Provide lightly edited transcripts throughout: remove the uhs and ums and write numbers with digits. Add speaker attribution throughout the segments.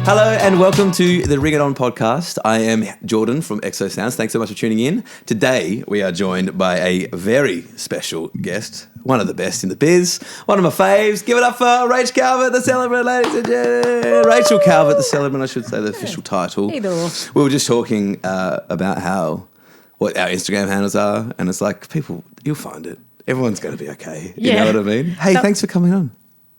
Speaker 1: Hello and welcome to the Ring It On podcast. I am Jordan from Exo Sounds. Thanks so much for tuning in. Today we are joined by a very special guest, one of the best in the biz, one of my faves. Give it up for Rachel Calvert, the Celebrant, ladies and gentlemen. Rachel Calvert, the Celebrant, I should say the official title.
Speaker 2: Either.
Speaker 1: We were just talking about what our Instagram handles are, and it's like, people, you'll find it. Everyone's going to be okay. You know what I mean? Hey, thanks for coming on.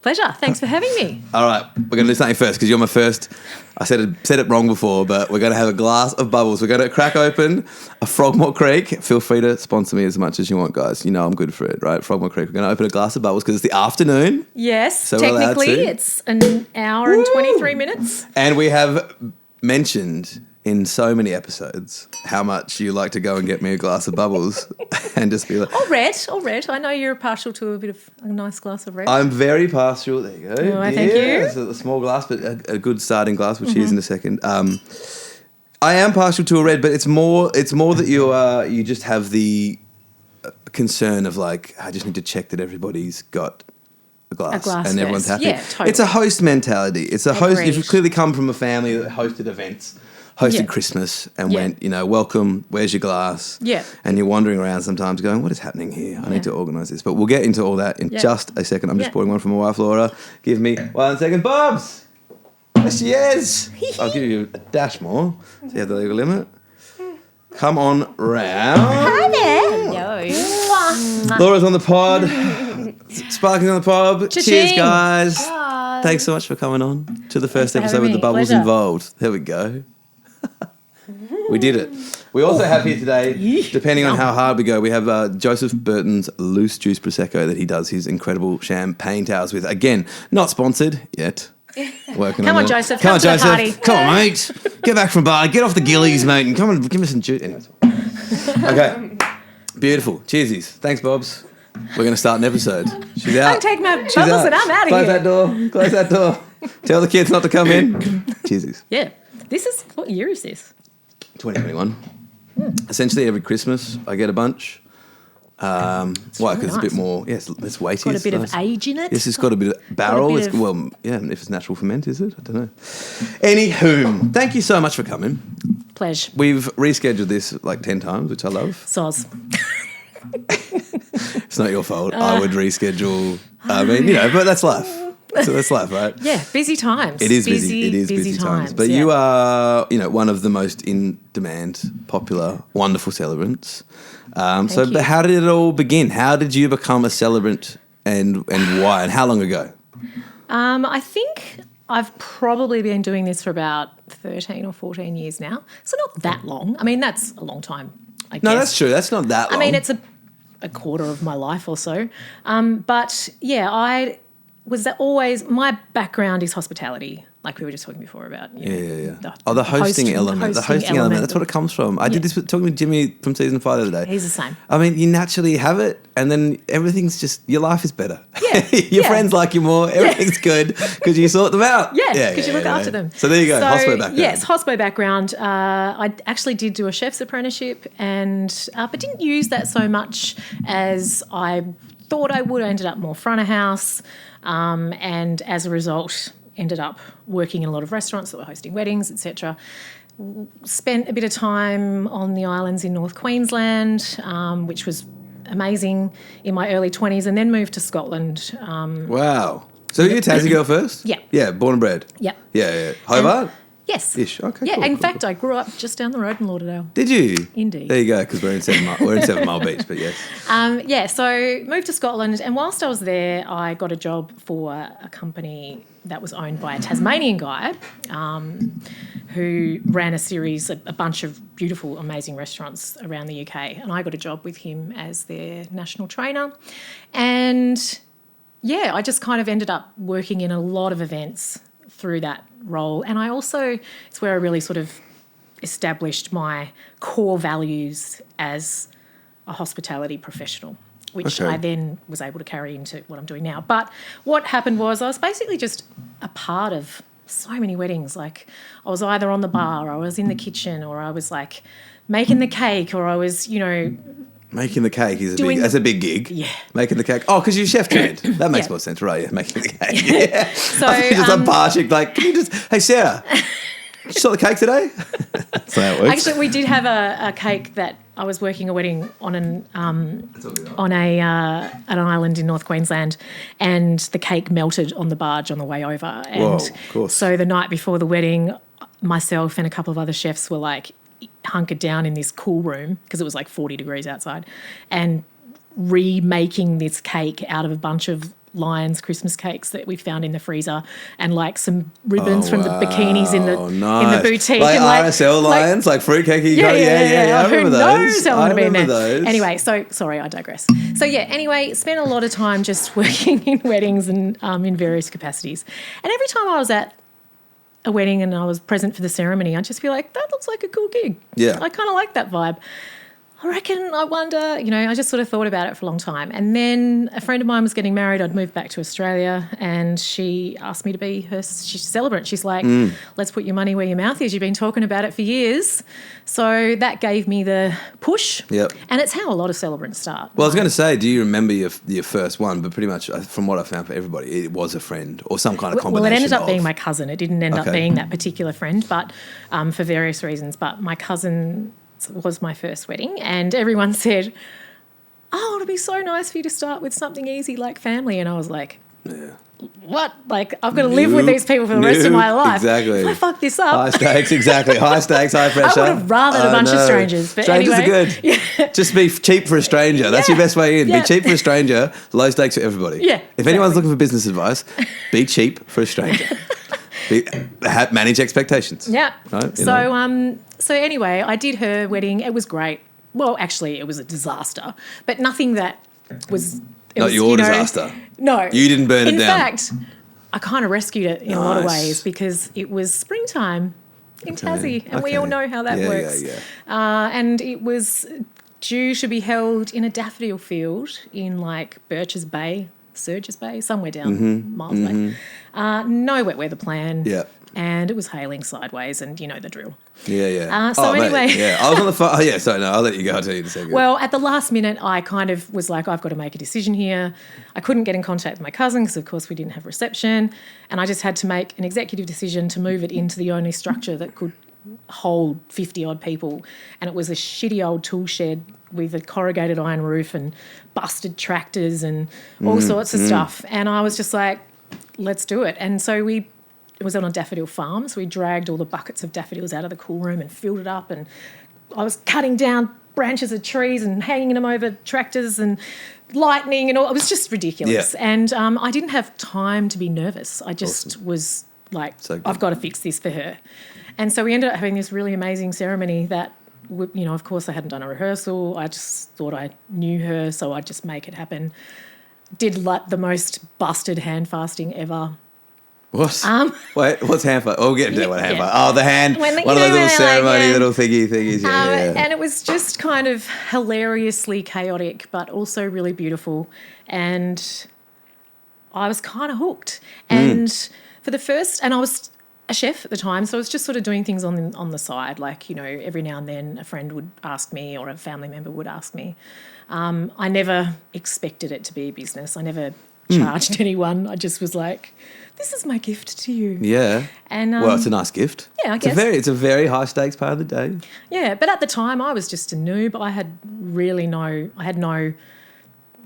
Speaker 2: Pleasure. Thanks for having me.
Speaker 1: All right, we're going to do something first because you're my first. I said it wrong before, but we're going to have a glass of bubbles. We're going to crack open a Frogmore Creek. Feel free to sponsor me as much as you want, guys. You know I'm good for it, right? Frogmore Creek. We're going to open a glass of bubbles because it's the afternoon.
Speaker 2: Yes,
Speaker 1: so
Speaker 2: technically it's an hour and 23 minutes.
Speaker 1: And we have mentioned in so many episodes how much you like to go and get me a glass of bubbles and just be like...
Speaker 2: Or red. I know you're partial to a bit of a nice glass of red.
Speaker 1: I'm very partial. There you go.
Speaker 2: Oh, thank you.
Speaker 1: It's a small glass, but a good starting glass, which is in a second. I am partial to a red, but it's more that you just have the concern of like, I just need to check that everybody's got a glass and
Speaker 2: first.
Speaker 1: everyone's happy.
Speaker 2: Yeah, totally.
Speaker 1: It's a host mentality. It's a host.
Speaker 2: Agreed.
Speaker 1: You've clearly come from a family that hosted events. Hosted Christmas and went, welcome, where's your glass?
Speaker 2: Yeah.
Speaker 1: And you're wandering around sometimes going, what is happening here? I need to organise this. But we'll get into all that in just a second. I'm just pouring one for my wife, Laura. Give me 1 second. Bobs! There she is. I'll give you a dash more. So you have the legal limit. Come on round.
Speaker 2: Hi there. Hello.
Speaker 1: Laura's on the pod. Sparky's on the pod.
Speaker 2: Cha-ching.
Speaker 1: Cheers, guys.
Speaker 2: Bye.
Speaker 1: Thanks so much for coming on to the first
Speaker 2: Thanks for
Speaker 1: episode with
Speaker 2: having
Speaker 1: the
Speaker 2: me.
Speaker 1: bubbles
Speaker 2: Pleasure.
Speaker 1: involved. There we go. We did it. We also have here today, depending on how hard we go, we have Joseph Burton's Loose Juice Prosecco that he does his incredible champagne towers with. Again, not sponsored yet. Working
Speaker 2: Come on,
Speaker 1: it.
Speaker 2: Joseph.
Speaker 1: Come on,
Speaker 2: to the
Speaker 1: Joseph.
Speaker 2: party.
Speaker 1: Come on, mate. Get back from bar. Get off the gillies, mate, and come on, give me some juice. Anyways. Okay. Beautiful. Cheersies. Thanks, Bobs. We're going to start an episode. She's out.
Speaker 2: I take my
Speaker 1: She's
Speaker 2: bubbles
Speaker 1: out.
Speaker 2: and I'm out of
Speaker 1: Close
Speaker 2: here.
Speaker 1: that door. Close that door. Tell the kids not to come in. Cheersies.
Speaker 2: Yeah. What year is this?
Speaker 1: 2021. Essentially every Christmas I get a bunch. Why? Because it's a bit more, less weighty.
Speaker 2: Got a bit of age in it.
Speaker 1: Yes, it's got a bit of barrel.
Speaker 2: bit of-
Speaker 1: If it's natural ferment, is it? I don't know. Anywho, thank you so much for coming.
Speaker 2: Pleasure.
Speaker 1: We've rescheduled this like 10 times, which I love.
Speaker 2: Soz.
Speaker 1: It's not your fault. I would reschedule. But that's life. So that's life, right?
Speaker 2: Yeah, busy times.
Speaker 1: It is busy. It is busy times. But you are, one of the most in-demand, popular, wonderful celebrants.
Speaker 2: you.
Speaker 1: But how did it all begin? How did you become a celebrant and why? And how long ago?
Speaker 2: I think I've probably been doing this for about 13 or 14 years now. So not that long. I mean, that's a long time, I guess.
Speaker 1: No, that's true. That's not that long.
Speaker 2: I mean, it's a quarter of my life or so. But, I was always, my background is hospitality, like we were just talking before about.
Speaker 1: The hosting element. The hosting element. That's what it comes from. I did this talking with Jimmy from season 5 the other day.
Speaker 2: He's the same.
Speaker 1: I mean, you naturally have it, and then everything's just, your life is better.
Speaker 2: Yeah.
Speaker 1: Your friends like you more. Everything's good because you sort them out.
Speaker 2: Yeah, because you look after them.
Speaker 1: So there you go, hospo background.
Speaker 2: Yes, hospo background. I actually did do a chef's apprenticeship, but didn't use that so much as I thought I would. I ended up more front of house, and as a result, ended up working in a lot of restaurants that were hosting weddings, etc. Spent a bit of time on the islands in North Queensland, which was amazing in my early 20s, and then moved to Scotland.
Speaker 1: Wow. So you're a Tassie girl first?
Speaker 2: Yeah.
Speaker 1: Yeah, born and bred?
Speaker 2: Yeah.
Speaker 1: Yeah. Hobart?
Speaker 2: Yes.
Speaker 1: Ish. Okay,
Speaker 2: Yeah,
Speaker 1: cool,
Speaker 2: in
Speaker 1: cool,
Speaker 2: fact, I grew up just down the road in Lauderdale.
Speaker 1: Did you?
Speaker 2: Indeed.
Speaker 1: There you go, because we're in 7 Mile Beach, but yes.
Speaker 2: So moved to Scotland, and whilst I was there, I got a job for a company that was owned by a Tasmanian guy who ran a bunch of beautiful, amazing restaurants around the UK, and I got a job with him as their national trainer. And, I just kind of ended up working in a lot of events through that role. And it's where I really sort of established my core values as a hospitality professional, which I then was able to carry into what I'm doing now. But what happened was I was basically just a part of so many weddings. Like I was either on the bar or I was in the kitchen or I was like making the cake or I was,
Speaker 1: Making the cake is
Speaker 2: Doing
Speaker 1: a big gig.
Speaker 2: Yeah.
Speaker 1: Making the cake. Oh, because you're chef trained. That makes
Speaker 2: Yeah.
Speaker 1: more sense, right? Yeah, making the cake. Yeah.
Speaker 2: So,
Speaker 1: I think just some bar chick, like, can you just, hey, Sarah, did you sort the cake today? That's how it works.
Speaker 2: Actually, we did have a cake that I was working a wedding on an island in North Queensland, and the cake melted on the barge on the way over. And
Speaker 1: Whoa, of course.
Speaker 2: so the night before the wedding, myself and a couple of other chefs were like hunkered down in this cool room because it was like 40 degrees outside, and remaking this cake out of a bunch of Lions Christmas cakes that we found in the freezer, and like some ribbons from the bikinis in the boutique,
Speaker 1: like
Speaker 2: and
Speaker 1: RSL Lions, like fruitcake.
Speaker 2: Yeah.
Speaker 1: I remember
Speaker 2: Who
Speaker 1: those.
Speaker 2: knows how I'm going to be in there.
Speaker 1: Those.
Speaker 2: Anyway, so sorry, I digress. So yeah, anyway, spent a lot of time just working in weddings and in various capacities. And every time I was at a wedding and I was present for the ceremony, I'd just be like, that looks like a cool gig.
Speaker 1: Yeah.
Speaker 2: I kind of like that vibe. I wonder, I just sort of thought about it for a long time. And then a friend of mine was getting married. I'd moved back to Australia, and she asked me to be she's Celebrant. She's like, let's put your money where your mouth is. You've been talking about it for years. So that gave me the push.
Speaker 1: Yep.
Speaker 2: And it's how a lot of Celebrants start.
Speaker 1: Well, I was going to say, do you remember your first one? But pretty much, from what I found for everybody, it was a friend or some kind of combination.
Speaker 2: Well, it ended up
Speaker 1: of.
Speaker 2: being my cousin. It didn't end up being that particular friend, but for various reasons. But my cousin was my first wedding, and everyone said, oh, it'll be so nice for you to start with something easy like family. And I was like, what? Like, I've got to live with these people for the rest of my life.
Speaker 1: Exactly.
Speaker 2: If I fuck this up.
Speaker 1: High stakes, exactly. High stakes, high pressure.
Speaker 2: I would have rathered a bunch of strangers. But
Speaker 1: strangers
Speaker 2: anyway,
Speaker 1: are good. Yeah. Just be cheap for a stranger. That's your best way in.
Speaker 2: Yeah.
Speaker 1: Be cheap for a stranger, low stakes for everybody.
Speaker 2: Yeah,
Speaker 1: If anyone's looking for business advice, be cheap for a stranger. Manage expectations.
Speaker 2: Yeah.
Speaker 1: Right?
Speaker 2: So anyway, I did her wedding. It was great. Well, actually, it was a disaster, but nothing that was...
Speaker 1: Not your disaster.
Speaker 2: No.
Speaker 1: You didn't burn it down.
Speaker 2: In fact, I kind of rescued it in a lot of ways because it was springtime in Tassie, and we all know how that works. And it was due to be held in a daffodil field in like Surges Bay, somewhere down miles away. No wet weather plan.
Speaker 1: Yeah.
Speaker 2: And it was hailing sideways, and you know the drill.
Speaker 1: Yeah.
Speaker 2: Anyway.
Speaker 1: Mate, yeah. I was on the phone. Oh, yeah, sorry, no, I'll let you go. I'll tell you in a second.
Speaker 2: Well, at the last minute, I kind of was like, I've got to make a decision here. I couldn't get in contact with my cousin because, of course, we didn't have reception. And I just had to make an executive decision to move it into the only structure that could hold 50-odd people. And it was a shitty old tool shed with a corrugated iron roof and busted tractors and all sorts of stuff. And I was just like, let's do it. And so it was on a daffodil farm, so we dragged all the buckets of daffodils out of the cool room and filled it up, and I was cutting down branches of trees and hanging them over tractors and lightning and all. It was just ridiculous.
Speaker 1: Yeah.
Speaker 2: And I didn't have time to be nervous. I just was like, I've got to fix this for her. And so we ended up having this really amazing ceremony that, of course I hadn't done a rehearsal. I just thought I knew her, so I'd just make it happen. Did like the most busted hand fasting ever.
Speaker 1: What? Wait, what's hand fight? Oh, we'll get into what hand fight. Oh, the hand.
Speaker 2: One
Speaker 1: of those little ceremony, little thingies. Yeah.
Speaker 2: And it was just kind of hilariously chaotic, but also really beautiful. And I was kind of hooked. And for the first, and I was a chef at the time, so I was just sort of doing things on the side. Like, every now and then a friend would ask me or a family member would ask me. I never expected it to be a business. I never charged anyone. I just was like, this is my gift to you.
Speaker 1: Yeah.
Speaker 2: And
Speaker 1: well, it's a nice gift.
Speaker 2: Yeah, I guess.
Speaker 1: It's a very high stakes part of the day.
Speaker 2: Yeah, but at the time I was just a noob. I had no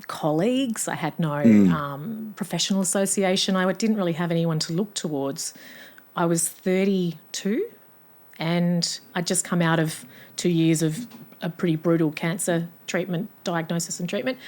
Speaker 2: colleagues. I had no professional association. I didn't really have anyone to look towards. I was 32 and I'd just come out of 2 years of a pretty brutal cancer diagnosis and treatment.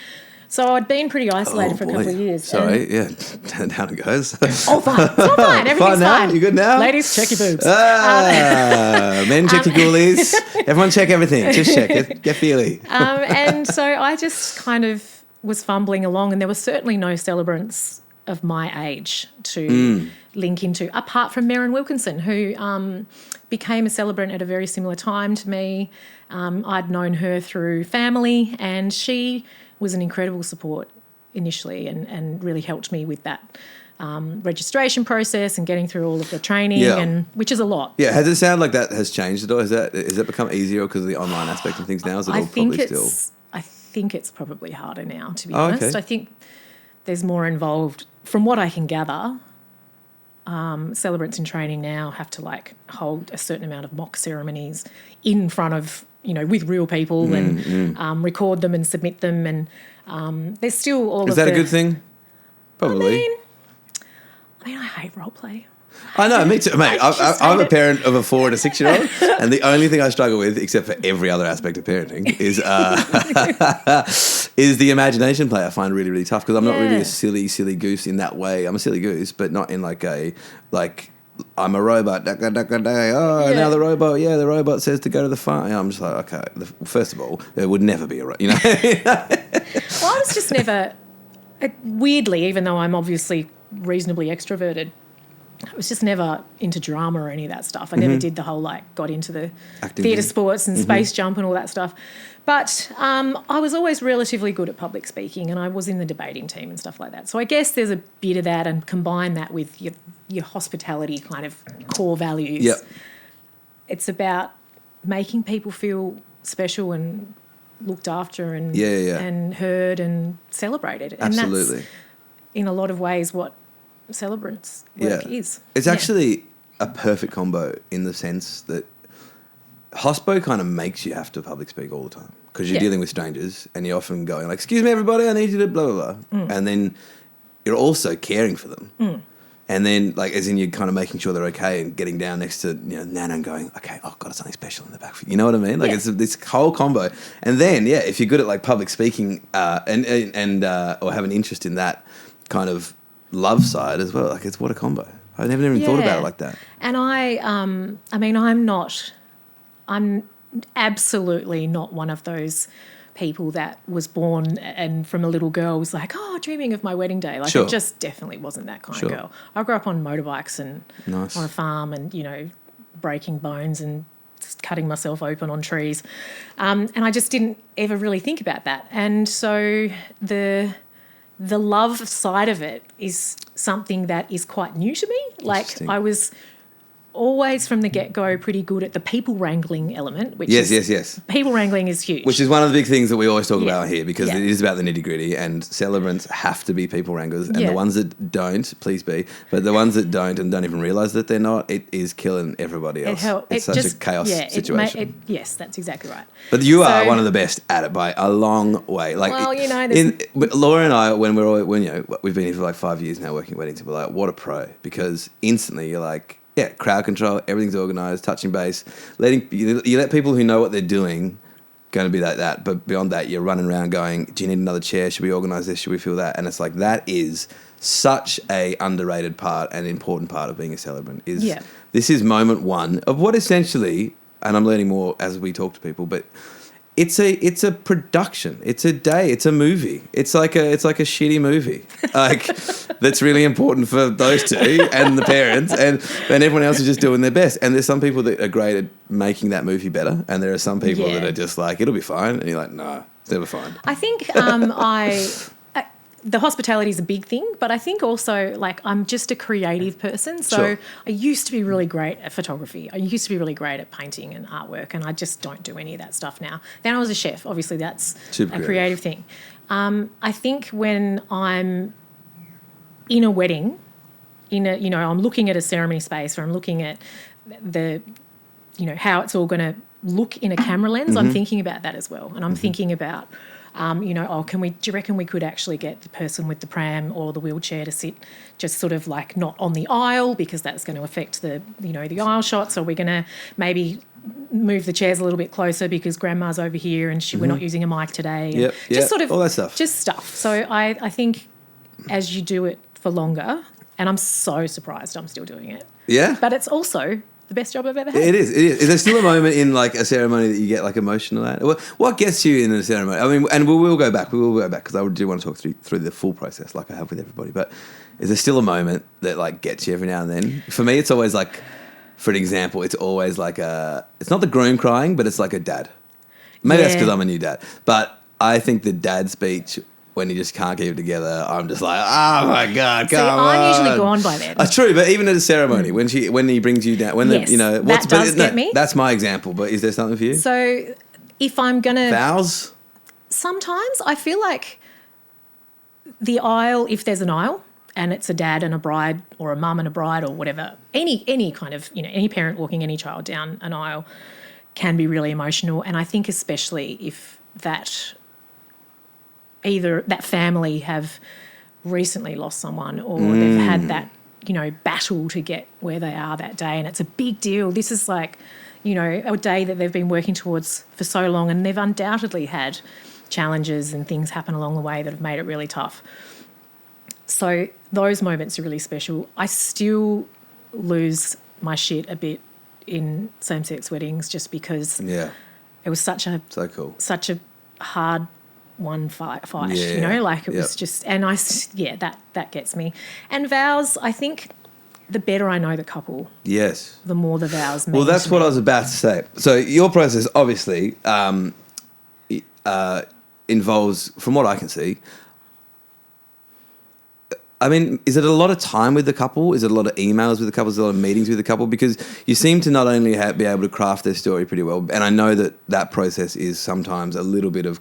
Speaker 2: So I'd been pretty isolated for a couple of years.
Speaker 1: Sorry, down it goes.
Speaker 2: Oh, fine. It's all fine. Everything's fine.
Speaker 1: You good now?
Speaker 2: Ladies, check your boobs.
Speaker 1: Men, check your ghoulies. Everyone check everything. Just check it. Get feely.
Speaker 2: And so I just kind of was fumbling along, and there were certainly no celebrants of my age to link into, apart from Merrin Wilkinson, who became a celebrant at a very similar time to me. I'd known her through family, and she was an incredible support initially and really helped me with that registration process and getting through all of the training, and which is a lot.
Speaker 1: Yeah, has it sounded like that has changed at all? Has that become easier because of the online aspect of things now? Is it all probably still?
Speaker 2: I think it's probably harder now, to be
Speaker 1: Oh,
Speaker 2: honest.
Speaker 1: okay.
Speaker 2: I think there's more involved. From what I can gather, celebrants in training now have to like hold a certain amount of mock ceremonies in front of, with real people and record them and submit them. And there's still all
Speaker 1: Is that a good thing? Probably.
Speaker 2: I mean, I hate role play.
Speaker 1: I know, me too, mate. I'm a parent of a 4 and a 6-year-old, and the only thing I struggle with, except for every other aspect of parenting, is is the imagination play. I find really, really tough because I'm not really a silly goose in that way. I'm a silly goose, but not in like I'm a robot. Now the robot says to go to the farm. I'm just like, okay. First of all, there would never be a robot.
Speaker 2: Well, I was just never weirdly, even though I'm obviously reasonably extroverted, I was just never into drama or any of that stuff. I never did the whole got into the theatre sports and space jump and all that stuff. But I was always relatively good at public speaking, and I was in the debating team and stuff like that. So I guess there's a bit of that, and combine that with your hospitality kind of core values.
Speaker 1: Yep.
Speaker 2: It's about making people feel special and looked after and and heard and celebrated. And
Speaker 1: Absolutely.
Speaker 2: that's, in a lot of ways, what Celebrants work is.
Speaker 1: It's actually a perfect combo in the sense that hospo kind of makes you have to public speak all the time because you're dealing with strangers and you're often going like, excuse me, everybody, I need you to blah, blah, blah. And then you're also caring for them. And then, like, as in you're kind of making sure they're okay and getting down next to, Nana and going, okay, I've got something special in the back for you. You know what I mean? Like, it's this whole combo. And then, if you're good at, like, public speaking and or have an interest in that kind of love side as well, like, it's what a combo. I never even thought about it like that.
Speaker 2: And I'm absolutely not one of those people that was born and from a little girl was like, dreaming of my wedding day. Like, it just definitely wasn't that kind of girl. I grew up on motorbikes and on a farm and, breaking bones and just cutting myself open on trees. And I just didn't ever really think about that. And so the love side of it is something that is quite new to me. Like, I was always from the get-go pretty good at the people wrangling element, which
Speaker 1: yes.
Speaker 2: People wrangling is huge.
Speaker 1: Which is one of the big things that we always talk about here because it is about the nitty-gritty, and celebrants have to be people wranglers, and the ones that don't, please be, but the ones that don't and don't even realise that they're not, it is killing everybody else. It's such a chaos situation.
Speaker 2: Yes, that's exactly right.
Speaker 1: But you are one of the best at it by a long way. Like, Laura and I, when we've been here for like 5 years now working at weddings, we're like, what a pro, because instantly you're like, crowd control, everything's organised, touching base, you let people who know what they're doing going to be like that. But beyond that, you're running around going, do you need another chair? Should we organise this? Should we feel that? And it's like, that is such a underrated part and important part of being a celebrant. This is moment one of what essentially, and I'm learning more as we talk to people, but it's a production. It's a day. It's a movie. It's like a shitty movie, like that's really important for those two and the parents, and everyone else is just doing their best. And there's some people that are great at making that movie better, and there are some people that are just like, it'll be fine, and you're like, no, it's never fine.
Speaker 2: I think the hospitality is a big thing, but I think also, like, I'm just a creative person. So I used to be really great at photography. I used to be really great at painting and artwork, and I just don't do any of that stuff now. Then I was a chef. Obviously, that's a creative thing. I think when I'm in a wedding, I'm looking at a ceremony space, or I'm looking at how it's all going to look in a camera lens, I'm thinking about that as well. And I'm thinking about, do you reckon we could actually get the person with the pram or the wheelchair to sit just sort of like not on the aisle, because that's going to affect the aisle shots? Or we're going to maybe move the chairs a little bit closer because grandma's over here and we're not using a mic today. Just sort of
Speaker 1: all that stuff.
Speaker 2: Just stuff. So I think as you do it for longer, and I'm so surprised I'm still doing it. Yeah. But it's also the best job I've ever had.
Speaker 1: It is. Is there still a moment in like a ceremony that you get like emotional at? What gets you in a ceremony? I mean, and we will go back because I do want to talk through the full process like I have with everybody. But is there still a moment that like gets you every now and then? For me, it's always like, for an example, it's always like it's not the groom crying, but it's like a dad. Maybe that's because I'm a new dad. But I think the dad speech, when you just can't keep it together, I'm just like, oh my God, come on.
Speaker 2: I'm usually gone by then.
Speaker 1: That's true, but even at a ceremony, when he brings you down,
Speaker 2: that does get me.
Speaker 1: That's my example. But is there something for you?
Speaker 2: So if I'm gonna
Speaker 1: vows,
Speaker 2: Sometimes I feel like the aisle, if there's an aisle and it's a dad and a bride or a mum and a bride or whatever, any kind of, any parent walking any child down an aisle can be really emotional. And I think especially if either that family have recently lost someone or they've had that, battle to get where they are that day, and it's a big deal. This is like, a day that they've been working towards for so long, and they've undoubtedly had challenges and things happen along the way that have made it really tough. So those moments are really special. I still lose my shit a bit in same-sex weddings just because it was such a hard one fight, it was just, and that gets me. And vows, I think the better I know the couple, the more the vows mean.
Speaker 1: Well, that's what I was about to say. So your process obviously involves, from what I can see, I mean, is it a lot of time with the couple? Is it a lot of emails with the couple? Is it a lot of meetings with the couple? Because you seem to not only be able to craft their story pretty well, and I know that process is sometimes a little bit of,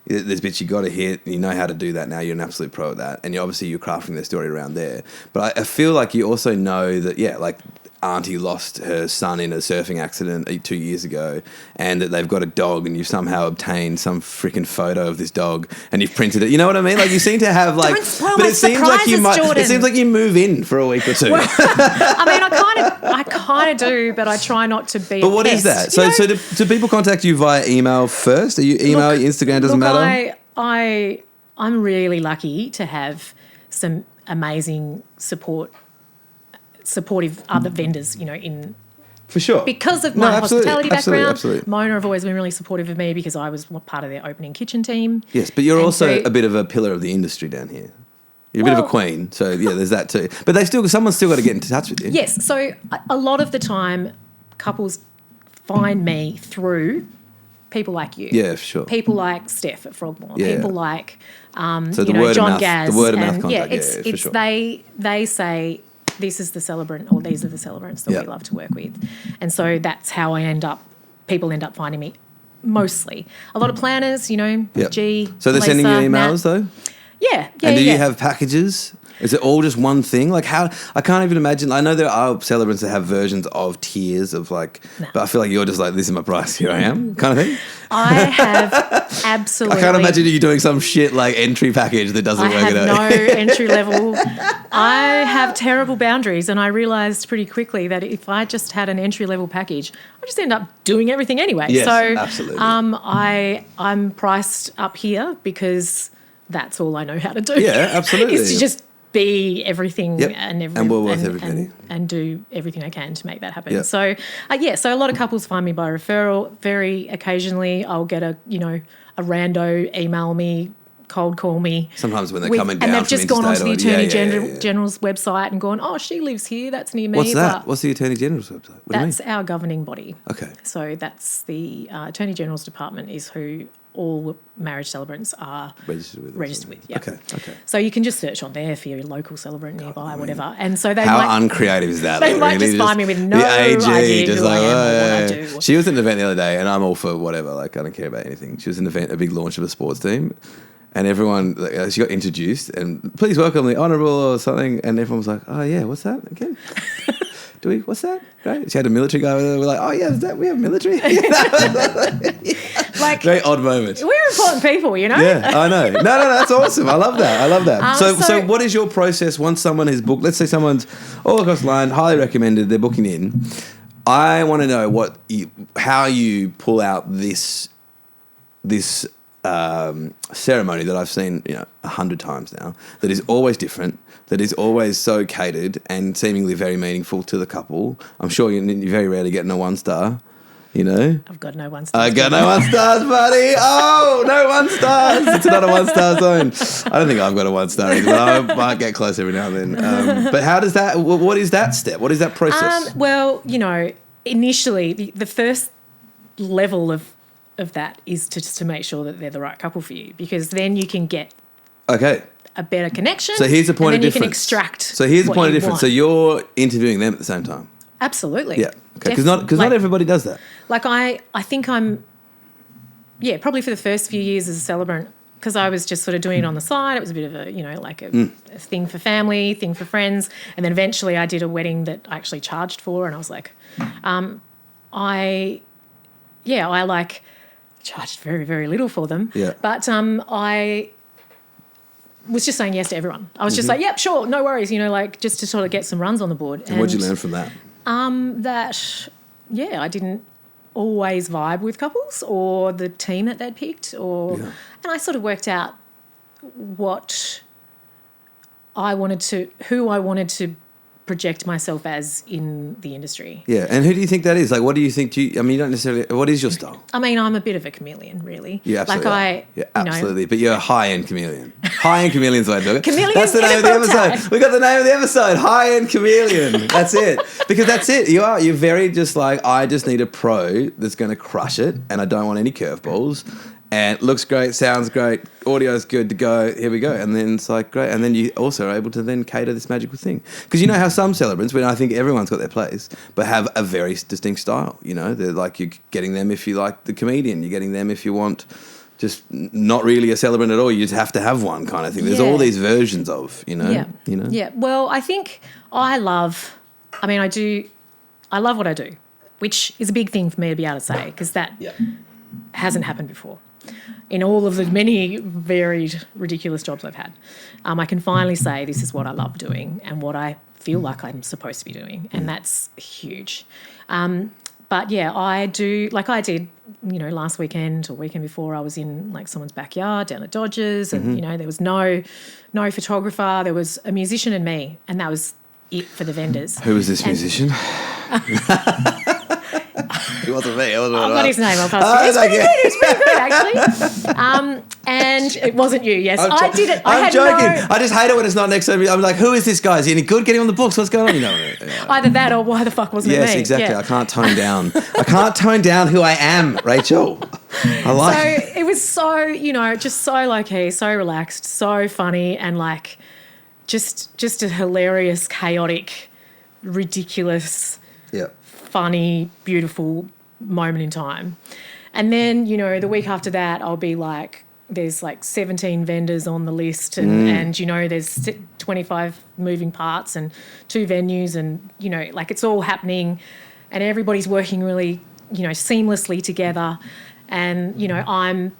Speaker 1: there's bits you got to hit, you know how to do that now, you're an absolute pro at that, and you're crafting their story around there. But I feel like you also know that, like auntie lost her son in a surfing accident 2 years ago, and that they've got a dog, and you've somehow obtained some freaking photo of this dog and you've printed it. You know what I mean? Like, you seem to have like,
Speaker 2: don't spoil
Speaker 1: but
Speaker 2: my
Speaker 1: it seems like you might.
Speaker 2: Jordan.
Speaker 1: It seems like you move in for a week or two.
Speaker 2: Well, I mean, I kind of do, but I try not to be.
Speaker 1: But what is that? So do people contact you via email first? Are you email, Instagram? Doesn't matter.
Speaker 2: I'm really lucky to have some amazing supportive other vendors, in
Speaker 1: for sure,
Speaker 2: because of my hospitality background.
Speaker 1: Absolutely.
Speaker 2: Mona have always been really supportive of me because I was part of their opening kitchen team.
Speaker 1: Yes, but you're also a bit of a pillar of the industry down here. You're a bit of a queen, so there's that too. But someone's still got to get in touch with you.
Speaker 2: Yes, so a lot of the time, couples find me through people like you.
Speaker 1: Yeah, for sure.
Speaker 2: People like Steph at Frogmore.
Speaker 1: Yeah.
Speaker 2: People like
Speaker 1: John
Speaker 2: Gaz.
Speaker 1: The word of mouth contact.
Speaker 2: It's
Speaker 1: for sure.
Speaker 2: They say, this is the Celebrant, or these are the Celebrants that we love to work with. And so that's how people end up finding me mostly. A lot of planners, G.
Speaker 1: So they're sending you emails though?
Speaker 2: Yeah.
Speaker 1: And do you have packages? Is it all just one thing? Like, how? I can't even imagine. I know there are celebrants that have versions of tiers of like, but I feel like you're just like, this is my price, here I am, kind of thing.
Speaker 2: I have absolutely.
Speaker 1: I can't imagine you doing some shit like entry package that doesn't work
Speaker 2: it out. I have no entry level.
Speaker 1: I
Speaker 2: have terrible boundaries, and I realised pretty quickly that if I just had an entry level package, I just end up doing everything anyway.
Speaker 1: Yes,
Speaker 2: so
Speaker 1: absolutely.
Speaker 2: I'm priced up here because that's all I know how to do.
Speaker 1: Yeah, absolutely.
Speaker 2: Is to just be everything and
Speaker 1: we're worth every penny.
Speaker 2: And do everything I can to make that happen.
Speaker 1: Yep.
Speaker 2: So so a lot of couples find me by referral. Very occasionally I'll get a rando email me, cold call me.
Speaker 1: Sometimes when they're coming down,
Speaker 2: and they've just gone onto the Attorney
Speaker 1: General,
Speaker 2: General's website and gone, oh, she lives here, that's near me.
Speaker 1: What's that? What's the Attorney General's website?
Speaker 2: That's our governing body.
Speaker 1: Okay.
Speaker 2: So that's the Attorney General's department is who all marriage celebrants are registered with. Yeah.
Speaker 1: Okay.
Speaker 2: So you can just search on there for your local celebrant nearby, whatever. And so they
Speaker 1: how uncreative is that?
Speaker 2: They might just find me with no idea who I am or what I do.
Speaker 1: She was at an event the other day, and I'm all for whatever. Like, I don't care about anything. She was at an event, a big launch of a sports team, and everyone, she got introduced, and please welcome the Honourable or something, and everyone was like, oh yeah, what's that again? What's that? Right? She had a military guy with her. We're like, oh yeah, is that we have military?
Speaker 2: Like,
Speaker 1: very odd moment.
Speaker 2: We're important people,
Speaker 1: Yeah, I know. No, that's awesome. I love that. So what is your process once someone is booked? Let's say someone's all across the line, highly recommended, they're booking in. I want to know how you pull out this ceremony that I've seen 100 times now, that is always different, that is always so catered and seemingly very meaningful to the couple. I'm sure you very rarely get a 1-star,
Speaker 2: I've got no 1 stars.
Speaker 1: I got no 1 stars, buddy. Oh, no 1 stars. It's not a 1-star zone. I don't think I've got a 1-star either, but I might get close every now and then. But how does that, what is that step? What is that process?
Speaker 2: Well, initially the first level of that is to make sure that they're the right couple for you, because then you can get a better connection.
Speaker 1: So here's the point of difference.
Speaker 2: You can extract.
Speaker 1: So here's the point of difference. So you're interviewing them at the same time.
Speaker 2: Absolutely.
Speaker 1: Yeah. Okay. Because not everybody does that.
Speaker 2: Like I think I'm probably for the first few years as a celebrant, because I was just sort of doing it on the side. It was a bit of a, like a thing for family, thing for friends. And then eventually I did a wedding that I actually charged for, and I was like, I charged very, very little for them.
Speaker 1: Yeah.
Speaker 2: But I was just saying yes to everyone. I was just like, yep, sure, no worries, just to sort of get some runs on the board.
Speaker 1: And what did you learn from that?
Speaker 2: I didn't always vibe with couples or the team that they'd picked, and I sort of worked out what who I wanted to project myself as in the industry.
Speaker 1: Yeah, and who do you think that is? Like, what do you think? You don't necessarily. What is your style?
Speaker 2: I mean, I'm a bit of a chameleon, really.
Speaker 1: Yeah, absolutely.
Speaker 2: Absolutely.
Speaker 1: But you're a high-end chameleon. High-end chameleon's the way to do it.
Speaker 2: Chameleon.
Speaker 1: That's the name of the episode. We got the name of the episode. High-end chameleon. That's it. Because that's it. You're very just like, I just need a pro that's going to crush it, and I don't want any curveballs. And it looks great, sounds great, audio's good to go, here we go. And then it's like, great. And then you also are able to then cater this magical thing. Because you know how some celebrants, when I think everyone's got their place, but have a very distinct style, They're like, you're getting them if you like the comedian, you're getting them if you want just not really a celebrant at all, you just have to have one kind of thing. There's all these versions of,
Speaker 2: Yeah, well, I think I love what I do, which is a big thing for me to be able to say, because that hasn't happened before. In all of the many varied, ridiculous jobs I've had, I can finally say this is what I love doing and what I feel like I'm supposed to be doing, and that's huge. But yeah, I do, like I did, last weekend or weekend before, I was in like someone's backyard down at Dodgers, and there was no photographer, there was a musician and me, and that was it for the vendors.
Speaker 1: Who was this musician? It wasn't me.
Speaker 2: I've got his name. I'll pass it. It's pretty good, actually. And it wasn't you. Yes, I did it.
Speaker 1: I'm joking. I just hate it when it's not next to me. I'm like, who is this guy? Is he any good? Get him on the books. What's going on?
Speaker 2: Either that or why the fuck wasn't it me?
Speaker 1: Yes, exactly. Yeah. I can't tone down. I can't tone down who I am, Rachel.
Speaker 2: It was so, just so low-key, so relaxed, so funny, and like just a hilarious, chaotic, ridiculous, funny, beautiful moment in time. And then, the week after that, I'll be like, there's like 17 vendors on the list, and there's 25 moving parts and 2 venues, and, like it's all happening, and everybody's working really, seamlessly together. And, I'm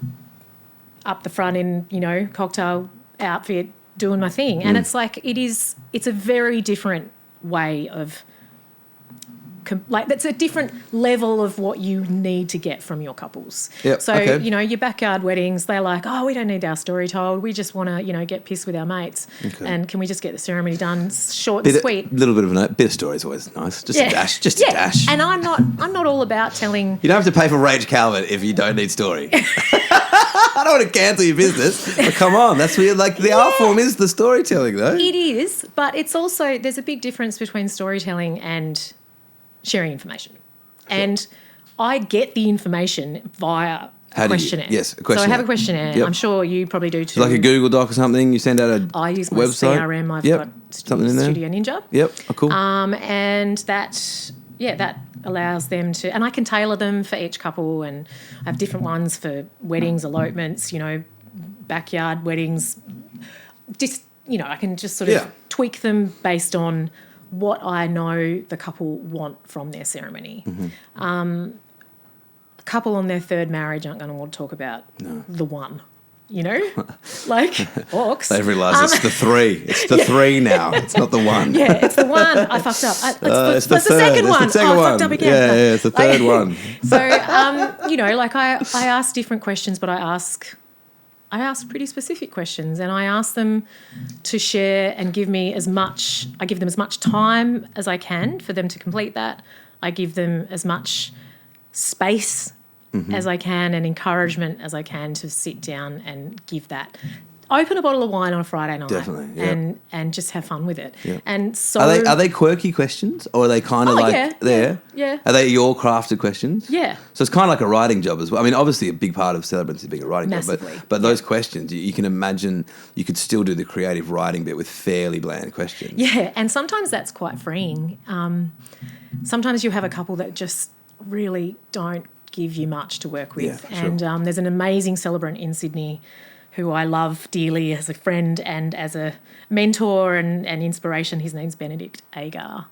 Speaker 2: up the front in, cocktail outfit doing my thing. And it's like, it's a very different way of, that's a different level of what you need to get from your couples.
Speaker 1: Yep,
Speaker 2: so,
Speaker 1: okay.
Speaker 2: Your backyard weddings, they're like, oh, we don't need our story told. We just want to, get pissed with our mates. Okay. And can we just get the ceremony done short and sweet? A
Speaker 1: little bit of a note. Bit of story is always nice. Just a dash. Just a dash.
Speaker 2: And I'm not all about telling.
Speaker 1: You don't have to pay for Rachel Calvert if you don't need story. I don't want to cancel your business, but come on, that's weird. Like the art form is the storytelling, though.
Speaker 2: It is, but it's also, there's a big difference between storytelling and sharing information. Sure. And I get the information via a questionnaire.
Speaker 1: Yes, a questionnaire.
Speaker 2: So I have a questionnaire. Yep. I'm sure you probably do too.
Speaker 1: Like a Google Doc or something, you send out a
Speaker 2: I use my
Speaker 1: website.
Speaker 2: CRM. I've got
Speaker 1: something in there.
Speaker 2: Studio Ninja.
Speaker 1: Yep, cool.
Speaker 2: And that allows them to, and I can tailor them for each couple, and I have different ones for weddings, elopements, backyard weddings. Just, I can just sort of tweak them based on what I know the couple want from their ceremony. Mm-hmm. A couple on their 3rd marriage aren't going to want to talk about the one, like orcs.
Speaker 1: They've realised it's the 3. It's the 3 now. It's not the 1.
Speaker 2: Yeah, it's the 1. I fucked up. It's the second one.
Speaker 1: It's the second one.
Speaker 2: I fucked up again.
Speaker 1: Yeah, it's the 3rd one.
Speaker 2: So, I ask different questions, but I ask pretty specific questions, and I ask them to share and give them as much time as I can for them to complete that. I give them as much space as I can and encouragement as I can to sit down and give that. Open a bottle of wine on a Friday night.
Speaker 1: Definitely, yeah.
Speaker 2: and just have fun with it.
Speaker 1: Yeah.
Speaker 2: And so
Speaker 1: are they quirky questions, or are they kind of
Speaker 2: Yeah.
Speaker 1: Are they your crafted questions?
Speaker 2: Yeah.
Speaker 1: So it's kind of like a writing job as well. I mean, obviously a big part of Celebrants is being a writing
Speaker 2: Massively.
Speaker 1: job, but those questions, you can imagine you could still do the creative writing bit with fairly bland questions.
Speaker 2: Yeah, and sometimes that's quite freeing. Sometimes you have a couple that just really don't give you much to work with.
Speaker 1: Yeah, for
Speaker 2: and there's an amazing celebrant in Sydney who I love dearly as a friend and as a mentor and inspiration. His name's Benedict Agar.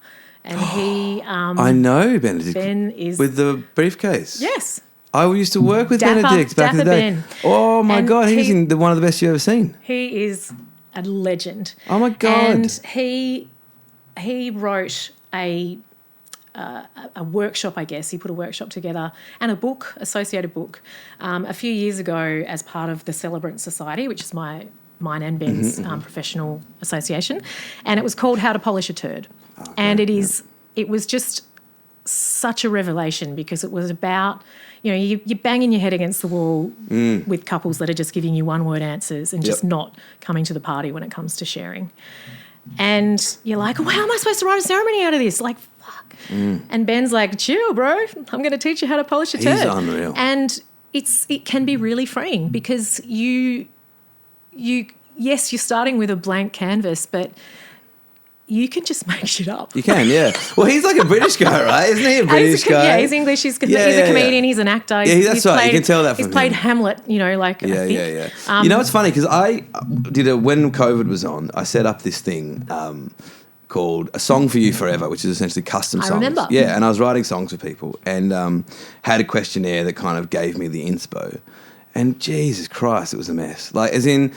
Speaker 2: And he...
Speaker 1: I know Benedict.
Speaker 2: Ben is...
Speaker 1: With the briefcase.
Speaker 2: Yes.
Speaker 1: I used to work with
Speaker 2: Dapper,
Speaker 1: Benedict back in the day.
Speaker 2: Ben.
Speaker 1: Oh, my
Speaker 2: And
Speaker 1: God. He's one of the best you've ever seen.
Speaker 2: He is a legend.
Speaker 1: Oh, my God.
Speaker 2: And he wrote a workshop, I guess. He put a workshop together and a book, associated book, a few years ago as part of the Celebrant Society, which is mine and Ben's professional association. And it was called How to Polish a Turd. Okay, and it was just such a revelation because it was about, you're banging your head against the wall with couples that are just giving you one-word answers and just not coming to the party when it comes to sharing. And you're like, well, how am I supposed to write a ceremony out of this? Like, fuck. And Ben's like, chill, bro. I'm going to teach you how to polish a turd.
Speaker 1: He's unreal.
Speaker 2: And it can be really freeing because yes, you're starting with a blank canvas, but you can just make shit up.
Speaker 1: You can, yeah. Well, he's like a British guy, right? Isn't he a British guy?
Speaker 2: Yeah, he's English. He's a comedian. He's an actor.
Speaker 1: Yeah, that's right. You can tell that from him.
Speaker 2: He's played Hamlet,
Speaker 1: Yeah. It's funny because when COVID was on, I set up this thing called A Song for You Forever, which is essentially custom songs.
Speaker 2: I remember.
Speaker 1: Yeah, and I was writing songs for people and had a questionnaire that kind of gave me the inspo. And Jesus Christ, it was a mess. Like, as in,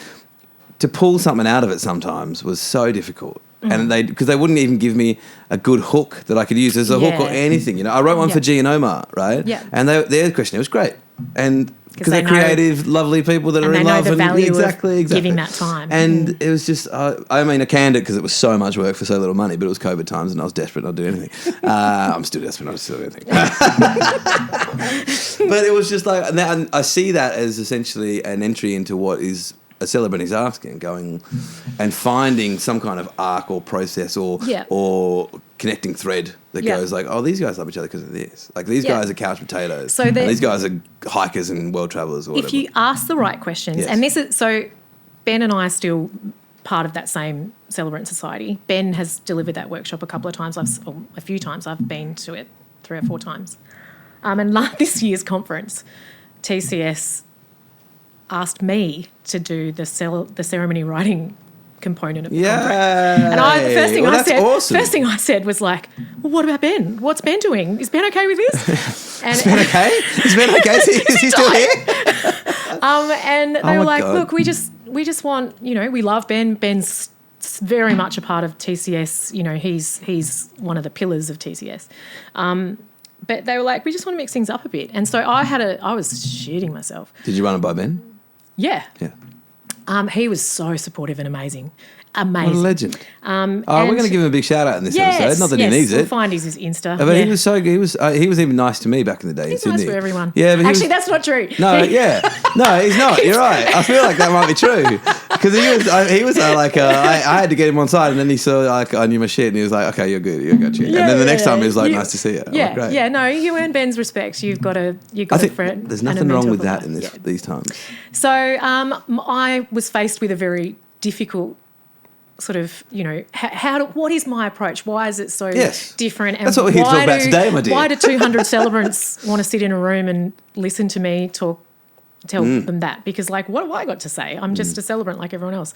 Speaker 1: to pull something out of it sometimes was so difficult. And because they wouldn't even give me a good hook that I could use as a hook or anything. I wrote one for G and Omar, right?
Speaker 2: Yeah.
Speaker 1: And their questionnaire was great. And because they're creative, lovely people that are in love.
Speaker 2: And they know the value
Speaker 1: exactly.
Speaker 2: giving that time.
Speaker 1: And it was just, I canned it because it was so much work for so little money, but it was COVID times and I was desperate not to do anything. I'm still desperate not to do anything. But it was just like, and I see that as essentially an entry into what is a celebrant is asking, going and finding some kind of arc or process or connecting thread that goes like, oh, these guys love each other because of this. Like these guys are couch potatoes. And these guys are hikers and world travelers or whatever.
Speaker 2: If you ask the right questions, and this is, so Ben and I are still part of that same Celebrant Society. Ben has delivered that workshop a couple of times, a few times. I've been to it 3 or 4 times. And this year's conference, TCS asked me to do the ceremony writing component of the conference. And the first thing I said was like, well, what about Ben? What's Ben doing? Is Ben okay with this?
Speaker 1: Is Ben okay? Is Ben okay? Is he still here?
Speaker 2: And they were like, look, we just want, we love Ben. Ben's very much a part of TCS. He's one of the pillars of TCS. But they were like, we just want to mix things up a bit. And so I was shitting myself.
Speaker 1: Did you run it by Ben?
Speaker 2: Yeah.
Speaker 1: Yeah.
Speaker 2: He was so supportive and amazing.
Speaker 1: What a legend. We're going to give him a big shout out in this episode. Not that he needs it.
Speaker 2: We'll find his Insta.
Speaker 1: But he was so good. He was even nice to me back in the day.
Speaker 2: He's nice for everyone.
Speaker 1: Yeah, but
Speaker 2: actually, that's not true.
Speaker 1: No, no, he's not. You're right. I feel like that might be true because he was like I had to get him on side, and then he saw like I knew my shit, and he was like, okay, you're good, you got you. Yeah, and then the next time he was like, nice to see you.
Speaker 2: Yeah,
Speaker 1: great.
Speaker 2: Yeah. No, you earn Ben's respect. You've got a friend.
Speaker 1: There's nothing wrong with that in these times.
Speaker 2: So I was faced with a very difficult sort of, what is my approach? Why is it so different? And
Speaker 1: that's what we're here to talk about today, my dear.
Speaker 2: Why do 200 celebrants want to sit in a room and listen to me tell them that? Because, like, what have I got to say? I'm just a celebrant like everyone else.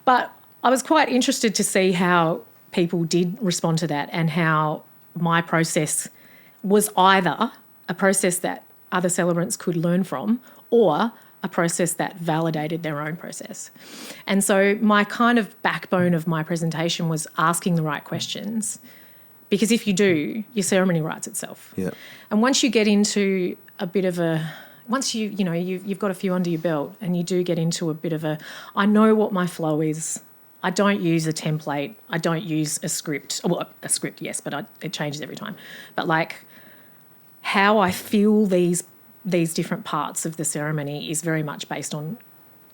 Speaker 2: But I was quite interested to see how people did respond to that and how my process was either a process that other celebrants could learn from or a process that validated their own process. And so my kind of backbone of my presentation was asking the right questions, because if you do, your ceremony writes itself.
Speaker 1: Yeah.
Speaker 2: And once you get into a bit of once you've got a few under your belt and you do get into a bit of I know what my flow is. I don't use a template. I don't use a script. Well, a script, yes, but it changes every time. But like how I feel these different parts of the ceremony is very much based on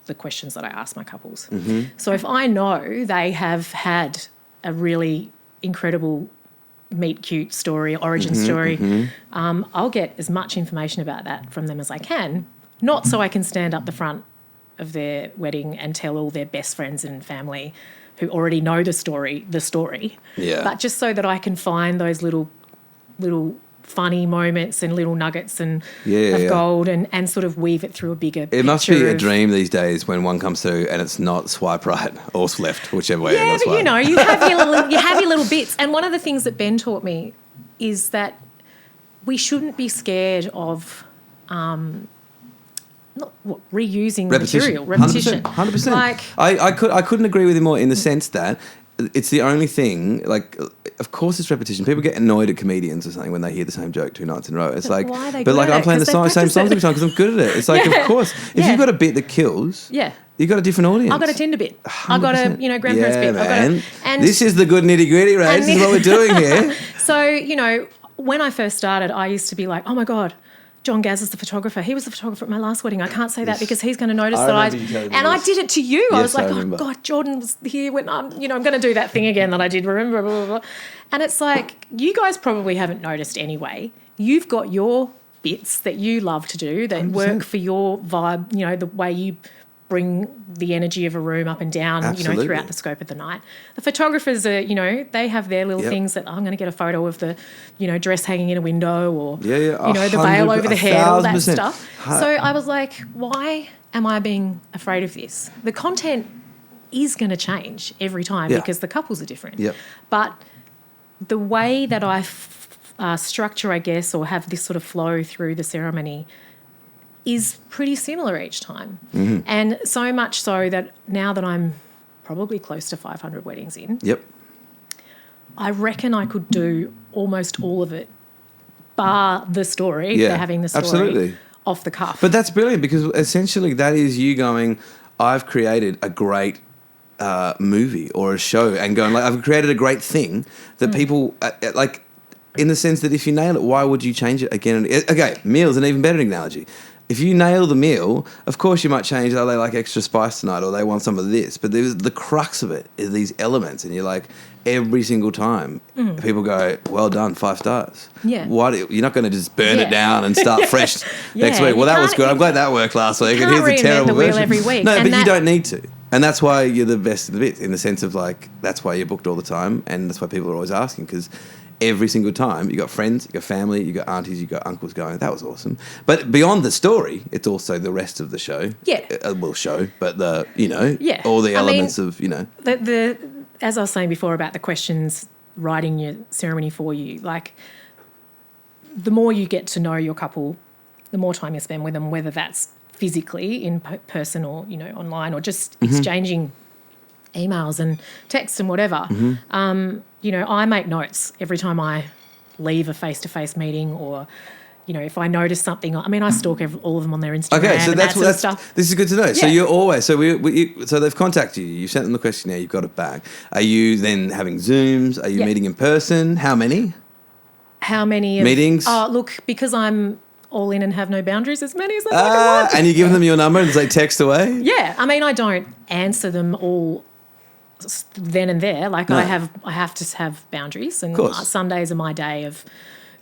Speaker 2: the questions that I ask my couples. Mm-hmm. So if I know they have had a really incredible meet cute story, origin story, I'll get as much information about that from them as I can, not so I can stand up the front of their wedding and tell all their best friends and family who already know the story, but just so that I can find those little funny moments and little nuggets of gold and sort of weave it through a bigger picture.
Speaker 1: It must be a dream these days when one comes through and it's not swipe right or left, whichever way.
Speaker 2: Yeah, but you have your little bits. And one of the things that Ben taught me is that we shouldn't be scared of reusing material, repetition.
Speaker 1: 100%.
Speaker 2: Like,
Speaker 1: I couldn't agree with him more in the sense that it's the only thing, like, of course it's repetition. People get annoyed at comedians or something when they hear the same joke 2 nights in a row. It's like,
Speaker 2: why are they
Speaker 1: but
Speaker 2: good
Speaker 1: like
Speaker 2: at
Speaker 1: I'm
Speaker 2: it?
Speaker 1: playing the
Speaker 2: 'Cause they
Speaker 1: same songs
Speaker 2: practice
Speaker 1: every time because I'm good at it. It's like, of course, if you've got a bit that kills, you've got a different audience.
Speaker 2: I've got a Tinder bit. I've got a grandparents bit.
Speaker 1: Man. This is the good nitty gritty, right? This is what we're doing here.
Speaker 2: So, when I first started, I used to be like, oh my God, John Gaz is the photographer. He was the photographer at my last wedding. I can't say that because he's going to notice that I did it to you. I was like, oh God, Jordan was here when I'm going to do that thing again that I did. Remember, blah, blah, blah. And it's like, you guys probably haven't noticed anyway. You've got your bits that you love to do that
Speaker 1: 100%.
Speaker 2: work for your vibe. The way you bring the energy of a room up and down,
Speaker 1: Absolutely.
Speaker 2: throughout the scope of the night. The photographers are, they have their little things that I'm going to get a photo of the, dress hanging in a window or, the veil over the head, all that stuff. So I was like, why am I being afraid of this? The content is going to change every time because the couples are different.
Speaker 1: Yep.
Speaker 2: But the way that I structure, I guess, or have this sort of flow through the ceremony is pretty similar each time.
Speaker 1: Mm-hmm.
Speaker 2: And so much so that now that I'm probably close to 500 weddings in, I reckon I could do almost all of it, bar the story, they're having the story off the cuff.
Speaker 1: But that's brilliant because essentially that is you going, I've created a great movie or a show and going, like, I've created a great thing that people, like, in the sense that if you nail it, why would you change it again? Okay, meal's an even better analogy. If you nail the meal, of course you might change, they like extra spice tonight or they want some of this. But the crux of it is these elements. And you're like, every single time people go, well done, 5 stars.
Speaker 2: Yeah.
Speaker 1: You're not going to just burn it down and start fresh next week. Well, that was good. I'm glad that worked last week. And here's a terrible
Speaker 2: the wheel
Speaker 1: version.
Speaker 2: every week.
Speaker 1: No, but you don't need to. And that's why you're the best of the bits in the sense of like, that's why you're booked all the time. And that's why people are always asking because every single time you got friends, you got family, you got aunties, you got uncles going, that was awesome. But beyond the story, it's also the rest of the show.
Speaker 2: Yeah.
Speaker 1: But all the elements of.
Speaker 2: As I was saying before about the questions writing your ceremony for you, like the more you get to know your couple, the more time you spend with them, whether that's physically in person or, online or just exchanging emails and texts and whatever. I make notes every time I leave a face-to-face meeting or, if I notice something. I mean, I stalk all of them on their Instagram.
Speaker 1: Okay, so that's
Speaker 2: stuff.
Speaker 1: This is good to know.
Speaker 2: Yeah.
Speaker 1: So you're always so so they've contacted you. You've sent them the questionnaire. You've got it back. Are you then having Zooms? Are you meeting in person? How many? Meetings?
Speaker 2: Oh, look, because I'm all in and have no boundaries, as many as I want.
Speaker 1: And you give them your number and they text away?
Speaker 2: Yeah, I mean, I don't answer them all then and there. Like no. I have to have boundaries, and Sundays are my day of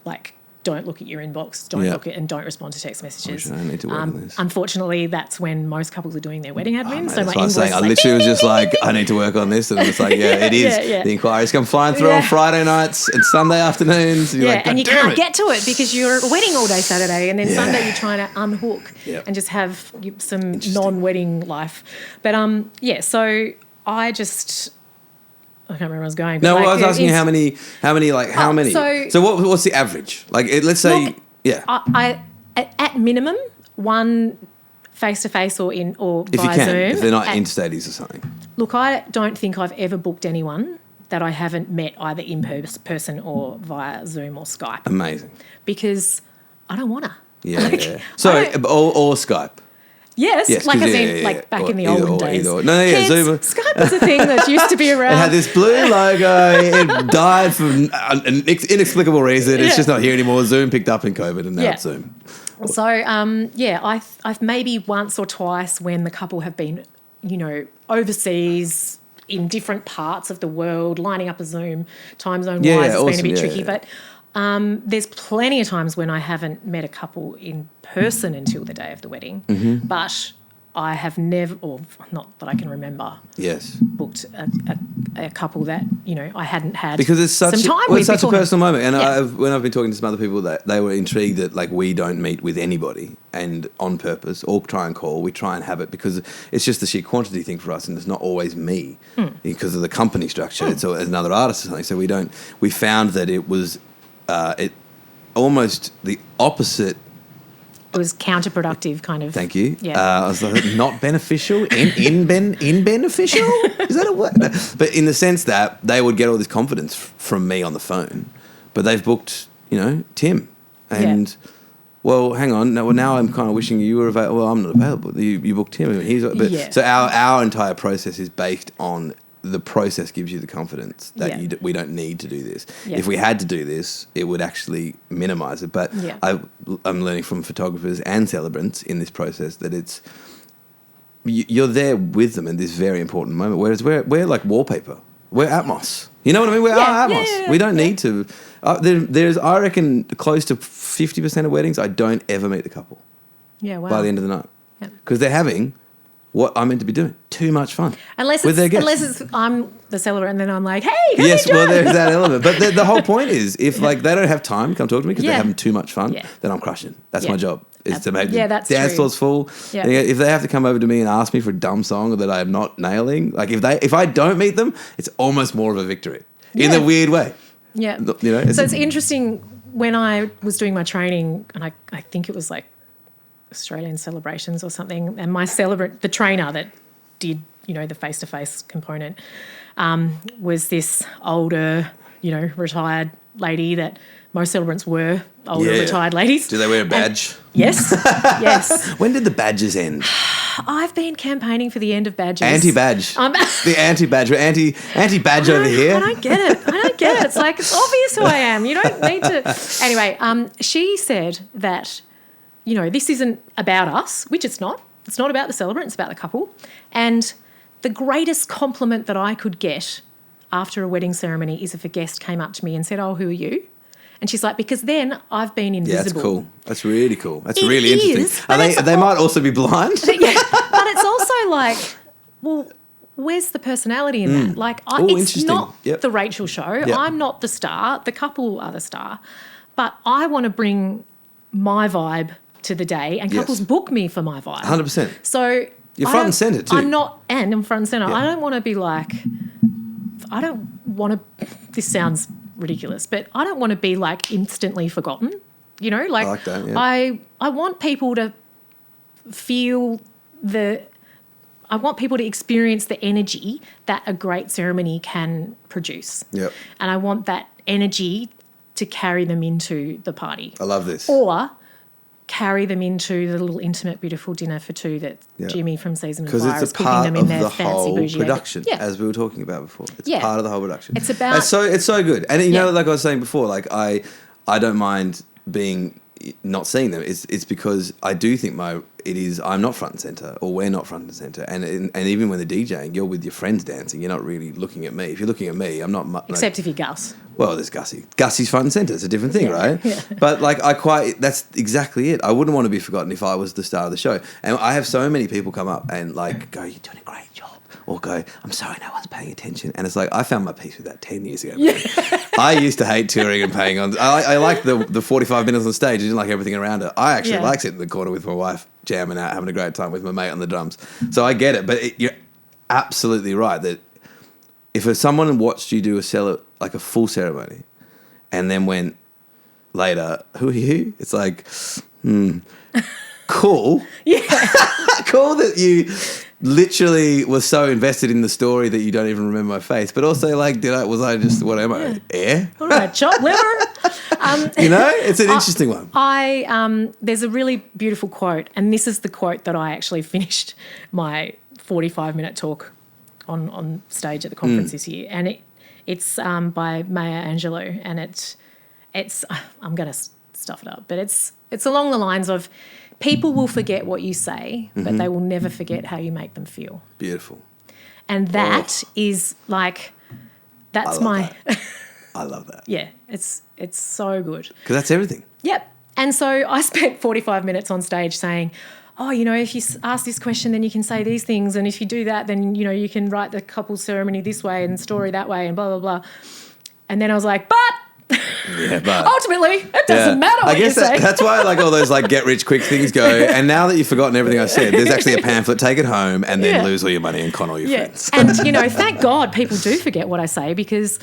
Speaker 2: like, don't look at your inbox, don't look at and don't respond to text messages.
Speaker 1: I need to work on this.
Speaker 2: Unfortunately, that's when most couples are doing their wedding admin. So
Speaker 1: that's what I was saying. I literally was just like, I need to work on this, and it's like, it is. The inquiries come flying through on Friday nights and Sunday afternoons. And you're like,
Speaker 2: and you can't get to it because you're at a wedding all day Saturday, and then Sunday you're trying to unhook and just have some non-wedding life. But so I just. I can't remember where I was going. But
Speaker 1: no, I was asking you how many. So what's the average? Like, let's say,
Speaker 2: I at minimum one face-to-face or via Zoom.
Speaker 1: If they're not interstates or something.
Speaker 2: Look, I don't think I've ever booked anyone that I haven't met either in person or via Zoom or Skype.
Speaker 1: Amazing.
Speaker 2: Because I don't want to.
Speaker 1: Yeah. So, or Skype.
Speaker 2: Yes, like back in the olden days.
Speaker 1: Zoom.
Speaker 2: Skype was a thing that used to be around.
Speaker 1: It had this blue logo. It died for an inexplicable reason. It's just not here anymore. Zoom picked up in COVID and now it's Zoom.
Speaker 2: So, I've maybe once or twice when the couple have been, overseas in different parts of the world, lining up a Zoom time zone wise, it's been a bit tricky. But there's plenty of times when I haven't met a couple in person until the day of the wedding, but I have never, or not that I can remember, booked a couple that, I hadn't had
Speaker 1: because it's such
Speaker 2: some time
Speaker 1: well,
Speaker 2: with
Speaker 1: it's such a
Speaker 2: beforehand.
Speaker 1: personal moment. And
Speaker 2: Yeah.
Speaker 1: when I've been talking to some other people, that they were intrigued that like we don't meet with anybody and on purpose or try and call. We try and have it because it's just the sheer quantity thing for us, and it's not always me because of the company structure. It's another artist or something. So we found that it was it almost the opposite.
Speaker 2: It was counterproductive, kind of.
Speaker 1: Thank you.
Speaker 2: Yeah.
Speaker 1: I was like, not beneficial, in beneficial. Is that a word? But in the sense that they would get all this confidence from me on the phone, but they've booked, Tim, and well, hang on. Now I'm kind of wishing you were available. Well, I'm not available. You booked Tim, and so our entire process is based on. The process gives you the confidence that we don't need to do this.
Speaker 2: Yeah.
Speaker 1: If we had to do this, it would actually minimise it. But I'm learning from photographers and celebrants in this process that you're there with them in this very important moment. Whereas we're like wallpaper. We're Atmos. You know what I mean? We're Atmos.
Speaker 2: Yeah.
Speaker 1: We don't need to. There's, I reckon, close to 50% of weddings, I don't ever meet the couple.
Speaker 2: Yeah, wow.
Speaker 1: By the end of the night. Because they're having what I'm meant to be doing. Too much fun.
Speaker 2: Unless I'm the celebrant and then I'm like, hey, come
Speaker 1: yes,
Speaker 2: join.
Speaker 1: well, there's that element. But the whole point is if they don't have time to come talk to me because they're having too much fun, then I'm crushing. That's my job, is to make the dance floors full.
Speaker 2: Yeah.
Speaker 1: If they have to come over to me and ask me for a dumb song that I'm not nailing, like if I don't meet them, it's almost more of a victory in a weird way.
Speaker 2: Yeah.
Speaker 1: So
Speaker 2: it's interesting when I was doing my training, and I think it was like Australian Celebrations or something, and my celebrant, the trainer that did, the face-to-face component, was this older, retired lady that most celebrants were older retired ladies.
Speaker 1: Do they wear a badge?
Speaker 2: Yes, yes.
Speaker 1: When did the badges end?
Speaker 2: I've been campaigning for the end of badges.
Speaker 1: Anti-badge. The anti-badge. We're anti-badge over here.
Speaker 2: I don't get it. It's like, it's obvious who I am. You don't need to. Anyway, she said that, this isn't about us, which it's not. It's not about the celebrant, it's about the couple. And the greatest compliment that I could get after a wedding ceremony is if a guest came up to me and said, oh, who are you? And she's like, because then I've been invisible.
Speaker 1: Yeah, that's cool. That's really cool. That's
Speaker 2: It
Speaker 1: really
Speaker 2: is,
Speaker 1: interesting.
Speaker 2: but
Speaker 1: They might also be blind.
Speaker 2: Yeah, but it's also like, well, where's the personality in that? Like, it's not the Rachel show.
Speaker 1: Yep.
Speaker 2: I'm not the star. The couple are the star. But I want to bring my vibe to the day, and couples book me for my vibe.
Speaker 1: 100%.
Speaker 2: So
Speaker 1: you're front and centre too.
Speaker 2: I'm front and centre. Yeah. I don't want to be like, this sounds ridiculous, but I don't want to be like instantly forgotten. I
Speaker 1: like that, yeah.
Speaker 2: I want people to feel I want people to experience the energy that a great ceremony can produce.
Speaker 1: Yep.
Speaker 2: And I want that energy to carry them into the party.
Speaker 1: I love this.
Speaker 2: Or carry them into the little intimate, beautiful dinner for two that Jimmy from Season of Fire is cooking them in their fancy bougie.
Speaker 1: Production, as we were talking about before. It's part of the whole production.
Speaker 2: It's about...
Speaker 1: It's so good. And, like I was saying before, like I don't mind not seeing them. It's because I do think I'm not front and centre, or we're not front and centre. And even when they're DJing, you're with your friends dancing. You're not really looking at me. If you're looking at me, I'm not...
Speaker 2: Except if you're Gus.
Speaker 1: Well, there's Gussie. Gussie's front and centre. It's a different thing, right?
Speaker 2: Yeah.
Speaker 1: But that's exactly it. I wouldn't want to be forgotten if I was the star of the show. And I have so many people come up and like go, you're doing a great job. Or go, I'm sorry, no one's paying attention. And it's like, I found my peace with that 10 years ago. Yeah. I used to hate touring and paying on. I like the 45 minutes on stage. I didn't like everything around it. I actually like sitting in the corner with my wife, jamming out, having a great time with my mate on the drums. So I get it. But you're absolutely right that if someone watched you do a full ceremony and then went later, who are you? It's like, cool.
Speaker 2: Yeah.
Speaker 1: Cool that you literally was so invested in the story that you don't even remember my face. But also, like, what am I? Air?
Speaker 2: What am I, chopped liver?
Speaker 1: It's an interesting one.
Speaker 2: There's a really beautiful quote, and this is the quote that I actually finished my 45-minute talk on stage at the conference this year. And it's by Maya Angelou, and it's I'm going to stuff it up, but it's along the lines of, people will forget what you say, but they will never forget how you make them feel.
Speaker 1: Beautiful.
Speaker 2: And that is like, that's my...
Speaker 1: I love that.
Speaker 2: Yeah, it's so good.
Speaker 1: Because that's everything.
Speaker 2: Yep. And so I spent 45 minutes on stage saying, oh, you know, if you ask this question, then you can say these things. And if you do that, then, you know, you can write the couple's ceremony this way and story that way and blah, blah, blah. And then I was like, but ultimately, it doesn't matter what you say.
Speaker 1: That's why like all those like get rich quick things go. And now that you've forgotten everything I said, there's actually a pamphlet, take it home and then lose all your money and con all your friends.
Speaker 2: And, you know, thank God people do forget what I say, because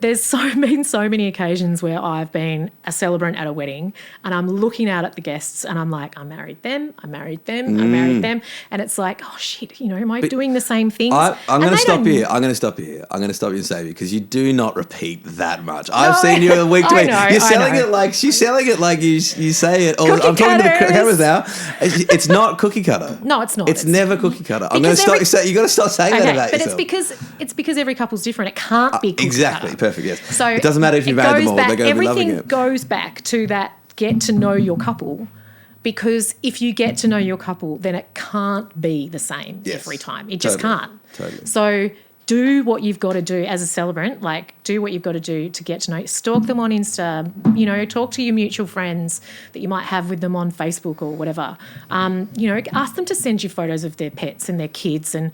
Speaker 2: there's been so many occasions where I've been a celebrant at a wedding and I'm looking out at the guests and I'm like, I married them. And it's like, oh, shit, you know, am I doing the same things?
Speaker 1: I'm going to stop you. I'm going to stop you and save you, because you do not repeat that much. I've seen you a week to week. You're selling it like she's selling it like you say it. I'm talking to the cameras now. It's not cookie cutter.
Speaker 2: No, it's not.
Speaker 1: It's never cookie cutter. I'm going to stop you say. You got to stop saying that about yourself.
Speaker 2: But it's because every couple's different. It can't be cookie
Speaker 1: exactly
Speaker 2: cutter.
Speaker 1: Perfect. Yes.
Speaker 2: So
Speaker 1: it doesn't matter if you've married them all; they're going to be loving it.
Speaker 2: Everything goes back to that get to know your couple, because if you get to know your couple, then it can't be the same every time. It just can't.
Speaker 1: Totally.
Speaker 2: So do what you've got to do as a celebrant. Like, do what you've got to do to get to know. Stalk them on Insta. You know, talk to your mutual friends that you might have with them on Facebook or whatever. You know, ask them to send you photos of their pets and their kids, and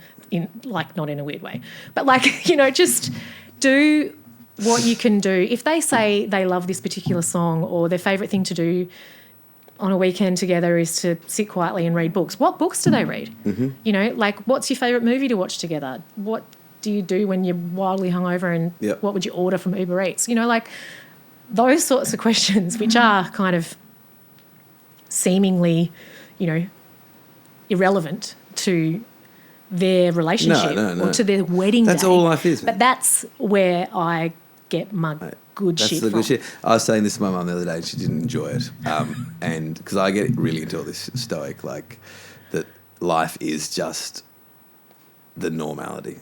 Speaker 2: not in a weird way, but like, you know, just do what you can do. If they say they love this particular song, or their favourite thing to do on a weekend together is to sit quietly and read books, what books do they read? Mm-hmm. You know, like, what's your favourite movie to watch together? What do you do when you're wildly hungover, and what would you order from Uber Eats? You know, like those sorts of questions, which are kind of seemingly, you know, irrelevant to their relationship or to their wedding
Speaker 1: That's
Speaker 2: day.
Speaker 1: all life is.
Speaker 2: But that's where I get my good shit from. Good shit.
Speaker 1: I was saying this to my mum the other day and she didn't enjoy it. And because I get really into all this stoic, like that life is just the normality.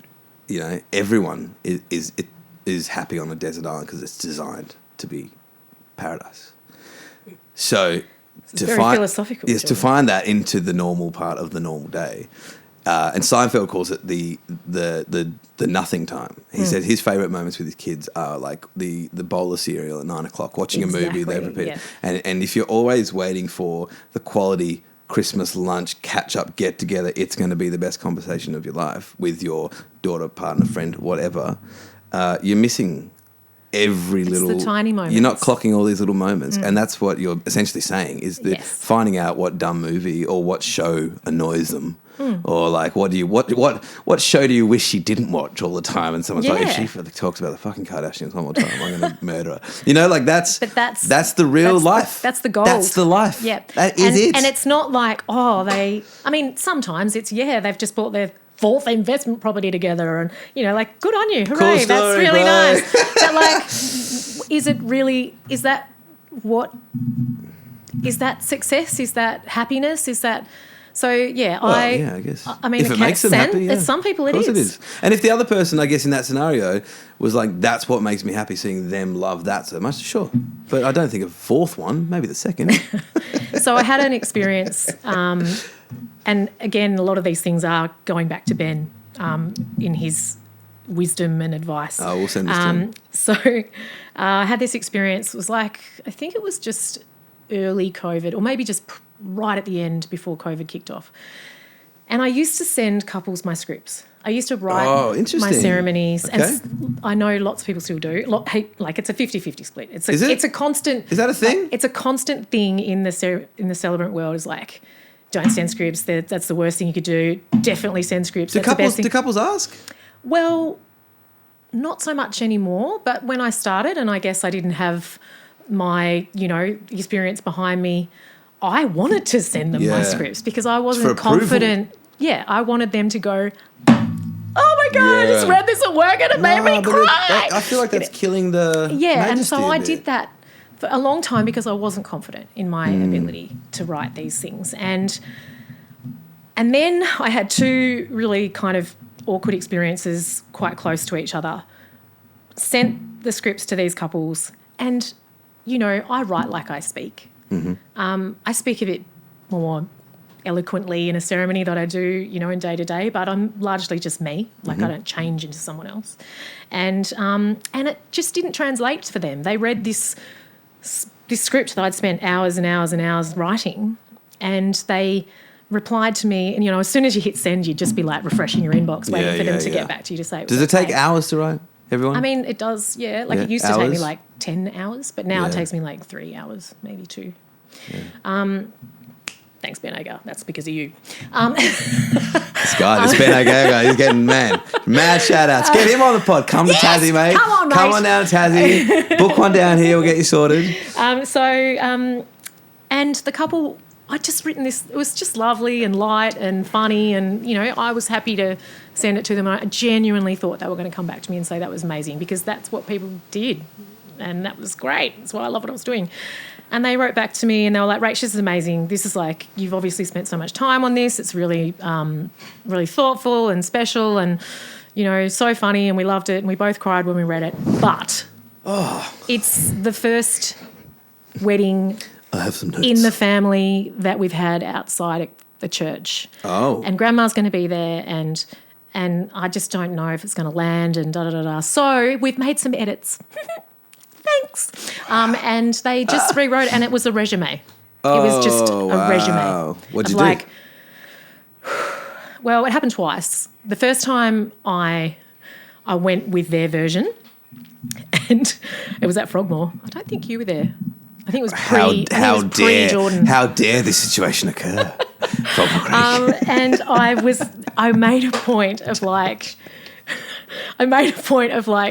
Speaker 1: You know, everyone is happy on a desert island because it's designed to be paradise. So
Speaker 2: it's very philosophical.
Speaker 1: Yes, to find that into the normal part of the normal day. And Seinfeld calls it the nothing time. He said his favourite moments with his kids are like the bowl of cereal at 9 o'clock, watching a movie they repeat. Yeah. And if you're always waiting for the quality Christmas lunch, catch up, get together, it's going to be the best conversation of your life with your daughter, partner, friend, whatever. You're missing every little...
Speaker 2: the tiny moments.
Speaker 1: You're not clocking all these little moments. And that's what you're essentially saying, is that finding out what dumb movie or what show annoys them. Or like, what show do you wish she didn't watch all the time? And someone's like, if she talks about the fucking Kardashians one more time, I'm going to murder her. You know, like that's the real life.
Speaker 2: That's the goal.
Speaker 1: That's the life.
Speaker 2: Yeah,
Speaker 1: that is it.
Speaker 2: And it's not like sometimes it's they've just bought their 4th investment property together, and you know, like, good on you, hooray,
Speaker 1: cool story,
Speaker 2: that's really
Speaker 1: bro.
Speaker 2: nice. But like, is that success? Is that happiness? Is that... So, I
Speaker 1: guess.
Speaker 2: I mean,
Speaker 1: if it makes them happy,
Speaker 2: some people it is.
Speaker 1: And if the other person, I guess, in that scenario was like, that's what makes me happy, seeing them love that so much, sure. But I don't think a 4th one, maybe the 2nd.
Speaker 2: So I had an experience, and again, a lot of these things are going back to Ben in his wisdom and advice.
Speaker 1: Oh, we'll send this to him.
Speaker 2: So I had this experience. It was like, I think it was just early COVID, or maybe just right at the end before COVID kicked off. And I used to send couples my scripts. I used to write my ceremonies. Okay. And I know lots of people still do. Like, it's a 50-50 split. It's a constant...
Speaker 1: Is that a thing?
Speaker 2: It's a constant thing in the celebrant world, is like, don't send scripts. That's the worst thing you could do. Definitely send scripts.
Speaker 1: Do couples ask?
Speaker 2: Well, not so much anymore. But when I started, and I guess I didn't have my, you know, experience behind me, I wanted to send them my scripts because I wasn't confident. Yeah, I wanted them to go, oh my God, I just read this at work and it made me cry.
Speaker 1: I feel like that's killing the
Speaker 2: and so I did that for a long time because I wasn't confident in my ability to write these things. And then I had 2 really kind of awkward experiences quite close to each other. Sent the scripts to these couples, and, you know, I write like I speak. Mm-hmm. I speak a bit more eloquently in a ceremony that I do, you know, in day to day, but I'm largely just me. Like, I don't change into someone else. And it just didn't translate for them. They read this script that I'd spent hours and hours and hours writing, and they replied to me, and as soon as you hit send, you'd just be like refreshing your inbox, waiting for them to get back to you to say.
Speaker 1: Does it take hours to write? Everyone?
Speaker 2: I mean, it does. Yeah, it used to take me like 10 hours, but now it takes me like 3 hours, maybe 2. Yeah. Thanks, Ben Agar. That's because of you.
Speaker 1: This guy, this Ben Agar, he's getting mad shout outs. Get him on the pod. Come to Tassie, mate.
Speaker 2: Come on, mate.
Speaker 1: Come on down to Tassie. Book one down here. We'll get you sorted.
Speaker 2: And the couple, I'd just written this. It was just lovely and light and funny, and I was happy to send it to them. I genuinely thought they were going to come back to me and say that was amazing, because that's what people did, and that was great. That's why I love what I was doing. And they wrote back to me and they were like, Rach, this is amazing. This is like, you've obviously spent so much time on this. It's really, really thoughtful and special and, so funny, and we loved it and we both cried when we read it. But it's the first wedding
Speaker 1: I have some notes.
Speaker 2: in the family that we've had outside of the church.
Speaker 1: Oh.
Speaker 2: And Grandma's going to be there, and I just don't know if it's going to land, and da-da-da-da. So we've made some edits. Thanks. And they just rewrote it, and it was a resume. It was just a resume.
Speaker 1: What'd you do?
Speaker 2: Well, it happened twice. The first time I went with their version, and it was at Frogmore. I don't think you were there. I think it was pre-Jordan.
Speaker 1: How dare this situation occur?
Speaker 2: And I made a point of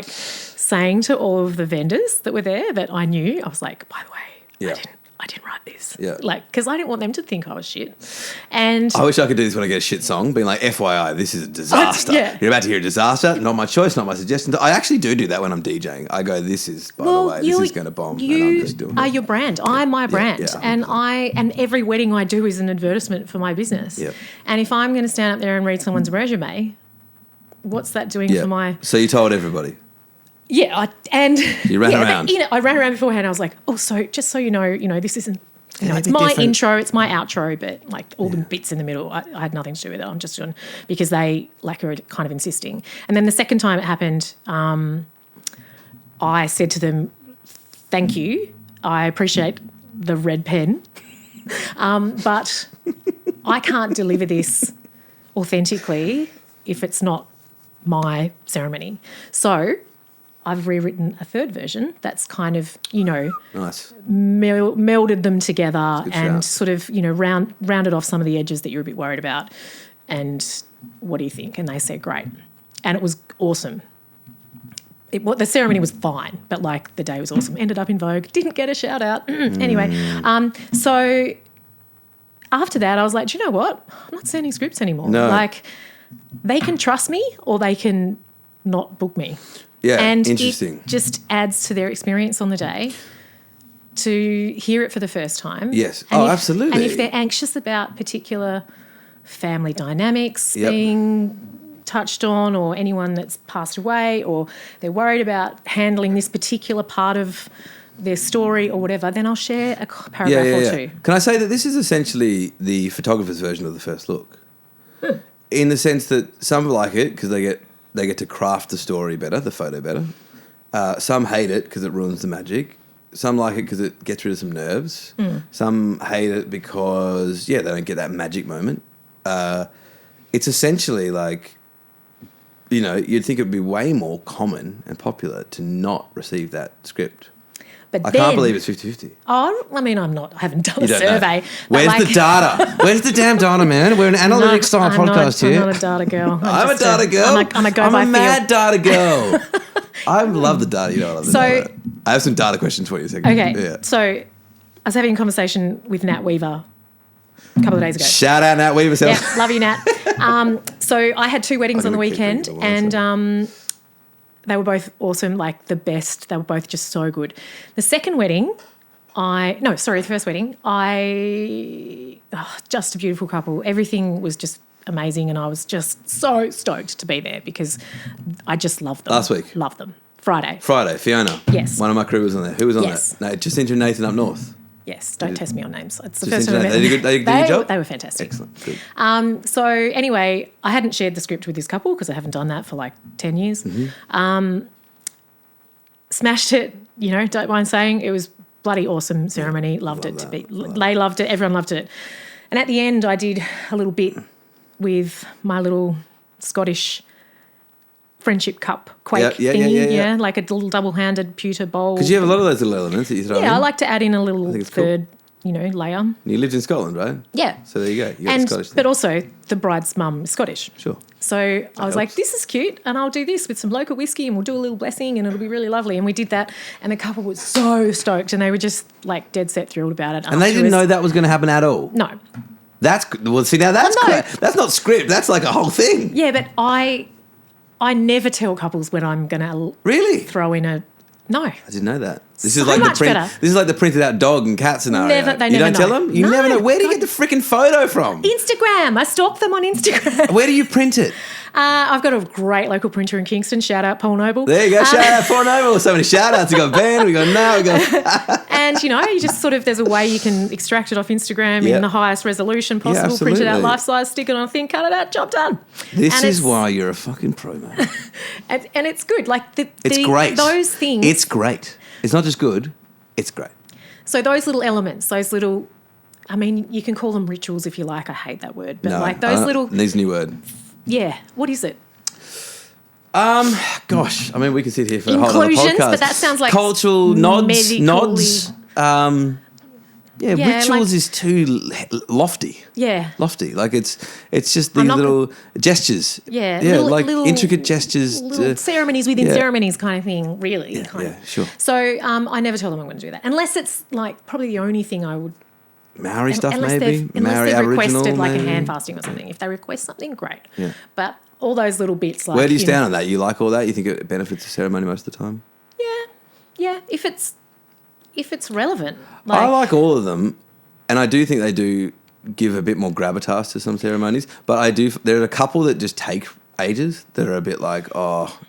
Speaker 2: saying to all of the vendors that were there that I knew, I was like, by the way, I didn't write this.
Speaker 1: Yeah.
Speaker 2: Because I didn't want them to think I was shit. And
Speaker 1: I wish I could do this when I get a shit song, being like, FYI, this is a disaster. You're about to hear a disaster, not my choice, not my suggestion. I actually do that when I'm DJing. I go, this is, by the way, this is going to bomb. And I'm just doing
Speaker 2: it. You are your brand. I'm my brand.
Speaker 1: Yeah,
Speaker 2: and every wedding I do is an advertisement for my business.
Speaker 1: Yep.
Speaker 2: And if I'm going to stand up there and read someone's resume, what's that doing for my...
Speaker 1: So you told everybody?
Speaker 2: Yeah,
Speaker 1: you ran around.
Speaker 2: I ran around beforehand. I was like, so just so you know, this isn't, it's my intro, it's my outro, but like all the bits in the middle, I had nothing to do with it. I'm just doing because they were kind of insisting. And then the second time it happened, I said to them, "Thank you, I appreciate the red pen, but I can't deliver this authentically if it's not my ceremony." So I've rewritten a third version that's kind of,
Speaker 1: nice.
Speaker 2: Melded them together and
Speaker 1: shout.
Speaker 2: sort of, rounded off some of the edges that you're a bit worried about. And what do you think? And they said, great. And it was awesome. The ceremony was fine, but like the day was awesome. Ended up in Vogue, didn't get a shout out. Anyway, so after that I was like, do you know what? I'm not sending scripts anymore.
Speaker 1: No.
Speaker 2: Like they can trust me or they can not book me.
Speaker 1: Yeah,
Speaker 2: and
Speaker 1: interesting.
Speaker 2: It just adds to their experience on the day to hear it for the first time.
Speaker 1: Yes.
Speaker 2: And
Speaker 1: absolutely.
Speaker 2: And if they're anxious about particular family dynamics being touched on, or anyone that's passed away, or they're worried about handling this particular part of their story or whatever, then I'll share a paragraph or two.
Speaker 1: Can I say that this is essentially the photographer's version of the first look? In the sense that some like it because they get to craft the story better, the photo better. Some hate it because it ruins the magic. Some like it because it gets rid of some nerves. Some hate it because, they don't get that magic moment. It's essentially like, you'd think it would be way more common and popular to not receive that script.
Speaker 2: But
Speaker 1: I can't believe it's 50-50.
Speaker 2: Oh, I mean, I haven't done a survey.
Speaker 1: Where's the data? Where's the damn data, man? We're an analytics-style podcast here.
Speaker 2: I'm not a data girl.
Speaker 1: I'm a data girl. I'm a mad data girl. I love the data. I love the data. I have some data questions for you in a second.
Speaker 2: Okay.
Speaker 1: Yeah.
Speaker 2: So I was having a conversation with Nat Weaver a couple of days ago.
Speaker 1: Shout out Nat Weaver.
Speaker 2: Yeah, love you, Nat. So I had 2 weddings on the weekend, and they were both awesome, like the best. They were both just so good. The second wedding, the first wedding, just a beautiful couple. Everything was just amazing, and I was just so stoked to be there because I just loved them.
Speaker 1: Last week?
Speaker 2: Loved them. Friday,
Speaker 1: Fiona.
Speaker 2: Yes.
Speaker 1: One of my crew was on there. Who was on that? No, just into Nathan up north.
Speaker 2: Yes, don't test me on names. It's the
Speaker 1: Just
Speaker 2: first time I met them.
Speaker 1: They did a good job?
Speaker 2: They were fantastic.
Speaker 1: Excellent. Good.
Speaker 2: So anyway, I hadn't shared the script with this couple because I haven't done that for like 10 years. Smashed it, don't mind saying. It was bloody awesome ceremony. Loved it. They loved it. Everyone loved it. And at the end, I did a little bit with my little Scottish friendship cup quake thingy. Yeah, like a little double-handed pewter bowl.
Speaker 1: Because you have a lot of those little elements that you throw in.
Speaker 2: Yeah, I like to add in a little third, layer.
Speaker 1: You lived in Scotland, right?
Speaker 2: Yeah.
Speaker 1: So there you go. You got the Scottish thing.
Speaker 2: But also the bride's mum is Scottish.
Speaker 1: Sure.
Speaker 2: So I was like, this is cute, and I'll do this with some local whiskey, and we'll do a little blessing, and it'll be really lovely. And we did that, and the couple was so stoked, and they were just like dead set thrilled about it.
Speaker 1: And they didn't know that was going to happen at all?
Speaker 2: No.
Speaker 1: That's not script. That's like a whole thing.
Speaker 2: Yeah, but I never tell couples when I'm going to
Speaker 1: really
Speaker 2: throw in a no.
Speaker 1: I didn't know that. This
Speaker 2: So
Speaker 1: is like
Speaker 2: much better.
Speaker 1: This is like the printed out dog and cat scenario.
Speaker 2: They
Speaker 1: you
Speaker 2: never
Speaker 1: don't tell
Speaker 2: know.
Speaker 1: them? You
Speaker 2: No,
Speaker 1: never know. Where do you get the freaking photo from?
Speaker 2: Instagram. I stalk them on Instagram.
Speaker 1: Where do you print it?
Speaker 2: I've got a great local printer in Kingston. Shout out Paul Noble.
Speaker 1: There you go. Shout out Paul Noble. So many shout outs. We got Ben. We got Now. We got.
Speaker 2: And you just sort of, there's a way you can extract it off Instagram in the highest resolution possible, print it out life size, stick it on a thing, cut it out, job done.
Speaker 1: This is why you're a fucking pro, man.
Speaker 2: and it's good. Like
Speaker 1: it's great.
Speaker 2: Those things.
Speaker 1: It's great. It's not just good. It's great.
Speaker 2: So those little elements, those little, I mean, you can call them rituals if you like. I hate that word, but like those little.
Speaker 1: Needs a new word.
Speaker 2: Yeah. What is it?
Speaker 1: Gosh, I mean, we could sit here for a whole other
Speaker 2: Inclusions,
Speaker 1: podcast.
Speaker 2: but that sounds like
Speaker 1: cultural nods. Rituals is too lofty.
Speaker 2: Yeah.
Speaker 1: Lofty. Like it's just these little gestures.
Speaker 2: Yeah.
Speaker 1: Yeah,
Speaker 2: little
Speaker 1: intricate gestures.
Speaker 2: Little ceremonies within ceremonies kind of thing, really.
Speaker 1: Yeah, sure.
Speaker 2: So I never tell them I'm going to do that. Unless it's like probably the only thing I would.
Speaker 1: Maori stuff
Speaker 2: unless
Speaker 1: maybe?
Speaker 2: Unless they've requested like
Speaker 1: maybe?
Speaker 2: a hand fasting or something. If they request something, great.
Speaker 1: Yeah.
Speaker 2: But all those little bits like.
Speaker 1: Where do you stand on that? You like all that? You think it benefits the ceremony most of the time?
Speaker 2: Yeah. If it's relevant.
Speaker 1: I like all of them, and I do think they do give a bit more gravitas to some ceremonies, but there are a couple that just take ages that are a bit like,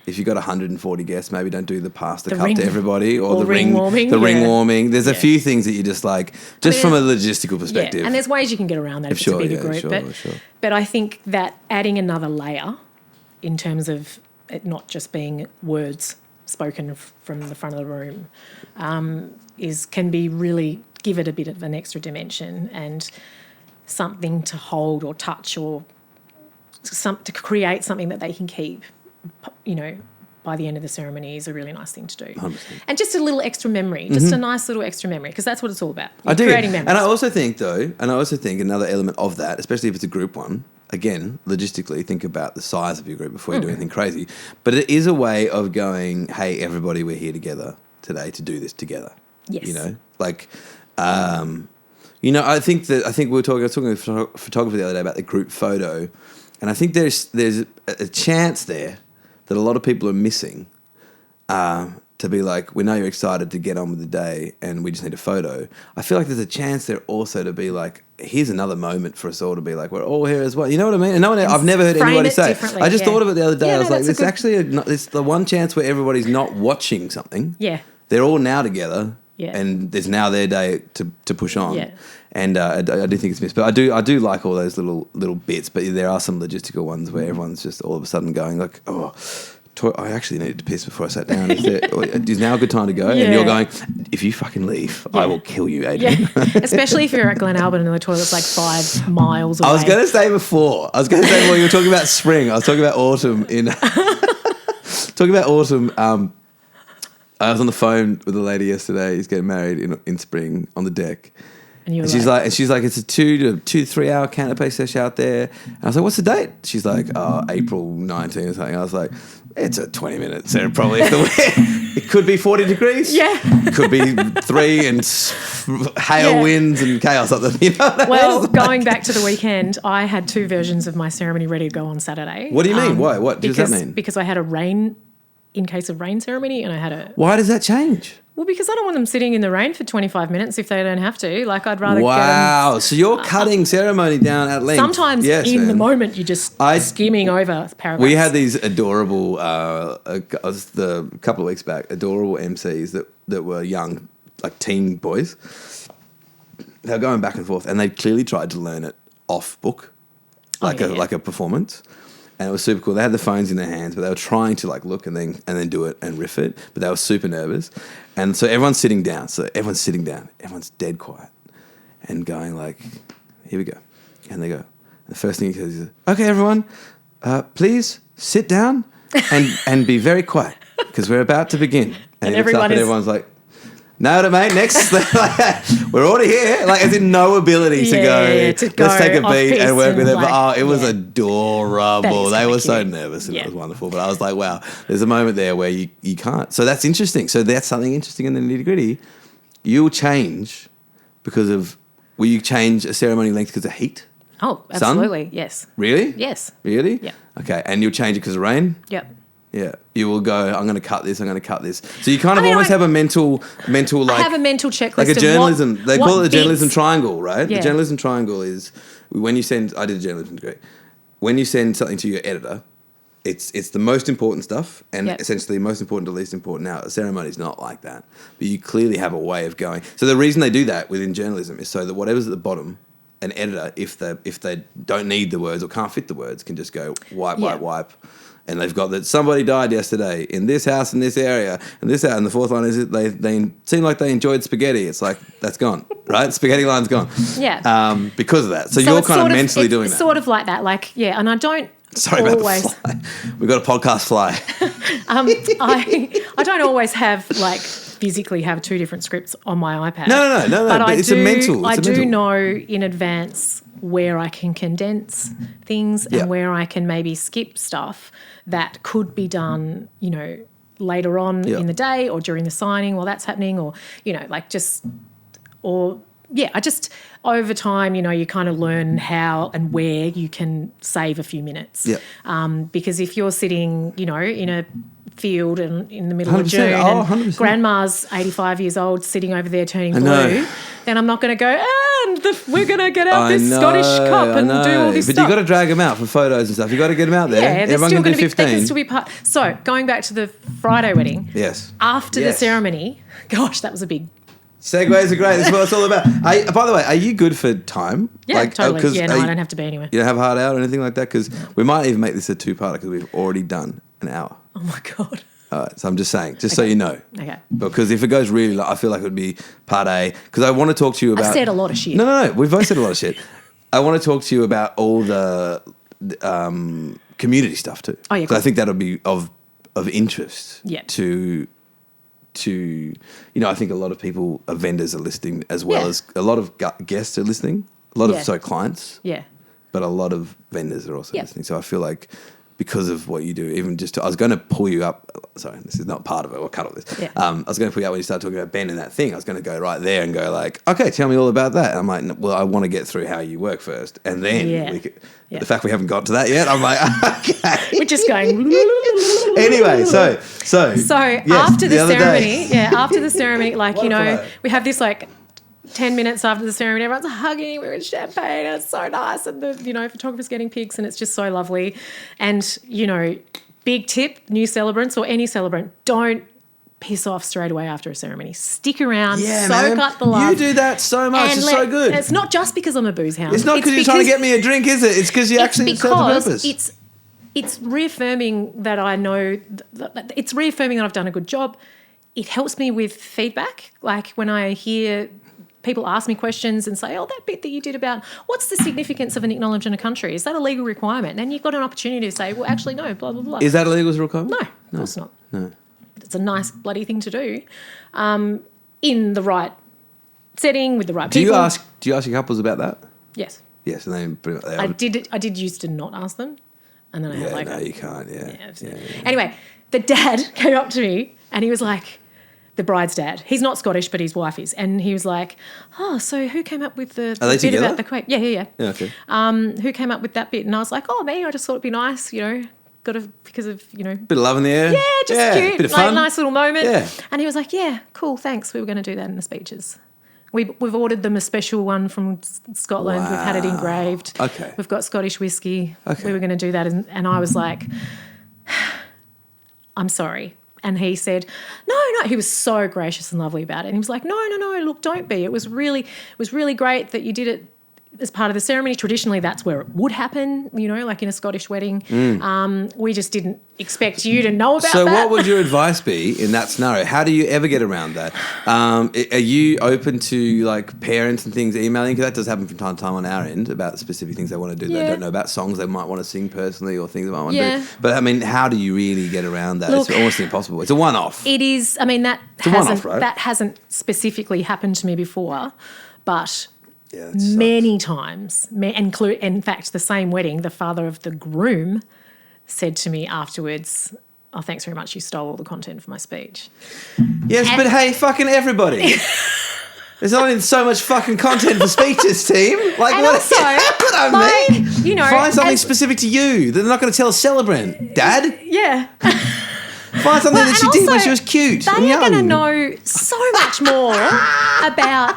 Speaker 1: if you've got 140 guests, maybe don't do the pass the cup to everybody or the ring warming. Ring warming. There's a few things that you just like, from a logistical perspective.
Speaker 2: Yeah, and there's ways you can get around that if it's a bigger group. But I think that adding another layer in terms of it not just being words spoken from the front of the room can be really give it a bit of an extra dimension and something to hold or touch or to create something that they can keep, by the end of the ceremony is a really nice thing to do.
Speaker 1: 100%.
Speaker 2: And just a little extra memory, just a nice little extra memory, because that's what it's all about.
Speaker 1: I do.
Speaker 2: Creating memories.
Speaker 1: And I also think another element of that, especially if it's a group one, again, logistically, think about the size of your group before you do anything crazy. But it is a way of going, hey, everybody, we're here together today to do this together.
Speaker 2: Yes.
Speaker 1: I think I was talking with a photographer the other day about the group photo, and I think there's a chance there that a lot of people are missing to be like, we know you're excited to get on with the day and we just need a photo. I feel like there's a chance there also to be like, here's another moment for us all to be like, we're all here as well. You know what I mean? And I've never heard anybody say it. I just thought of it the other day. I was like, it's the one chance where everybody's not watching something.
Speaker 2: Yeah.
Speaker 1: They're all now together.
Speaker 2: Yeah.
Speaker 1: And there's now their day to push on.
Speaker 2: Yeah.
Speaker 1: And I do think it's missed. But I do like all those little bits, but there are some logistical ones where everyone's just all of a sudden going like, I actually needed to piss before I sat down. Is now a good time to go?
Speaker 2: Yeah.
Speaker 1: And you're going, if you fucking leave, I will kill you, Adrian.
Speaker 2: Yeah. Especially if you're at Glen Albert and the toilet's like 5 miles away.
Speaker 1: I was going to say before you were talking about spring. I was talking about autumn I was on the phone with a lady yesterday. He's getting married in spring on the deck. And she's like, it's a 2 to 3 hour canapé session out there. And I was like, what's the date? She's like, April 19 or something. I was like, it's a 20-minute set, probably. It could be 40 degrees.
Speaker 2: Yeah.
Speaker 1: It could be 3 and hail winds and chaos up there.
Speaker 2: Well, going back to the weekend, I had 2 versions of my ceremony ready to go on Saturday.
Speaker 1: What do you mean? Why? What does that mean?
Speaker 2: Because I had a rain ceremony and I had a...
Speaker 1: Why does that change?
Speaker 2: Well, because I don't want them sitting in the rain for 25 minutes if they don't have to. Like, I'd rather get them...
Speaker 1: Wow. So you're cutting ceremony down at length.
Speaker 2: Sometimes the moment you're just skimming over paragraphs.
Speaker 1: We had these adorable, a couple of weeks back, adorable MCs that were young, like teen boys. They were going back and forth and they clearly tried to learn it off book, like a performance. And it was super cool. They had the phones in their hands, but they were trying to like look and then do it and riff it. But they were super nervous. And so everyone's sitting down. Everyone's dead quiet and going like, here we go. And they go, the first thing he says is, okay, everyone, please sit down and be very quiet because we're about to begin. And he looks up and everyone's like, nailed it, mate. Next, we're already here. Like, as in no ability to go. Let's take a beat and work with it. But it was adorable. They were so nervous and it was wonderful. But I was like, wow, there's a moment there where you can't. So that's interesting. So that's something interesting in the nitty gritty. You'll change because of. Will you change a ceremony length because of heat?
Speaker 2: Oh, absolutely. Sun? Yes.
Speaker 1: Really?
Speaker 2: Yes.
Speaker 1: Really?
Speaker 2: Yeah.
Speaker 1: Okay, and you'll change it because of rain.
Speaker 2: Yep.
Speaker 1: Yeah, you will go, I'm going to cut this, I'm going to cut this. So you kind of almost have a mental like...
Speaker 2: I have a mental checklist.
Speaker 1: Like a journalism, they call it the journalism
Speaker 2: bits.
Speaker 1: triangle, right?
Speaker 2: Yeah.
Speaker 1: The journalism triangle is when you send, I did a journalism degree, when you send something to your editor, it's the most important stuff and essentially most important to least important. Now, a ceremony is not like that, but you clearly have a way of going. So the reason they do that within journalism is so that whatever's at the bottom, an editor, if they don't need the words or can't fit the words, can just go wipe. And they've got that somebody died yesterday in this house in this area and this out. And the fourth line is they seem like they enjoyed spaghetti. It's like that's gone, right? Spaghetti line's gone.
Speaker 2: Yeah.
Speaker 1: Because of that. So you're kind of mentally doing that.
Speaker 2: It's sort of like that. Like, yeah, and I don't
Speaker 1: Sorry
Speaker 2: always...
Speaker 1: about the fly. We've got a podcast fly.
Speaker 2: I don't always have physically have two different scripts on my iPad.
Speaker 1: No. But it's a mental.
Speaker 2: I do know in advance where I can condense things and where I can maybe skip stuff that could be done, later on in the day or during the signing while that's happening or, I just over time, you kind of learn how and where you can save a few minutes.
Speaker 1: Yeah.
Speaker 2: Because if you're sitting, in a field and in the middle of June and
Speaker 1: 100%.
Speaker 2: grandma's 85 years old sitting over there turning blue, then I'm not going to go, we're going to get out this Scottish cup and do all this stuff.
Speaker 1: But you've got to drag them out for photos and stuff. You've got to get them out there.
Speaker 2: Yeah,
Speaker 1: everyone can do 15.
Speaker 2: They can still be part. So going back to the Friday wedding.
Speaker 1: Yes.
Speaker 2: After the ceremony, gosh, that was a big...
Speaker 1: Segues are great. That's what it's all about. By the way, are you good for time?
Speaker 2: Yeah, totally. I don't have to be anywhere.
Speaker 1: You don't have a hard hour or anything like that? Because we might even make this a two-parter because we've already done an hour.
Speaker 2: Oh, my God.
Speaker 1: All right, so I'm just saying, so you know.
Speaker 2: Okay.
Speaker 1: Because if it goes really long, I feel like it would be part A. Because I want to talk to you about...
Speaker 2: I said a lot of shit.
Speaker 1: No. We've both said a lot of shit. I want to talk to you about all the community stuff too.
Speaker 2: Oh, yeah.
Speaker 1: Cool. I think that'll be of interest
Speaker 2: Yeah.
Speaker 1: to I think a lot of people, vendors are listening as well as a lot of guests are listening. A lot of clients. Yeah. But a lot of vendors are also listening. So I feel like because of what you do, even just I was going to pull you up. Sorry, this is not part of it. We'll cut all this. Yeah. I was going to pull you up when you started talking about Ben and that thing. I was going to go right there and go like, okay, tell me all about that. And I'm like, well, I want to get through how you work first, and then we could, the fact we haven't got to that yet, I'm like, okay,
Speaker 2: we're just going.
Speaker 1: Anyway, so
Speaker 2: after the ceremony, after the ceremony, we have this 10 minutes after the ceremony, everyone's hugging, we're in champagne, and it's so nice, and the photographer's getting pics, and it's just so lovely. And big tip, new celebrants or any celebrant, don't piss off straight away after a ceremony. Stick around, soak up the love.
Speaker 1: You do that so much, it's so good.
Speaker 2: And it's not just because I'm a booze hound.
Speaker 1: It's not because you're trying to get me a drink, is it? It's because you actually serve the purpose.
Speaker 2: It's reaffirming that I know, it's reaffirming that I've done a good job. It helps me with feedback, like when I hear people ask me questions and say, that bit that you did about what's the significance of an acknowledgement of country? Is that a legal requirement? And then you've got an opportunity to say, well, actually, no, blah, blah, blah.
Speaker 1: Is that a legal requirement?
Speaker 2: No, of course not.
Speaker 1: No.
Speaker 2: But it's a nice bloody thing to do in the right setting with the right people.
Speaker 1: Do you ask your couples about that?
Speaker 2: Yes.
Speaker 1: Yes, and then
Speaker 2: I did used to not ask them. And then I had
Speaker 1: no, you can't, yeah.
Speaker 2: Anyway, the dad came up to me and he was like, the bride's dad. He's not Scottish, but his wife is. And he was like, so who came up with the
Speaker 1: bit
Speaker 2: together?
Speaker 1: About
Speaker 2: the quake? Yeah.
Speaker 1: Yeah, okay.
Speaker 2: Who came up with that bit? And I was like, me. I just thought it'd be nice, because of.
Speaker 1: Bit of love in the air.
Speaker 2: Yeah, just cute.
Speaker 1: Bit of fun.
Speaker 2: Nice little moment.
Speaker 1: Yeah.
Speaker 2: And he was like, yeah, cool, thanks. We were going to do that in the speeches. We've ordered them a special one from Scotland. Wow. We've had it engraved.
Speaker 1: Okay.
Speaker 2: We've got Scottish whiskey.
Speaker 1: Okay.
Speaker 2: We were going to do that. And I was like, I'm sorry. And he said, no. He was so gracious and lovely about it. And he was like, no, look, don't be. It was really great that you did it as part of the ceremony. Traditionally, that's where it would happen, like in a Scottish wedding. We just didn't expect you to know about that.
Speaker 1: So what would your advice be in that scenario? How do you ever get around that? Are you open to like parents and things emailing? Because that does happen from time to time on our end about specific things they want to do.
Speaker 2: Yeah.
Speaker 1: They don't know about songs they might want to sing personally or things they might want to
Speaker 2: Yeah.
Speaker 1: do. But I mean, how do you really get around that?
Speaker 2: Look,
Speaker 1: it's almost impossible. It's a one-off.
Speaker 2: It is. I mean, that
Speaker 1: right?
Speaker 2: that hasn't specifically happened to me before, but
Speaker 1: Yeah,
Speaker 2: many times, in fact, the same wedding, the father of the groom said to me afterwards, "Oh, thanks very much. You stole all the content from my speech."
Speaker 1: Yes, but hey, fucking everybody. There's only so much fucking content for speeches, team. Like,
Speaker 2: And
Speaker 1: what,
Speaker 2: also,
Speaker 1: what I mean? Find something
Speaker 2: as-
Speaker 1: specific to you. They're not going to tell a celebrant, Dad.
Speaker 2: Yeah.
Speaker 1: Find something that she did when she was cute and
Speaker 2: They are
Speaker 1: young.
Speaker 2: going to know so much more about.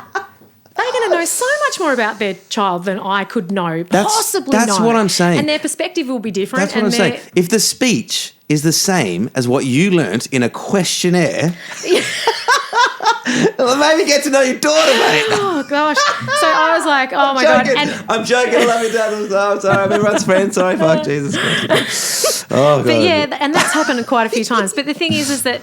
Speaker 2: They're going to know so much more about their child than I could know, possibly know.
Speaker 1: That's what I'm saying.
Speaker 2: And their perspective will be different.
Speaker 1: That's what I'm saying. If the speech is the same as what you learnt in a questionnaire, well, maybe get to know your daughter, mate.
Speaker 2: Oh, gosh. So I was like, oh, my God.
Speaker 1: I'm joking. I love you, Dad. I'm sorry. I'm everyone's friend. Sorry. Fuck. Jesus Christ. Oh, God.
Speaker 2: But, yeah, and that's happened quite a few times. But the thing is that,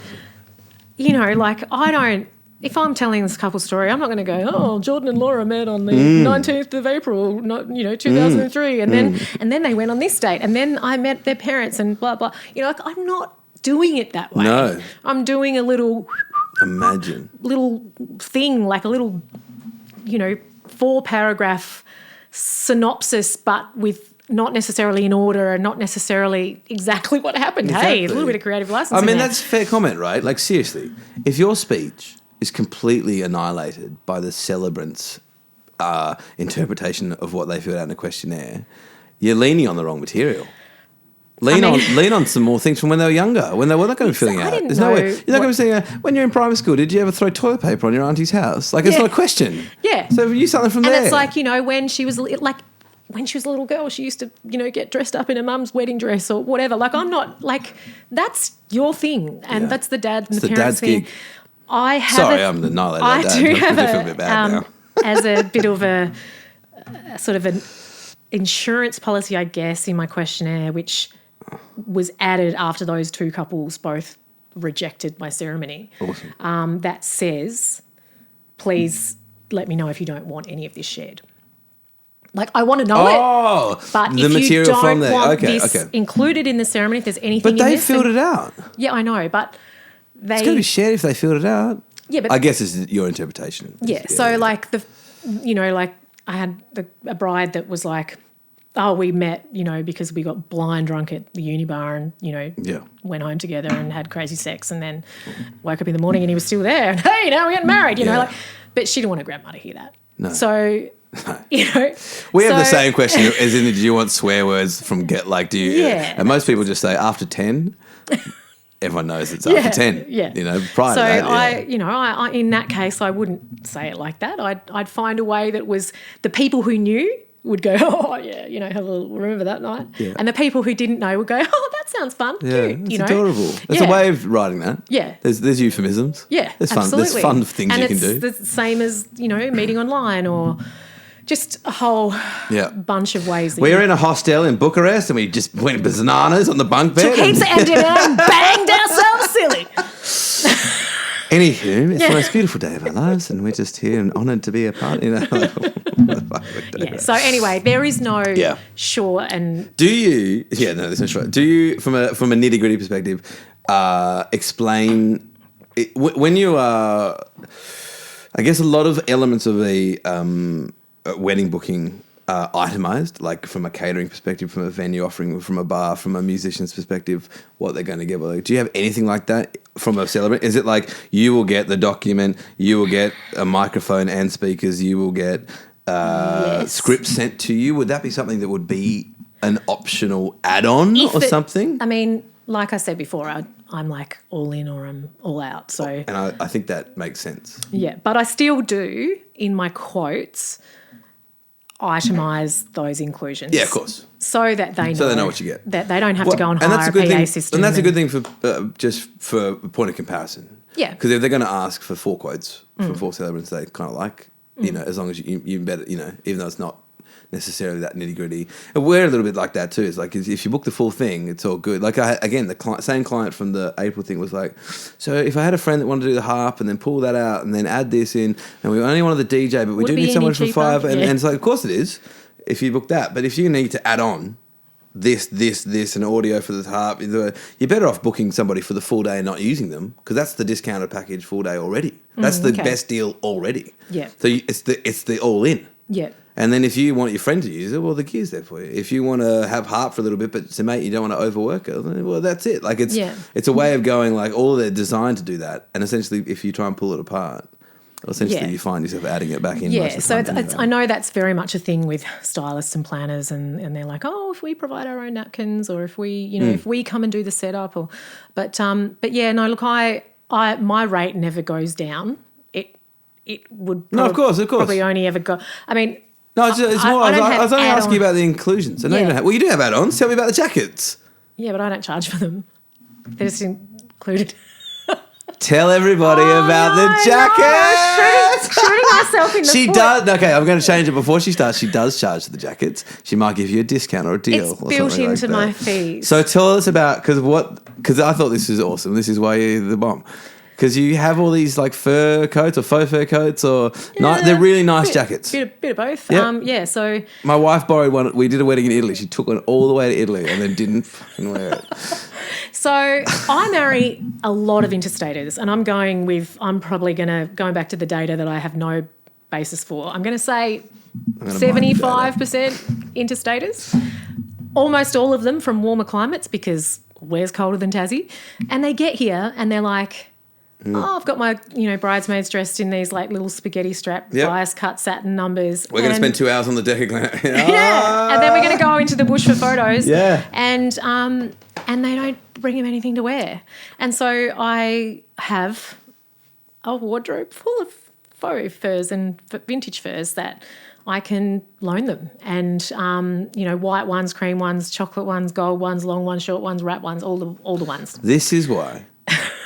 Speaker 2: like, I don't... If I'm telling this couple story, I'm not going to go, oh, Jordan and Laura met on the 19th of April, 2003, and then they went on this date, and then I met their parents and blah, blah. Like, I'm not doing it that way.
Speaker 1: No.
Speaker 2: I'm doing a little thing, like a little, 4-paragraph synopsis, but with not necessarily in order and not necessarily exactly what happened.
Speaker 1: Exactly.
Speaker 2: Hey, a little bit of creative license.
Speaker 1: I mean,
Speaker 2: there.
Speaker 1: that's a fair comment, right? Like, seriously, if your speech is completely annihilated by the celebrants' interpretation of what they filled out in a questionnaire, you're leaning on the wrong material. Lean on some more things from when they were younger, when they were not going to be filling out. There's no way. You're not going to be saying, when you're in primary school, did you ever throw toilet paper on your auntie's house? Like, it's not a question.
Speaker 2: Yeah.
Speaker 1: So use something from there.
Speaker 2: And it's like, when she was a little girl, she used to, get dressed up in her mum's wedding dress or whatever. Like, I'm not, like, that's your thing. And that's the dad and the parents' thing.
Speaker 1: Gig.
Speaker 2: I'm
Speaker 1: annihilated
Speaker 2: I
Speaker 1: that.
Speaker 2: do have
Speaker 1: a bit bad now.
Speaker 2: as a bit of a sort of an insurance policy, I guess, in my questionnaire, which was added after those two couples both rejected my ceremony.
Speaker 1: Awesome.
Speaker 2: That says, please let me know if you don't want any of this shared. Like, I want to know it, but
Speaker 1: the
Speaker 2: if
Speaker 1: material
Speaker 2: you don't
Speaker 1: from there.
Speaker 2: want this included in the ceremony, if there's anything
Speaker 1: But they filled it out.
Speaker 2: Yeah, I know, but they...
Speaker 1: It's going to be shared if they filled it out.
Speaker 2: Yeah, but...
Speaker 1: I guess it's your interpretation.
Speaker 2: Yeah, so like like I had a bride that was like, oh, we met, because we got blind drunk at the uni bar and, went home together and had crazy sex and then woke up in the morning and he was still there and, hey, now we're getting married, but she didn't want her grandma to hear that. No. So...
Speaker 1: We have the same question as in, do you want swear words from do you?
Speaker 2: Yeah.
Speaker 1: And most people just say after 10. Everyone knows it's after 10.
Speaker 2: Yeah.
Speaker 1: Prior to that.
Speaker 2: I in that case, I wouldn't say it like that. I'd find a way that was the people who knew would go, oh yeah, have a little remember that night, and the people who didn't know would go, oh, that sounds fun, cute,
Speaker 1: it's adorable. There's a way of writing that.
Speaker 2: Yeah,
Speaker 1: there's euphemisms.
Speaker 2: Yeah,
Speaker 1: there's fun.
Speaker 2: absolutely.
Speaker 1: There's fun things
Speaker 2: and
Speaker 1: you can do.
Speaker 2: And it's the same as meeting online or. Just a whole bunch of ways.
Speaker 1: We were in a hostel in Bucharest and we just went bananas on the bunk bed.
Speaker 2: Took heaps of MDMA and banged ourselves silly.
Speaker 1: Anywho, it's the most beautiful day of our lives and we're just here and honoured to be a part.
Speaker 2: So anyway, there is no sure and...
Speaker 1: Do you... Yeah, no, there's no sure. Do you, from a nitty-gritty perspective, explain... when you are... I guess a lot of elements of a wedding booking are itemised, like from a catering perspective, from a venue offering, from a bar, from a musician's perspective, what they're going to get. Like, do you have anything like that from a celebrant? Is it like you will get the document, you will get a microphone and speakers, you will get scripts sent to you? Would that be something that would be an optional add-on something?
Speaker 2: I mean, like I said before, I'm like all in or I'm all out. So,
Speaker 1: and I think that makes sense.
Speaker 2: Yeah, but I still do, in my quotes, itemise those inclusions.
Speaker 1: Yeah, of course.
Speaker 2: So that they know.
Speaker 1: So they know what you get.
Speaker 2: That they don't have to go and hire a PA system.
Speaker 1: And that's a good thing for just for a point of comparison.
Speaker 2: Yeah.
Speaker 1: Because if they're going to ask for 4 quotes for 4 celebrants they kind of like, as long as you better, even though it's not necessarily that nitty gritty. And we're a little bit like that too. It's like if you book the full thing, it's all good. Like the same client from the April thing was like, so if I had a friend that wanted to do the harp and then pull that out and then add this in, and we only wanted the DJ, but we do need someone for $5, and it's like, of course it is, if you book that. But if you need to add on this, and audio for the harp, you're better off booking somebody for the full day and not using them, because that's the discounted package full day already. That's the best deal already.
Speaker 2: Yeah.
Speaker 1: So it's the all in.
Speaker 2: Yeah.
Speaker 1: And then if you want your friend to use it, well, the gear's there for you. If you want to have harp for a little bit, but mate, you don't want to overwork it, well, that's it. Like it's a way of going, like, all they're designed to do that. And essentially, if you try and pull it apart, essentially you find yourself adding it back in.
Speaker 2: Yeah, so it's I know that's very much a thing with stylists and planners, and they're like, oh, if we provide our own napkins, or if we, if we come and do the setup, but yeah, no, look, my rate never goes down. It would
Speaker 1: of course
Speaker 2: probably only ever go. I mean,
Speaker 1: no, it's more. I was only asking about the inclusions. I know you don't have. Well, you do have add-ons. Tell me about the jackets.
Speaker 2: Yeah, but I don't charge for them. They're just included.
Speaker 1: Tell everybody about the jacket.
Speaker 2: Shooting myself in the
Speaker 1: She
Speaker 2: foot.
Speaker 1: does. Okay, I'm going to change it before she starts. She does charge for the jackets. She might give you a discount or a deal.
Speaker 2: It's built into my fees.
Speaker 1: So tell us about, because I thought this is awesome. This is why you're the bomb. Because you have all these like fur coats or faux fur coats, or they're really nice jackets.
Speaker 2: Bit of both.
Speaker 1: Yep.
Speaker 2: So
Speaker 1: my wife borrowed one. We did a wedding in Italy. She took one all the way to Italy and then didn't fucking wear it.
Speaker 2: So I marry a lot of interstaters, and I'm probably going back to the data that I have no basis for. I'm going to say 75% interstaters. Almost all of them from warmer climates, because where's colder than Tassie? And they get here and they're like, oh, I've got my, bridesmaids dressed in these like little spaghetti strap bias cut satin numbers.
Speaker 1: We're going to spend 2 hours on the deck.
Speaker 2: Yeah, and then we're going to go into the bush for photos.
Speaker 1: Yeah.
Speaker 2: And they don't bring them anything to wear. And so I have a wardrobe full of faux furs and vintage furs that I can loan them. And, white ones, cream ones, chocolate ones, gold ones, long ones, short ones, wrap ones, all the ones.
Speaker 1: This is why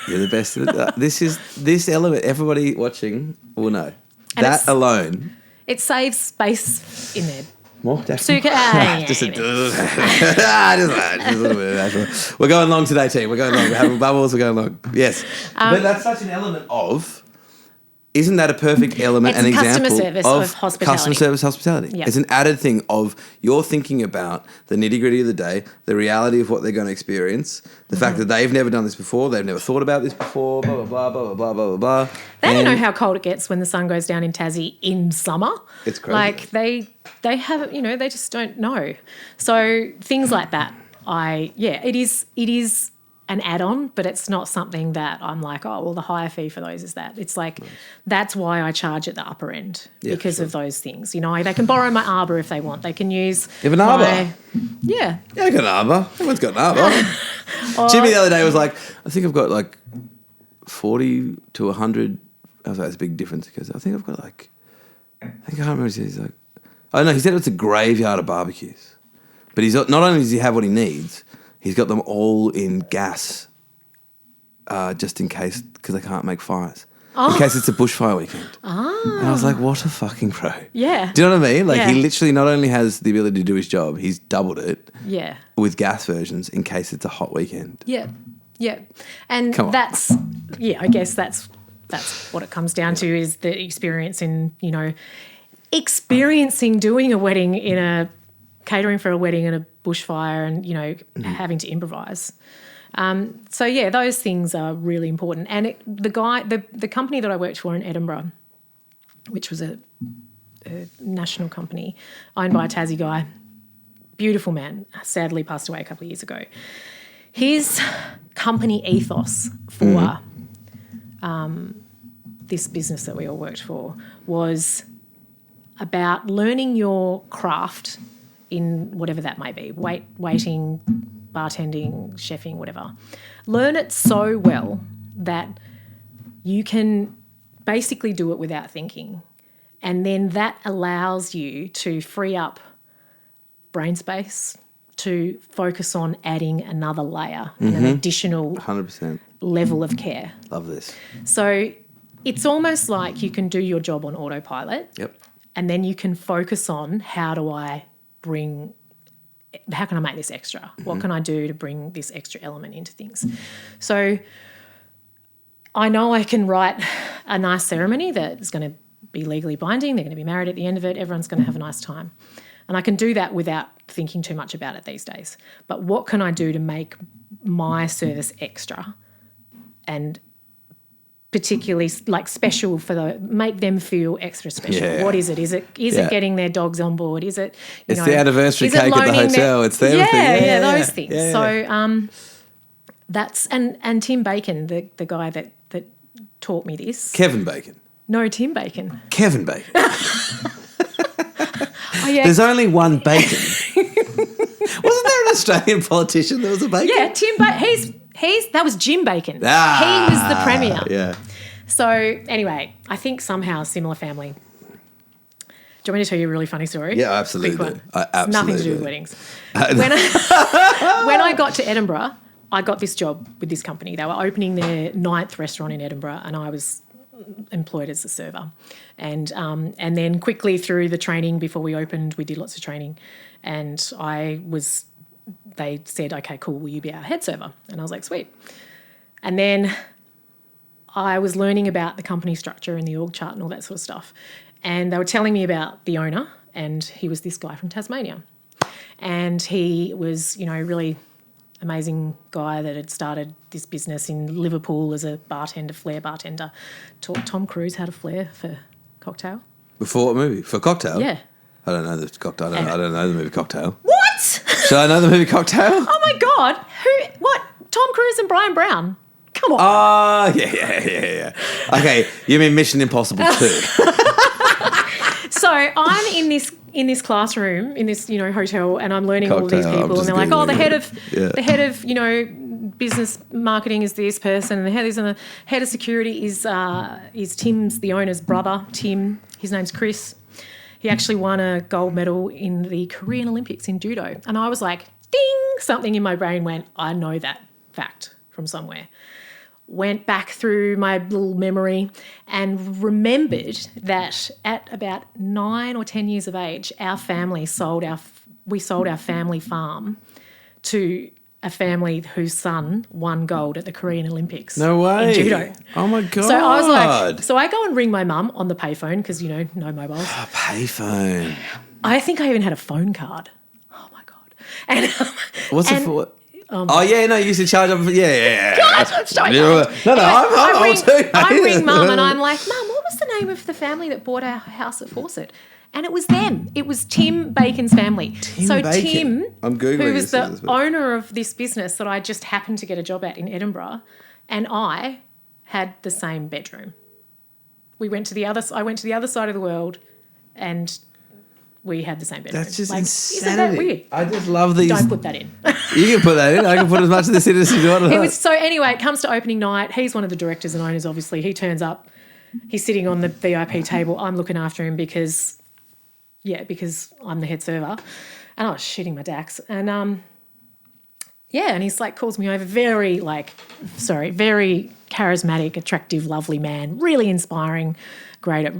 Speaker 1: you're the best. This element, everybody watching will know. And that alone.
Speaker 2: It saves space in there.
Speaker 1: More, definitely.
Speaker 2: Just
Speaker 1: a little bit. We're going long today, team. We're going long. We're having bubbles. We're going long. Yes. But that's such an element of... Isn't that a perfect element and example of
Speaker 2: hospitality?
Speaker 1: Customer service hospitality.
Speaker 2: Yep.
Speaker 1: It's an added thing of you're thinking about the nitty-gritty of the day, the reality of what they're going to experience, the fact that they've never done this before, they've never thought about this before, blah, blah, blah, blah, blah, blah, blah.
Speaker 2: They don't know how cold it gets when the sun goes down in Tassie in summer.
Speaker 1: It's crazy.
Speaker 2: Like they have, they just don't know. So things like that, it is an add-on, but it's not something that I'm like, oh, well, the higher fee for those is that. It's like, that's why I charge at the upper end, because of those things. They can borrow my arbor if they want. They can use...
Speaker 1: You have an arbor?
Speaker 2: Yeah.
Speaker 1: Yeah, I got an arbor. Everyone's got an arbor. Jimmy the other day was like, I think I've got like 40 to 100. I was like, that's a big difference, because I think I've got like... I can't remember what he said. He's like... Oh, no, he said it's a graveyard of barbecues. But not only does he have what he needs... He's got them all in gas, just in case, because they can't make fires. In case it's a bushfire weekend. And I was like, what a fucking pro.
Speaker 2: Yeah.
Speaker 1: Do you know what I mean? Like, he literally not only has the ability to do his job, he's doubled it with gas versions in case it's a hot weekend.
Speaker 2: Yeah. Yeah. And that's, I guess that's what it comes down to, is the experience in, experiencing doing a wedding catering for a wedding and a bushfire and, having to improvise. So, those things are really important. And the company that I worked for in Edinburgh, which was a national company owned by a Tassie guy, beautiful man, sadly passed away a couple of years ago. His company ethos for this business that we all worked for was about learning your craft in whatever that may be, waiting, bartending, chefing, whatever. Learn it so well that you can basically do it without thinking. And then that allows you to free up brain space to focus on adding another layer and an additional
Speaker 1: 100%
Speaker 2: level of care.
Speaker 1: Love this.
Speaker 2: So it's almost like you can do your job on autopilot.
Speaker 1: Yep.
Speaker 2: And then you can focus on how can I make this extra? What can I do to bring this extra element into things? So I know I can write a nice ceremony that is going to be legally binding. They're going to be married at the end of it. Everyone's going to have a nice time. And I can do that without thinking too much about it these days. But what can I do to make my service extra and particularly like special make them feel extra special?
Speaker 1: Yeah.
Speaker 2: What is it? Is it getting their dogs on board? Is it
Speaker 1: it's the anniversary cake at the hotel? It's everything.
Speaker 2: Those things. Yeah. So that's and Tim Bacon, the guy that taught me this.
Speaker 1: Kevin Bacon.
Speaker 2: No, Tim Bacon.
Speaker 1: Kevin Bacon.
Speaker 2: Oh, yeah.
Speaker 1: There's only one Bacon. Wasn't there an Australian politician that was a Bacon?
Speaker 2: Yeah, Tim Bacon. That was Jim Bacon. He was the premier.
Speaker 1: Yeah.
Speaker 2: So anyway, I think somehow a similar family. Do you want me to tell you a really funny story?
Speaker 1: Yeah, absolutely.
Speaker 2: Quick one.
Speaker 1: Absolutely.
Speaker 2: Nothing to do with weddings. When I got to Edinburgh, I got this job with this company. They were opening their 9th restaurant in Edinburgh, and I was employed as a server. And then quickly through the training before we opened, we did lots of training, and they said, okay, cool, will you be our head server? And I was like, sweet. And then I was learning about the company structure and the org chart and all that sort of stuff. And they were telling me about the owner, and he was this guy from Tasmania. And he was, really amazing guy that had started this business in Liverpool as a flair bartender. Taught Tom Cruise how to flair for cocktail.
Speaker 1: Before what movie? For Cocktail?
Speaker 2: Yeah.
Speaker 1: I don't know the cocktail. I don't know the movie Cocktail.
Speaker 2: What?
Speaker 1: Should I know the movie Cocktail?
Speaker 2: Oh my God. Who? What? Tom Cruise and Brian Brown. Come on.
Speaker 1: Oh, yeah. Okay, you mean Mission Impossible 2.
Speaker 2: So I'm in this classroom in this hotel, and I'm learning all of these people, and they're like, oh, the head of business marketing is this person, and the head of security is Tim's, the owner's brother, Tim. His name's Chris. He actually won a gold medal in the Korean Olympics in judo, and I was like, ding! Something in my brain went, I know that fact from somewhere. Went back through my little memory and remembered that at about 9 or 10 years of age, our family sold our family farm to a family whose son won gold at the Korean Olympics.
Speaker 1: No way.
Speaker 2: In judo.
Speaker 1: Oh my God.
Speaker 2: So I was like, I go and ring my mum on the payphone because, no mobiles.
Speaker 1: Oh, payphone.
Speaker 2: I think I even had a phone card. Oh my God. And
Speaker 1: what's it for? You used to charge up. Yeah.
Speaker 2: God,
Speaker 1: I'm old too.
Speaker 2: I ring Mum and I'm like, Mum, what was the name of the family that bought our house at Fawcett? And it was them. It was Tim Bacon's family. Tim,
Speaker 1: I'm Googling
Speaker 2: who was the owner of this business that I just happened to get a job at in Edinburgh, and I had the same bedroom. I went to the other side of the world, and we had the same bedroom.
Speaker 1: That's just insanity.
Speaker 2: Isn't that weird?
Speaker 1: I just love these.
Speaker 2: Don't put that in.
Speaker 1: You can put that in. I can put as much of this in as you want.
Speaker 2: So anyway, it comes to opening night. He's one of the directors and owners, obviously. He turns up. He's sitting on the VIP table. I'm looking after him because I'm the head server. And I was shitting my dacks. And, and he's like, calls me over. Very charismatic, attractive, lovely man. Really inspiring, great at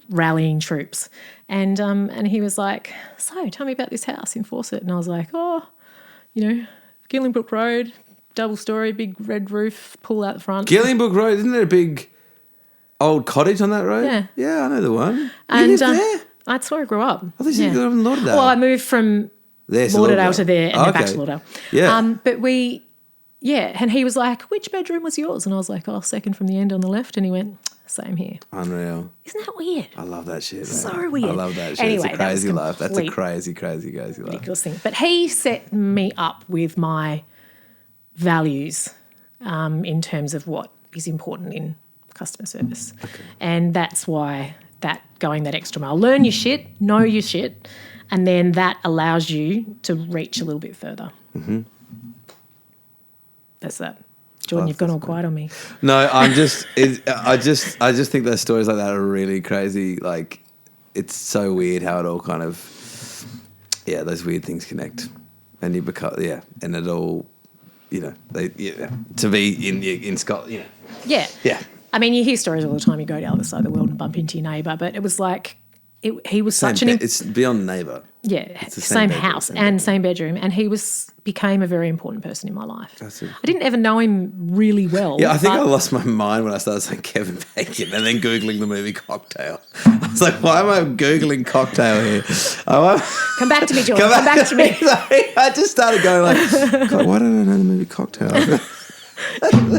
Speaker 2: rallying troops. And he was like, so tell me about this house in Fawcett. And I was like, Gillingbrook Road, double story, big red roof, pool out the front.
Speaker 1: Gillingbrook Road, isn't there a big old cottage on that road?
Speaker 2: Yeah.
Speaker 1: Yeah, I know the one.
Speaker 2: And
Speaker 1: you lived there?
Speaker 2: That's where I grew up.
Speaker 1: I thought you lived in Lauderdale.
Speaker 2: Well, I moved from Lauderdale to there and then back to Lauderdale.
Speaker 1: Yeah.
Speaker 2: And he was like, which bedroom was yours? And I was like, second from the end on the left. And he went, same here.
Speaker 1: Unreal.
Speaker 2: Isn't that weird?
Speaker 1: I love that shit, man.
Speaker 2: So weird.
Speaker 1: I love that shit.
Speaker 2: Anyway,
Speaker 1: it's a crazy life. That's a crazy life.
Speaker 2: Ridiculous thing. But he set me up with my values in terms of what is important in customer service. Okay. And that's why going that extra mile. Learn your shit, know your shit, and then that allows you to reach a little bit further.
Speaker 1: Mm-hmm.
Speaker 2: That's that. Jordan, you've gone all quiet on me.
Speaker 1: No, I just think those stories like that are really crazy. Like, it's so weird how it all kind of, those weird things connect, and you become, and it all, to be in Scotland,
Speaker 2: Yeah. I mean, you hear stories all the time. You go to the other side of the world and bump into your neighbour, but it was like, he was such an
Speaker 1: it's beyond neighbour.
Speaker 2: Yeah,
Speaker 1: It's the
Speaker 2: same
Speaker 1: bedroom,
Speaker 2: house and same bedroom, and he became a very important person in my life.
Speaker 1: That's it.
Speaker 2: I didn't ever know him really well.
Speaker 1: Yeah, I think I lost my mind when I started saying Kevin Bacon and then Googling the movie Cocktail. I was like, why am I Googling Cocktail here?
Speaker 2: Come back to me, George. Come back to me.
Speaker 1: I just started going like, God, why don't I know the movie Cocktail?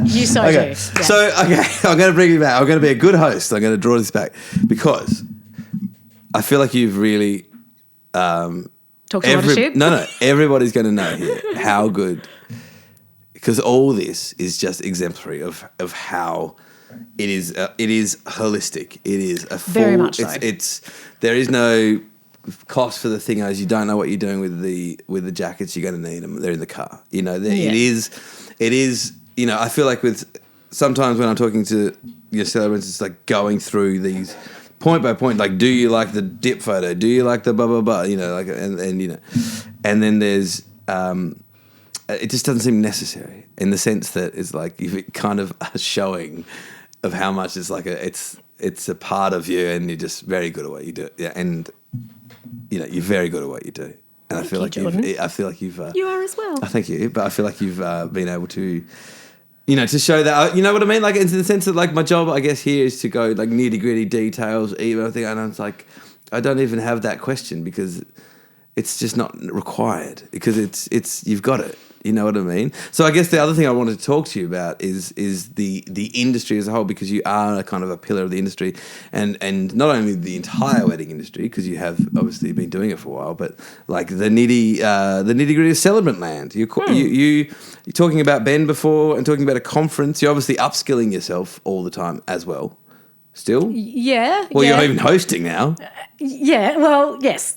Speaker 2: You so
Speaker 1: okay.
Speaker 2: do. Yeah.
Speaker 1: So, okay, I'm going to bring you back. I'm going to be a good host. I'm going to draw this back because I feel like you've really...
Speaker 2: Talk to ownership?
Speaker 1: No. Everybody's going to know here how good... Because all this is just exemplary of how it is holistic. It is a full...
Speaker 2: Very much so.
Speaker 1: There is no cost for the thingos. You don't know what you're doing with the jackets. You're going to need them. They're in the car. You know, it is... You know, I feel like sometimes when I'm talking to your celebrants, it's like going through these point by point. Like, do you like the dip photo? Do you like the blah blah blah? You know, like and you know, and then there's it just doesn't seem necessary in the sense that it's like you're kind of a showing of how much it's like it's a part of you, and you're just very good at what you do. Yeah, and you know, you're very good at what you do. And I feel like you've
Speaker 2: you are as well.
Speaker 1: Thank you, but I feel like you've been able to, you know, to show that, you know what I mean? Like, in the sense that, like, my job, I guess, here is to go, like, nitty-gritty details, even, I think, and it's like, I don't even have that question because it's just not required because it's you've got it. You know what I mean? So I guess the other thing I wanted to talk to you about is the industry as a whole, because you are a kind of a pillar of the industry, and not only the entire wedding industry, because you have obviously been doing it for a while, but like the nitty gritty of Celebrant land. You're talking about Ben before and talking about a conference. You're obviously upskilling yourself all the time as well. Still?
Speaker 2: Yeah.
Speaker 1: Well,
Speaker 2: yeah.
Speaker 1: you're even hosting now.
Speaker 2: Yeah, well, yes.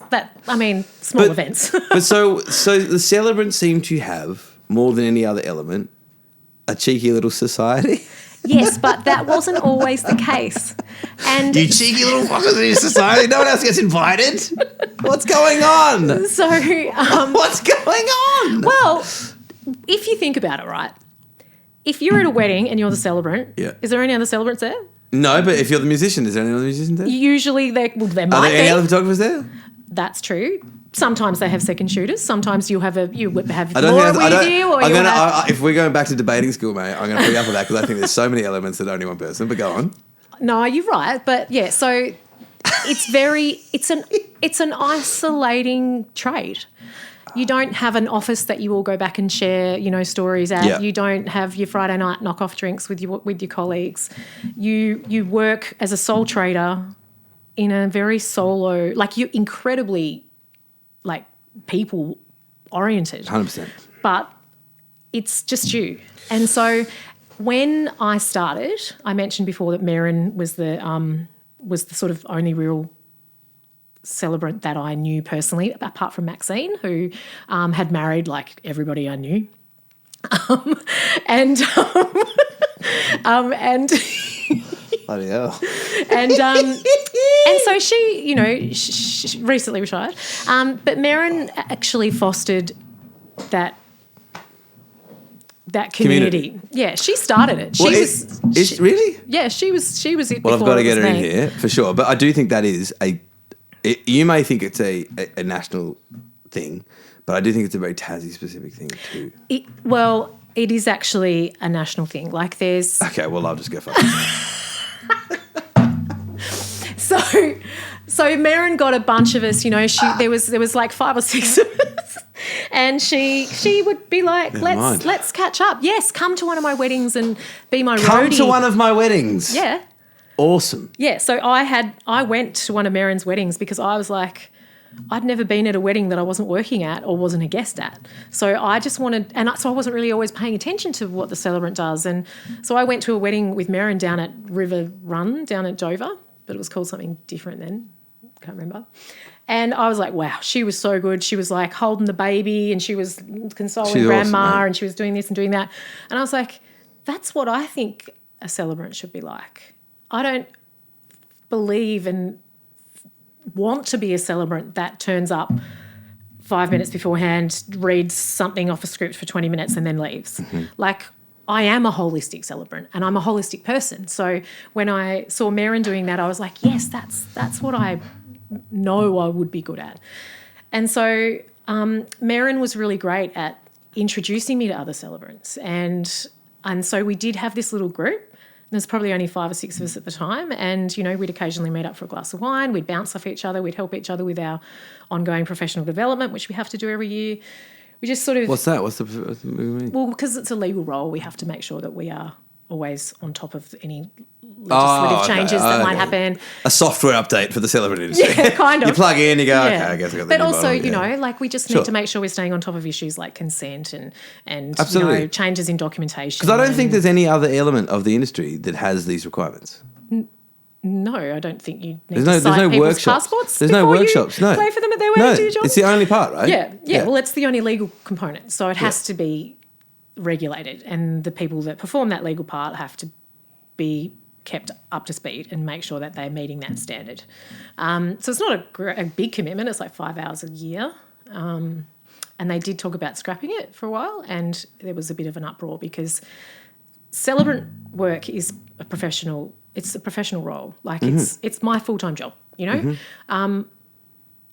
Speaker 2: Small events.
Speaker 1: But so the Celebrants seem to have, more than any other element, a cheeky little society.
Speaker 2: Yes, but that wasn't always the case. And
Speaker 1: you cheeky little fuckers in your society. No one else gets invited. What's going on?
Speaker 2: So,
Speaker 1: what's going on?
Speaker 2: Well, if you think about it, right? If you're at a wedding and you're the celebrant, is there any other celebrants there?
Speaker 1: No, but if you're the musician, is there any other musicians there?
Speaker 2: Usually there might be.
Speaker 1: Are there any other photographers there?
Speaker 2: That's true. Sometimes they have second shooters. Sometimes you have Laura with you.
Speaker 1: If we're going back to debating school, mate, I'm going to put you up with that because I think there's so many elements that only one person. But go on.
Speaker 2: No, you're right. But yeah, so it's an isolating trade. You don't have an office that you all go back and share, you know, stories at. Yeah. You don't have your Friday night knock-off drinks with your colleagues. You work as a sole trader in a very solo, like you're incredibly, like, people-oriented.
Speaker 1: 100%.
Speaker 2: But it's just you. And so when I started, I mentioned before that Merrin was the sort of only real celebrant that I knew personally, apart from Maxine, who had married like everybody I knew, and
Speaker 1: bloody hell,
Speaker 2: and so she, you know, she recently retired, but Merrin actually fostered that community. Yeah, she started it.
Speaker 1: Really?
Speaker 2: Yeah, she was it.
Speaker 1: Well, I've got to get her in
Speaker 2: me.
Speaker 1: here for sure, but I do think that is you may think it's a national thing, but I do think it's a very Tassie-specific thing too.
Speaker 2: It is actually a national thing. Like there's...
Speaker 1: Okay, well, I'll just go for
Speaker 2: it. So Merrin got a bunch of us, you know, there was like 5 or 6 of us, and she would be like, let's catch up. Yes, come to one of my weddings and be my roadie.
Speaker 1: Come to one of my weddings.
Speaker 2: Yeah.
Speaker 1: Awesome.
Speaker 2: Yeah, so I went to one of Merrin's weddings because I was like, I'd never been at a wedding that I wasn't working at or wasn't a guest at. So I just wanted, so I wasn't really always paying attention to what the Celebrant does. And so I went to a wedding with Merrin down at River Run, down at Dover, but it was called something different then. Can't remember. And I was like, wow, she was so good. She was like holding the baby and she was consoling grandma, awesome, and she was doing this and doing that. And I was like, that's what I think a celebrant should be like. I don't believe and want to be a celebrant that turns up 5 minutes beforehand, reads something off a script for 20 minutes and then leaves. Mm-hmm. Like, I am a holistic celebrant and I'm a holistic person. So when I saw Merrin doing that, I was like, yes, that's what I know I would be good at. And so Merrin was really great at introducing me to other celebrants. And so we did have this little group. There's probably only 5 or 6 of us at the time, and, we'd occasionally meet up for a glass of wine, we'd bounce off each other, we'd help each other with our ongoing professional development, which we have to do every year. We just sort of...
Speaker 1: What's that? What's the mean?
Speaker 2: Well, because it's a legal role, we have to make sure that we are always on top of any legislative changes that might happen.
Speaker 1: A software update for the celebrant industry.
Speaker 2: Yeah, kind of.
Speaker 1: You plug in, you go, okay, I guess I got the
Speaker 2: But
Speaker 1: new
Speaker 2: also,
Speaker 1: bottle,
Speaker 2: we just need to make sure we're staying on top of issues like consent and
Speaker 1: Absolutely.
Speaker 2: changes in documentation.
Speaker 1: Because I don't think there's any other element of the industry that has these requirements.
Speaker 2: No, I don't think you need
Speaker 1: there's
Speaker 2: to cite
Speaker 1: no
Speaker 2: people's
Speaker 1: workshops.
Speaker 2: passports.
Speaker 1: There's no workshops.
Speaker 2: You
Speaker 1: no.
Speaker 2: play for them at their wedding, do you, John?
Speaker 1: It's the only part, right?
Speaker 2: Yeah. Well, it's the only legal component, so it has to be regulated, and the people that perform that legal part have to be kept up to speed and make sure that they're meeting that standard. So it's not a big commitment. It's like 5 hours a year. And they did talk about scrapping it for a while, and there was a bit of an uproar because celebrant work is a professional role. Like it's my full-time job, and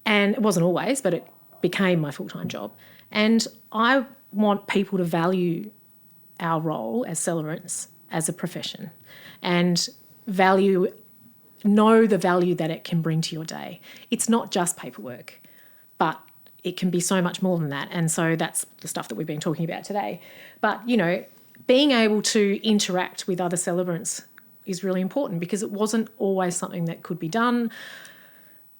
Speaker 2: it wasn't always, but it became my full-time job. And I want people to value our role as celebrants as a profession and know the value that it can bring to your day. It's not just paperwork, but it can be so much more than that. And so that's the stuff that we've been talking about today. But, being able to interact with other celebrants is really important because it wasn't always something that could be done.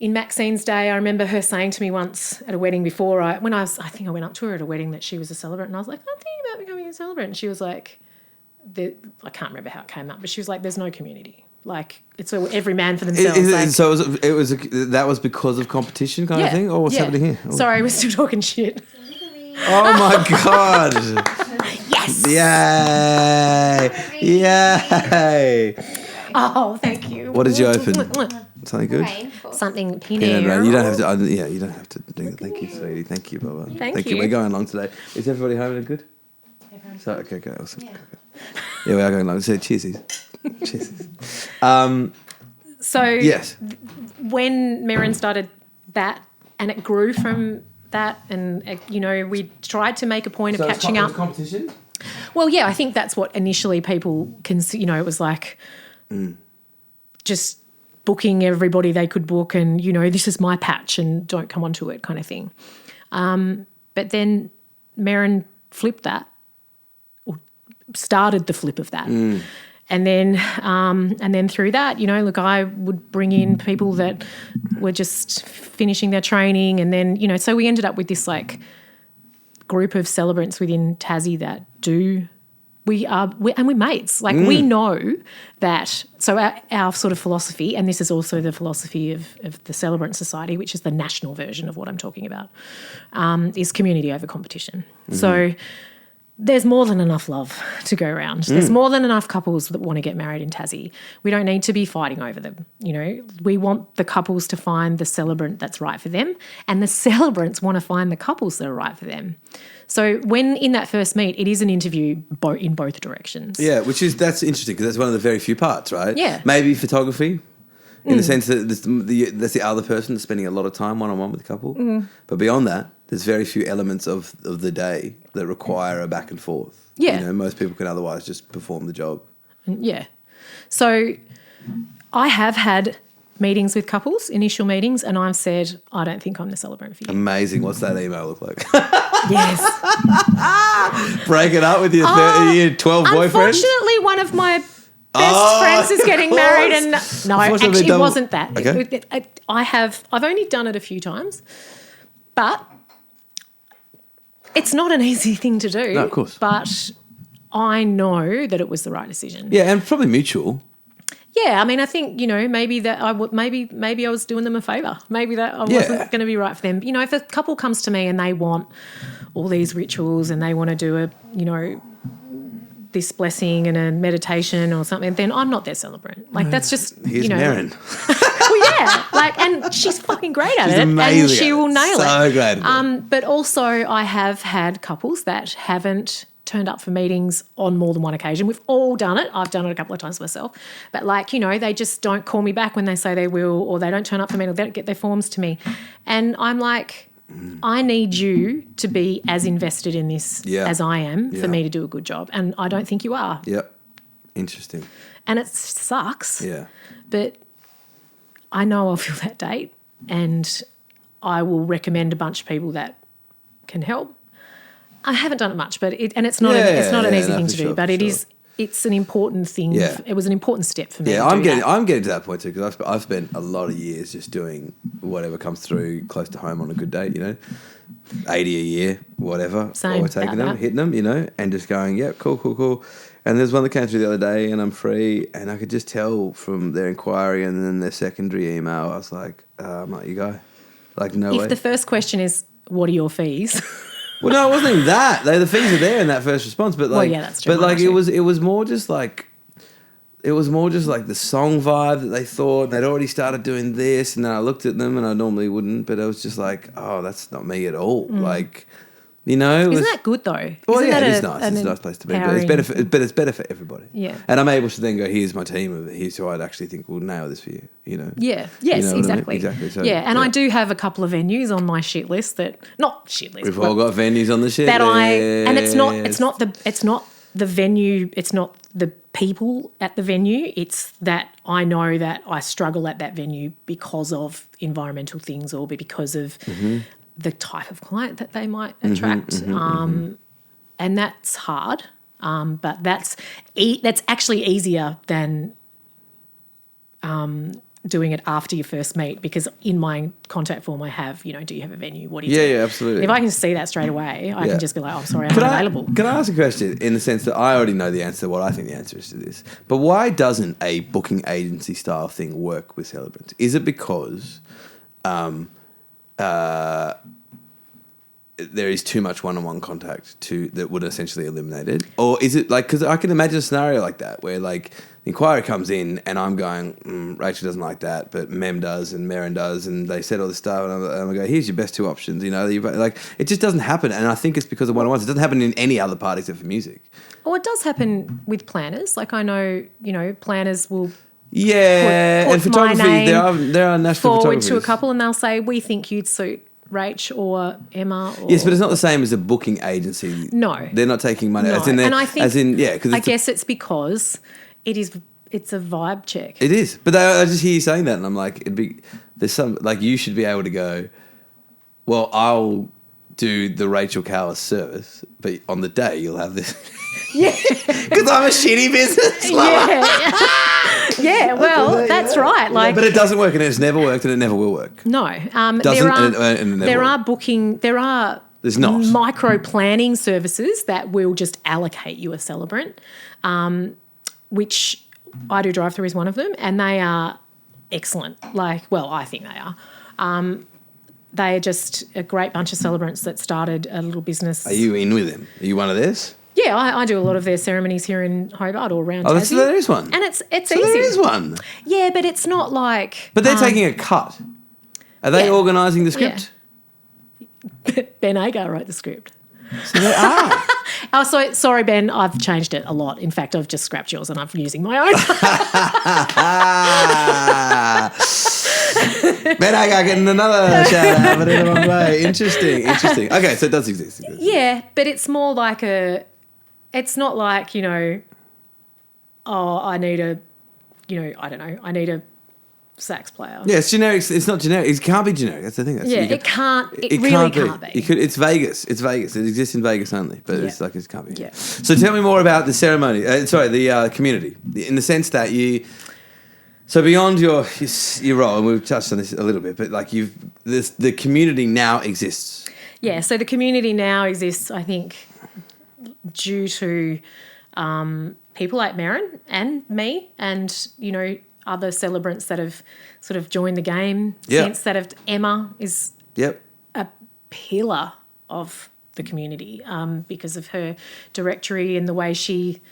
Speaker 2: In Maxine's day, I remember her saying to me once at a wedding before, I think I went up to her at a wedding that she was a celebrant, and I was like, I'm thinking about becoming a celebrant. And she was like, I can't remember how it came up, but she was like, there's no community. Like, it's every man for themselves.
Speaker 1: So that was because of competition kind of thing? Or what's happening here? Oh.
Speaker 2: Sorry, we're still talking shit.
Speaker 1: Oh, my God.
Speaker 2: Yes.
Speaker 1: Yay. Yay.
Speaker 2: Oh, thank you.
Speaker 1: What did you open? Something good?
Speaker 2: Something
Speaker 1: Peanut rain. You don't have to. You don't have to do that. Thank you, sweetie. Thank you, Baba.
Speaker 2: Thank you.
Speaker 1: We're going along today. Is everybody home and good? So okay, awesome. Yeah, we are going along. So cheers. Cheers.
Speaker 2: So
Speaker 1: yes,
Speaker 2: when Merrin started that, and it grew from that, and we tried to make a point of catching up.
Speaker 1: Competition.
Speaker 2: Well, yeah, I think that's what initially people it was like just booking everybody they could book and, this is my patch and don't come onto it kind of thing. But then Merrin flipped that, or started the flip of that. And then through that, I would bring in people that were just finishing their training, and then, so we ended up with this like group of celebrants within Tassie that we're mates. Like we know that. So our sort of philosophy, and this is also the philosophy of the Celebrant Society, which is the national version of what I'm talking about, is community over competition. So there's more than enough love to go around. There's more than enough couples that want to get married in Tassie. We don't need to be fighting over them. We want the couples to find the celebrant that's right for them, and the celebrants want to find the couples that are right for them. So when in that first meet, it is an interview in both directions.
Speaker 1: Yeah, that's interesting because that's one of the very few parts, right?
Speaker 2: Yeah.
Speaker 1: Maybe photography, in the sense that that's the other person that's spending a lot of time one-on-one with the couple. But beyond that, there's very few elements of the day that require a back and forth.
Speaker 2: Yeah.
Speaker 1: Most people can otherwise just perform the job.
Speaker 2: Yeah. So I have had meetings with couples, initial meetings, and I've said, I don't think I'm the celebrant for you.
Speaker 1: Amazing. What's that email look like?
Speaker 2: Yes.
Speaker 1: Break it up with your 12 boyfriends?
Speaker 2: Unfortunately, one of my best friends is getting married, and no, actually it wasn't that.
Speaker 1: Okay.
Speaker 2: I've only done it a few times, but it's not an easy thing to do.
Speaker 1: No, of course.
Speaker 2: But I know that it was the right decision.
Speaker 1: Yeah, and probably mutual.
Speaker 2: Yeah, I mean, I think, maybe that maybe I was doing them a favour. Maybe that I wasn't going to be right for them. If a couple comes to me and they want all these rituals and they want to do this blessing and a meditation or something, then I'm not their celebrant. Like, that's just,
Speaker 1: Here's Merrin.
Speaker 2: Well, yeah, and she's fucking great at
Speaker 1: she's
Speaker 2: it,
Speaker 1: amazing
Speaker 2: and she will nail it.
Speaker 1: So great at it.
Speaker 2: But also, I have had couples that haven't turned up for meetings on more than one occasion. We've all done it. I've done it a couple of times myself. But, like, you know, they just don't call me back when they say they will, or they don't turn up for me, or they don't get their forms to me. And I'm like, I need you to be as invested in this as I am for me to do a good job. And I don't think you are.
Speaker 1: Yep. Interesting.
Speaker 2: And it sucks.
Speaker 1: Yeah.
Speaker 2: But I know I'll fill that date, and I will recommend a bunch of people that can help. I haven't done it much, but it's not an easy thing to do, but it's an important thing.
Speaker 1: Yeah.
Speaker 2: It was an important step for me.
Speaker 1: Yeah, I'm getting to that point too, because I've spent a lot of years just doing whatever comes through close to home on a good date, you know, 80 a year, whatever.
Speaker 2: Same,
Speaker 1: or taking them, hitting them, you know, and just going, yeah, cool. And there's one that came through the other day, and I'm free, and I could just tell from their inquiry and then their secondary email, I was like, I'm not your guy. Like, no way.
Speaker 2: If the first question is, what are your fees?
Speaker 1: Well, no, it wasn't even that. The fees are there in that first response, but like,
Speaker 2: that's true.
Speaker 1: But like, it was more just like, the song vibe that they thought, and they'd already started doing this, and then I looked at them, and I normally wouldn't, but I was just like, oh, that's not me at all. Like, you know,
Speaker 2: isn't that good though?
Speaker 1: Well,
Speaker 2: Isn't
Speaker 1: it is nice. It's a nice place to be, but it's better for everybody.
Speaker 2: Yeah,
Speaker 1: and I'm able to then go, here's my team, here's who I'd actually think will nail this for you. You know.
Speaker 2: Yeah. Yes.
Speaker 1: You know
Speaker 2: exactly.
Speaker 1: I mean? Exactly. So,
Speaker 2: yeah, and I do have a couple of venues on my shit list not shit list.
Speaker 1: We've all got venues on the shit
Speaker 2: that
Speaker 1: list.
Speaker 2: and it's not the venue. It's not the people at the venue. It's that I know that I struggle at that venue because of environmental things or because of the type of client that they might attract. And that's hard. But that's actually easier than doing it after your first meet, because in my contact form I have, you know, do you have a venue? What do you do?
Speaker 1: Yeah, absolutely.
Speaker 2: If I can see that straight away, I can just be like, oh, I'm sorry, I'm unavailable.
Speaker 1: Can I ask a question in the sense that I already know the answer, what I think the answer is to this, but why doesn't a booking agency style thing work with Celebrants? Is it because there is too much one-on-one contact that would essentially eliminate it? Or is it like, because I can imagine a scenario like that where like the inquiry comes in and I'm going, Rachel doesn't like that, but Mem does and Maren does, and they said all this stuff, and I go, here's your best two options, you know, like it just doesn't happen. And I think it's because of one-on-ones. It doesn't happen in any other part except for music.
Speaker 2: Oh, it does happen with planners. Like I know, you know, planners will
Speaker 1: put and photography, there are national
Speaker 2: forward
Speaker 1: photographers
Speaker 2: to a couple and they'll say, we think you'd suit Rach or Emma.
Speaker 1: Yes, but it's not the same as a booking agency.
Speaker 2: No.
Speaker 1: They're not taking money.
Speaker 2: No. And I think,
Speaker 1: I
Speaker 2: guess it's because it's a vibe check.
Speaker 1: It is. But I just hear you saying that and I'm like, there's some, like you should be able to go, well, I'll do the Rachel Calvert service, but on the day you'll have this.
Speaker 2: Yeah.
Speaker 1: Because I'm a shitty business.
Speaker 2: Yeah, well, that's right. Like,
Speaker 1: but it doesn't work, and it's never worked, and it never will work.
Speaker 2: No, there's micro planning services that will just allocate you a celebrant, which I Do Drive Through is one of them, and they are excellent. Like, well, I think they are. They are just a great bunch of celebrants that started a little business.
Speaker 1: Are you in with them? Are you one of theirs?
Speaker 2: Yeah, I do a lot of their ceremonies here in Hobart or around Tassie.
Speaker 1: So there is one.
Speaker 2: And it's
Speaker 1: so
Speaker 2: easy.
Speaker 1: There is one.
Speaker 2: Yeah, but it's not like...
Speaker 1: But they're taking a cut. Are they organising the script?
Speaker 2: Yeah. Ben Agar wrote the script.
Speaker 1: So they are.
Speaker 2: Oh, sorry, Ben, I've changed it a lot. In fact, I've just scrapped yours and I'm using my own.
Speaker 1: Ben Agar getting another shout out, but in the wrong way. Interesting. Okay, so it does exist.
Speaker 2: Yeah, but it's more like it's not like, you know, oh, I need a sax player.
Speaker 1: Yeah, it's generic. It's not generic. It can't be generic. That's the thing.
Speaker 2: It really can't be.
Speaker 1: It's Vegas. It exists in Vegas only, but it's like it can't be.
Speaker 2: Yeah.
Speaker 1: So tell me more about the ceremony. The community, in the sense that you. So beyond your role, and we've touched on this a little bit, but like the community now exists.
Speaker 2: Yeah. So the community now exists, I think, due to people like Maren and me, and you know, other celebrants that have sort of joined the game since that. Emma is a pillar of the community because of her directory and the way she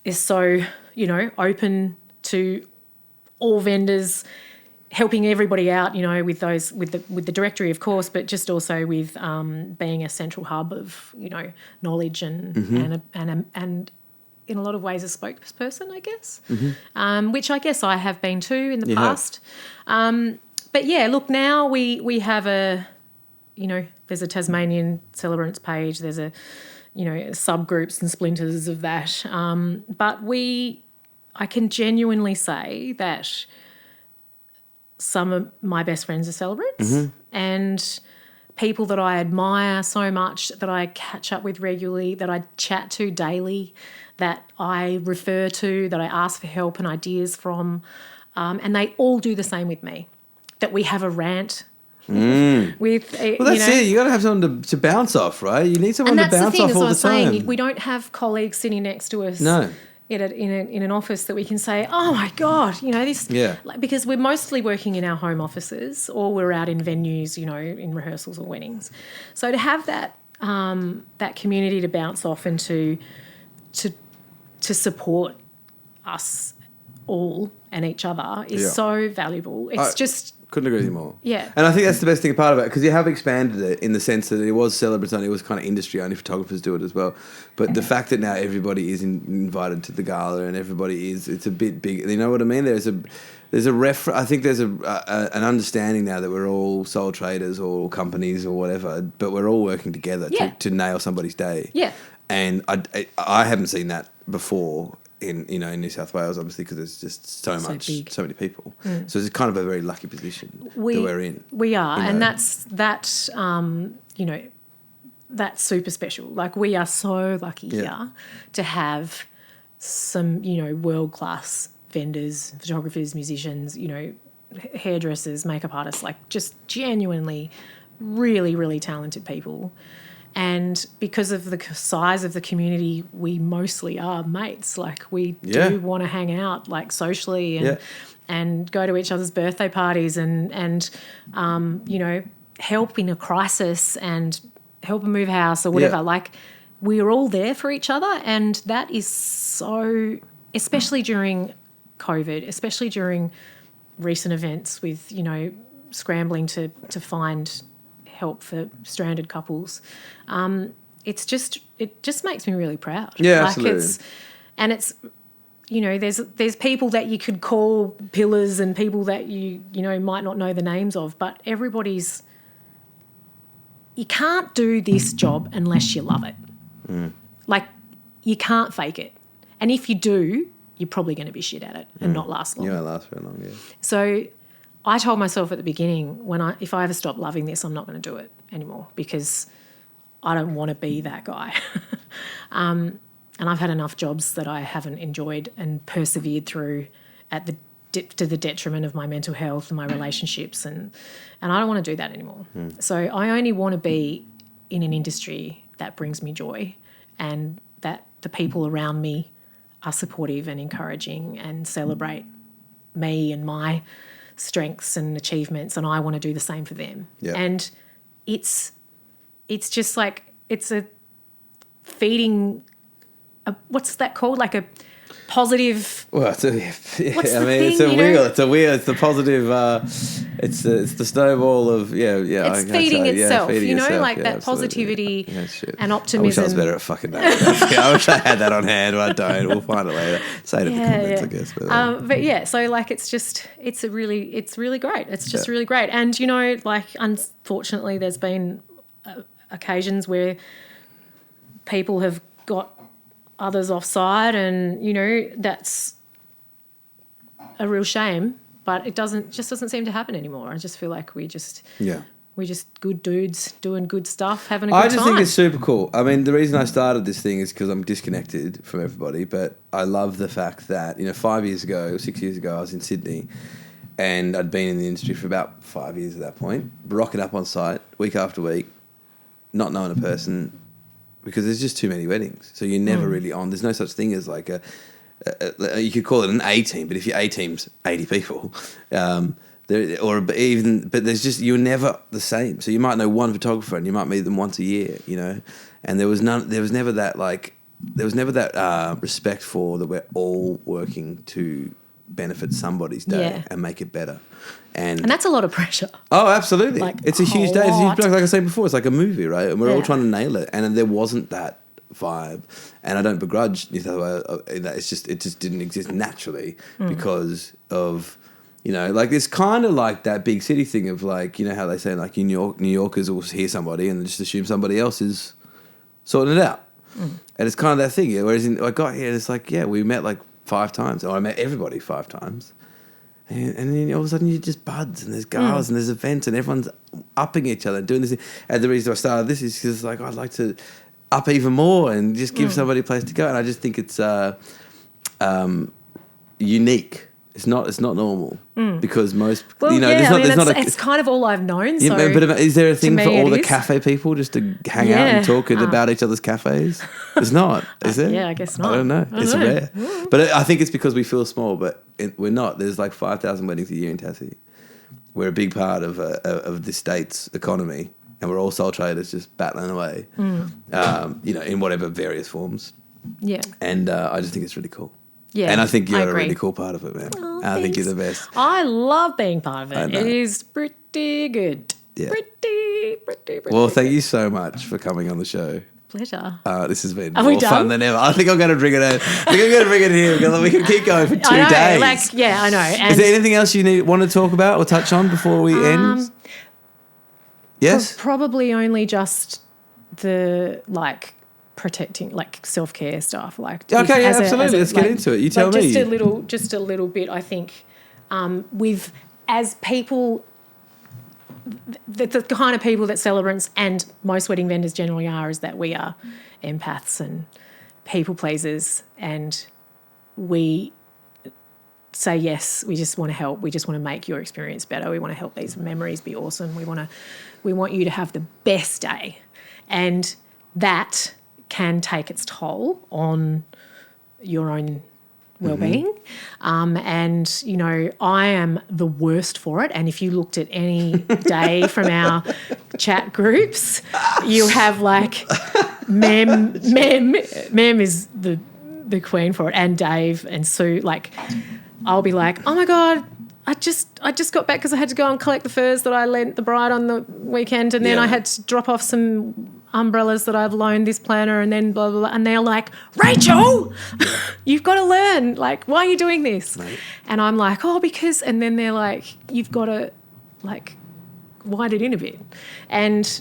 Speaker 2: is so, you know, open to all vendors, helping everybody out, with those with the directory, of course, but just also with being a central hub of knowledge and in a lot of ways a spokesperson, I guess, which I guess I have been too in the past. But yeah, look, now we have there's a Tasmanian Celebrants page. There's subgroups and splinters of that. But I can genuinely say that some of my best friends are celebrants and people that I admire so much, that I catch up with regularly, that I chat to daily, that I refer to, that I ask for help and ideas from, and they all do the same with me, that we have a rant with,
Speaker 1: well, that's it. You got to have someone to bounce off, right? You need someone to bounce off all the time. And that's the thing, as I was saying,
Speaker 2: we don't have colleagues sitting next to us.
Speaker 1: No.
Speaker 2: In an office that we can say, oh my God, this, because we're mostly working in our home offices or we're out in venues, in rehearsals or weddings. So to have that community to bounce off and to support us all and each other is so valuable. It's just...
Speaker 1: Couldn't agree with you more.
Speaker 2: Yeah.
Speaker 1: And I think that's the best thing part of it, because you have expanded it in the sense that it was Celebrants only, it was kind of industry only, photographers do it as well. But the fact that now everybody is invited to the gala and everybody it's a bit big. You know what I mean? I think there's an understanding now that we're all sole traders or companies or whatever, but we're all working together to nail somebody's day.
Speaker 2: Yeah.
Speaker 1: And I haven't seen that before in New South Wales, obviously, because there's just so many people. So it's kind of a very lucky position that we're in.
Speaker 2: We are, and that's super special. Like, we are so lucky here to have some world class vendors, photographers, musicians, hairdressers, makeup artists, like just genuinely really, really talented people. And because of the size of the community, we mostly are mates. Like, we do want to hang out, like, socially and go to each other's birthday parties and help in a crisis and help move house or whatever. Like, we're all there for each other, and that is so, especially during COVID, especially during recent events with, scrambling to find help for stranded couples. It just makes me really proud.
Speaker 1: Yeah,
Speaker 2: like,
Speaker 1: absolutely.
Speaker 2: There's people that you could call pillars and people that you might not know the names of, but you can't do this job unless you love it. Like, you can't fake it. And if you do, you're probably going to be shit at it and not last long.
Speaker 1: You won't last very long,
Speaker 2: So I told myself at the beginning, if I ever stop loving this, I'm not going to do it anymore, because I don't want to be that guy. And I've had enough jobs that I haven't enjoyed and persevered through to the detriment of my mental health and my relationships, and I don't want to do that anymore. So I only want to be in an industry that brings me joy, and that the people around me are supportive and encouraging and celebrate me and my strengths and achievements, and I want to do the same for them. And it's just like, it's a feeding what's that called, like a positive,
Speaker 1: it's a
Speaker 2: wheel,
Speaker 1: it's the positive, it's the snowball of
Speaker 2: it's feeding itself, like that positivity and optimism.
Speaker 1: I wish I was better at fucking that. I wish I had that on hand, but I don't. We'll find it later. Say it in the comments, I guess.
Speaker 2: But so like, it's really great. It's just really great. And like, unfortunately, there's been occasions where people have got others offside, and that's a real shame, but it doesn't seem to happen anymore. I just feel like we're just good dudes doing good stuff, having a good time.
Speaker 1: I just think it's super cool. I mean, the reason I started this thing is because I'm disconnected from everybody, but I love the fact that 6 years ago I was in Sydney, and I'd been in the industry for about 5 years at that point, rocking up on site week after week, not knowing a person, because there's just too many weddings. So you're never really on. There's no such thing as like you could call it an A team, but if your A team's 80 people, but there's just, you're never the same. So you might know one photographer and you might meet them once a year, and there was never that respect for that we're all working to benefit somebody's day and make it better. And
Speaker 2: that's a lot of pressure.
Speaker 1: Oh, absolutely.
Speaker 2: Like,
Speaker 1: it's a huge day. It's a huge,
Speaker 2: lot.
Speaker 1: like I said before, it's like a movie, right? And we're all trying to nail it. And there wasn't that vibe. And I don't begrudge New South Wales. It just didn't exist naturally because of, you know, like it's kind of like that big city thing of like, you know how they say like New Yorkers will hear somebody and just assume somebody else is sorting it out. And it's kind of that thing. Whereas I got here and it's like, yeah, we met like 5 times. Or I met everybody 5 times. And then all of a sudden you're just buds and there's girls and there's events and everyone's upping each other and doing this. And the reason I started this is because like I'd like to up even more and just give somebody a place to go. And I just think it's unique. It's not normal because most, you know,
Speaker 2: it's kind of all I've known. So
Speaker 1: but is there a thing for all the
Speaker 2: is.
Speaker 1: cafe people just to hang out and talk about each other's cafes? It's not, is there?
Speaker 2: Yeah, I guess not.
Speaker 1: I don't know. It's rare. But I think it's because we feel small, but we're not. There's like 5,000 weddings a year in Tassie. We're a big part of the state's economy, and we're all sole traders just battling away, you know, in whatever various forms. Yeah. And I just think it's really cool. Yeah, and I think you're a really cool part of it, man.
Speaker 2: Oh,
Speaker 1: I think you're the best.
Speaker 2: I love being part of it. It is pretty good.
Speaker 1: Yeah.
Speaker 2: Pretty
Speaker 1: well,
Speaker 2: good.
Speaker 1: thank you so much for coming on the show.
Speaker 2: Pleasure.
Speaker 1: This has been more fun than ever. I think I'm going to bring it in. I think I'm going to bring it here because we can keep going for 2 days.
Speaker 2: I know. And
Speaker 1: is there anything else you want to talk about or touch on before we end? Yes?
Speaker 2: Probably only just the, protecting, self-care stuff.
Speaker 1: Okay, absolutely. Let's get into it. You tell me.
Speaker 2: Just a little bit, I think, as people, the kind of people that Celebrants and most wedding vendors generally are, is that we are empaths and people pleasers, and we say yes, we just want to help, we just want to make your experience better, we want to help these memories be awesome, we want you to have the best day, and that can take its toll on your own well-being. And, you know, I am the worst for it. And if you looked at any day from our chat groups, you have Mem is the queen for it, and Dave and Sue. I'll be like, oh my God, I just got back because I had to go and collect the furs that I lent the bride on the weekend, and then I had to drop off some umbrellas that I've loaned this planner, and then blah, blah, blah. And they're like, Rachel, you've got to learn. Why are you doing this? Right. And I'm like, oh, because, and then they're like, you've got to, widen it in a bit. And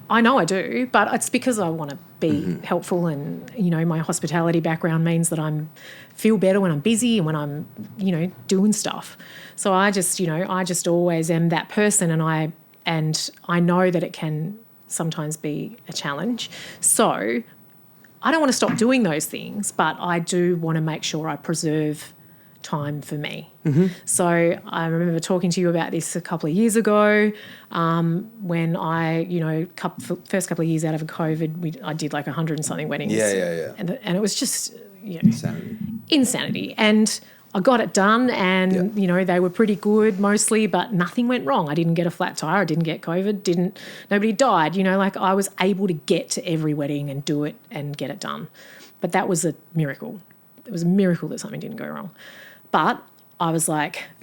Speaker 2: I know I do, but it's because I want to be helpful, and, you know, my hospitality background means that I feel better when I'm busy and when I'm, you know, doing stuff. So I just always am that person, and I know that it can sometimes be a challenge. So I don't want to stop doing those things, but I do want to make sure I preserve time for me. So I remember talking to you about this a couple of years ago, when I, you know, first couple of years out of COVID, I did 100 and something weddings.
Speaker 1: Yeah.
Speaker 2: And it was just, you know, insanity. And I got it done, and, you know, they were pretty good mostly, but nothing went wrong. I didn't get a flat tire. I didn't get COVID. Nobody died. You know, I was able to get to every wedding and do it and get it done. But that was a miracle. It was a miracle that something didn't go wrong. But I was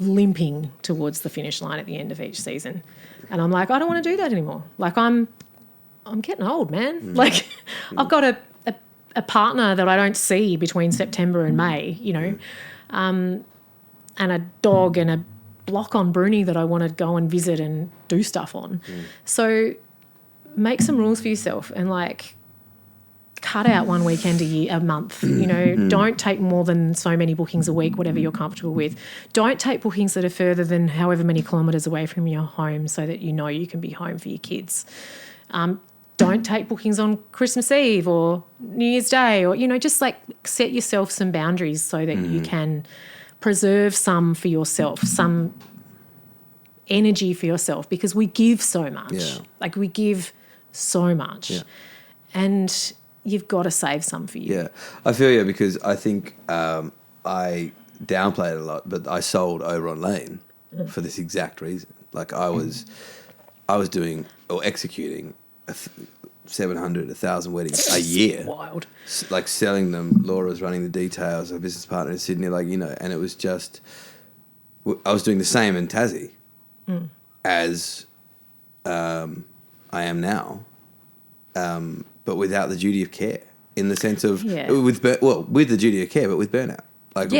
Speaker 2: limping towards the finish line at the end of each season. And I'm like, I don't want to do that anymore. I'm getting old, man. I've got a partner that I don't see between September and May, you know, and a dog and a block on Bruni that I want to go and visit and do stuff on. So make some rules for yourself, and cut out one weekend a month. You know, don't take more than so many bookings a week, whatever you're comfortable with. Don't take bookings that are further than however many kilometres away from your home, so that you know you can be home for your kids. Don't take bookings on Christmas Eve or New Year's Day, or, you know, just set yourself some boundaries so that you can preserve some for yourself, some energy for yourself, because we give so much. Yeah. We give so much. Yeah. And you've got to save some for you.
Speaker 1: Yeah, I feel you, because I think I downplayed it a lot, but I sold over on Lane for this exact reason. I was doing or executing 700, 1,000 weddings a year.
Speaker 2: Wild.
Speaker 1: Selling them. Laura was running the details, a business partner in Sydney, you know, and it was just I was doing the same in Tassie as I am now, but without the duty of care, in the sense of with the duty of care, but with burnout. Like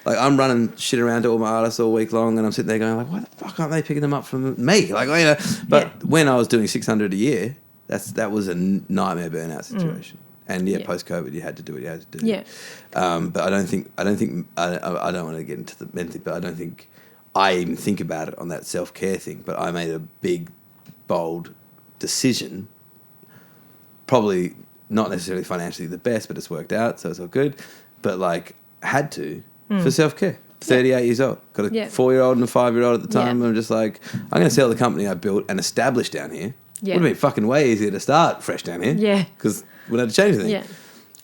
Speaker 1: I'm running shit around to all my artists all week long, and I'm sitting there going like, why the fuck aren't they picking them up from me? Like, you know. But when I was doing 600 a year, that was a nightmare burnout situation. And post COVID, you had to do what you had to do.
Speaker 2: Yeah.
Speaker 1: But I don't want to get into the men thing, but I don't think I even think about it on that self-care thing. But I made a big, bold decision, probably not necessarily financially the best, but it's worked out, so it's all good. But like, had to for self-care. 38 years old, got a 4-year-old and a 5-year-old at the time. I'm just like, I'm going to sell the company I built and established down here. Would have been fucking way easier to start fresh down here. Yeah. Because we wouldn't have to change anything. Yeah.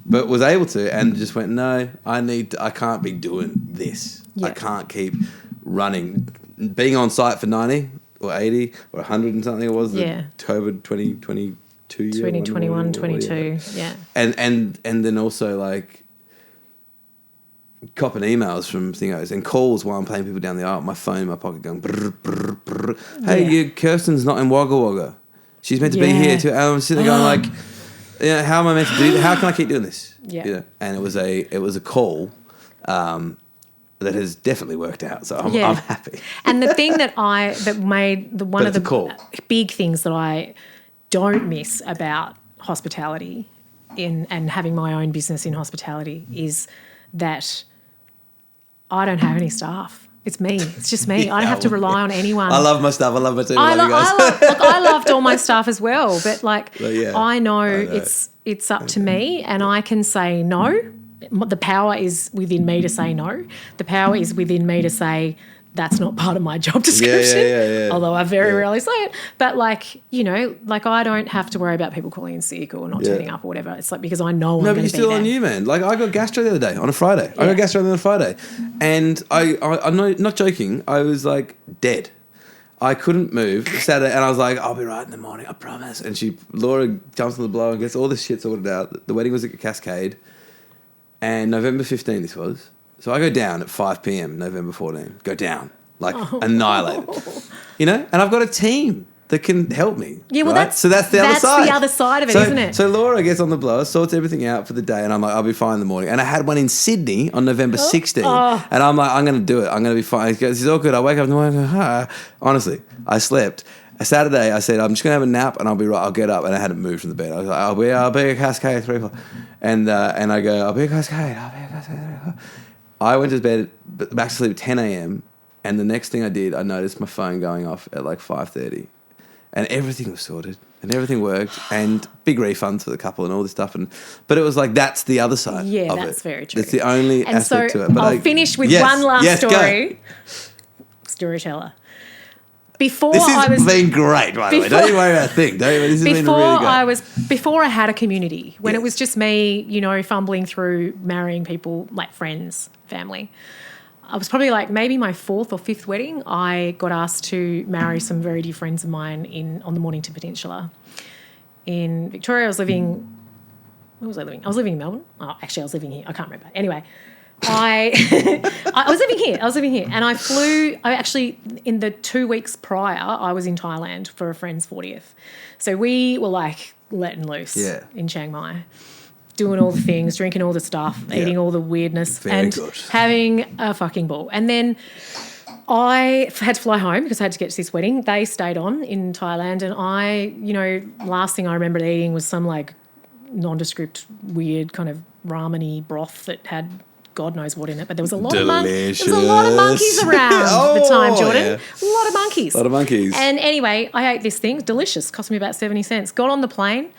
Speaker 1: But was able to, and just went, no, I can't be doing this. Yeah. I can't keep running, being on site for 90 or 80 or 100 and something it was. The COVID 2022 year.
Speaker 2: 2021, 22, yeah.
Speaker 1: And then also like copping emails from thingos and calls while I'm playing people down the aisle, my phone in my pocket going, brr, brr, brr. Hey, Kirsten's not in Wagga Wagga. She's meant to be here too. And I'm sitting there going like, how am I meant to do? How can I keep doing this? Yeah. You know? And it was a call that has definitely worked out. So I'm happy.
Speaker 2: And the thing that made one of the big things that I don't miss about hospitality and having my own business in hospitality is that I don't have any staff. It's me. It's just me. I don't have to rely on anyone.
Speaker 1: I love my staff. I love my team.
Speaker 2: I loved all my staff as well. But I know it's up to me, and I can say no. The power is within me to say no. The power is within me to say that's not part of my job description. Although I very rarely say it. But I don't have to worry about people calling in sick or not turning up or whatever. It's like because I know I'm going to be there. No, but you're still on
Speaker 1: you, man. Like I got gastro the other day on a Friday. I got gastro on a Friday. And I'm not joking, I was like dead. I couldn't move Saturday, and I was like, I'll be right in the morning, I promise. And Laura jumps on the blower and gets all this shit sorted out. The wedding was at Cascade. And November 15th this was. So I go down at 5 p.m, November 14th. Go down. Like, annihilated. You know? And I've got a team that can help me. Yeah, well,
Speaker 2: that's the other side. That's the other side of it, isn't it?
Speaker 1: So Laura gets on the blower, sorts everything out for the day, and I'm like, I'll be fine in the morning. And I had one in Sydney on November 16th. And I'm like, I'm going to do it. I'm going to be fine. He goes, it's all good. I wake up in the morning and go, honestly, I slept. A Saturday, I said, I'm just going to have a nap and I'll be right. I'll get up. And I hadn't moved from the bed. I was like, I'll be at Cascade at 3 o'clock. And I go, I'll be at Cascade. I went to bed, back to sleep at 10 a.m. And the next thing I did, I noticed my phone going off at like 5:30. And everything was sorted and everything worked and big refunds for the couple and all this stuff. But it was like, that's the other side of it. Yeah, that's very true. It's the only aspect to it.
Speaker 2: But I'll finish with one last story. Go. Storyteller. This has
Speaker 1: been great, by the way. Don't you worry about a thing. This has been really good.
Speaker 2: Before I had a community, when it was just me, fumbling through marrying people like friends, family. I was probably like maybe my 4th or 5th wedding. I got asked to marry some very dear friends of mine on the Mornington Peninsula. In Victoria, I was living... Where was I living? I was living in Melbourne. Oh, actually, I was living here. I can't remember. Anyway... I was living here and I flew, in the 2 weeks prior, I was in Thailand for a friend's 40th. So we were like letting loose in Chiang Mai, doing all the things, drinking all the stuff, eating all the weirdness having a fucking ball. And then I had to fly home because I had to get to this wedding. They stayed on in Thailand and last thing I remembered eating was some like nondescript, weird kind of ramen-y broth that had God knows what in it, but there was a lot of monkeys around at the time, Jordan. Yeah. A lot of monkeys. And anyway, I ate this thing. Delicious. Cost me about 70 cents. Got on the plane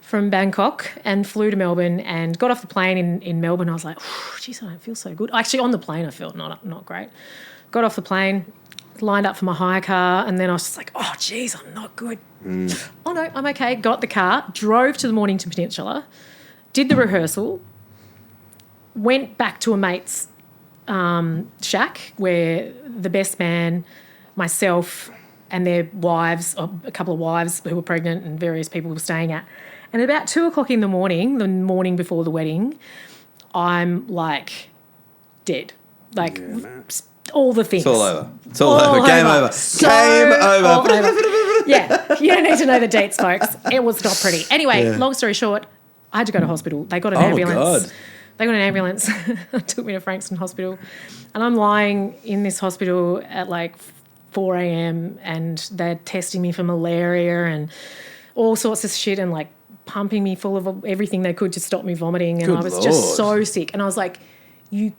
Speaker 2: from Bangkok and flew to Melbourne and got off the plane in Melbourne. I was like, geez, I don't feel so good. Actually, on the plane I felt not great. Got off the plane, lined up for my hire car, and then I was just like, oh, geez, I'm not good. Oh, no, I'm okay. Got the car, drove to the Mornington Peninsula, did the rehearsal, went back to a mate's shack where the best man, myself and their wives, a couple of wives who were pregnant and various people were staying at. And at about 2 o'clock in the morning before the wedding, I'm like dead. Like all the things.
Speaker 1: It's all over. It's all over. Game over.
Speaker 2: So
Speaker 1: Game over.
Speaker 2: all over. Yeah, you don't need to know the dates, folks. It was not pretty. Anyway, long story short, I had to go to hospital. They got an ambulance.
Speaker 1: Oh, my God.
Speaker 2: They got an ambulance. Took me to Frankston Hospital. And I'm lying in this hospital at like 4 a.m. and they're testing me for malaria and all sorts of shit and like pumping me full of everything they could to stop me vomiting. And
Speaker 1: Good
Speaker 2: I was
Speaker 1: Lord.
Speaker 2: just so sick. And I was like, you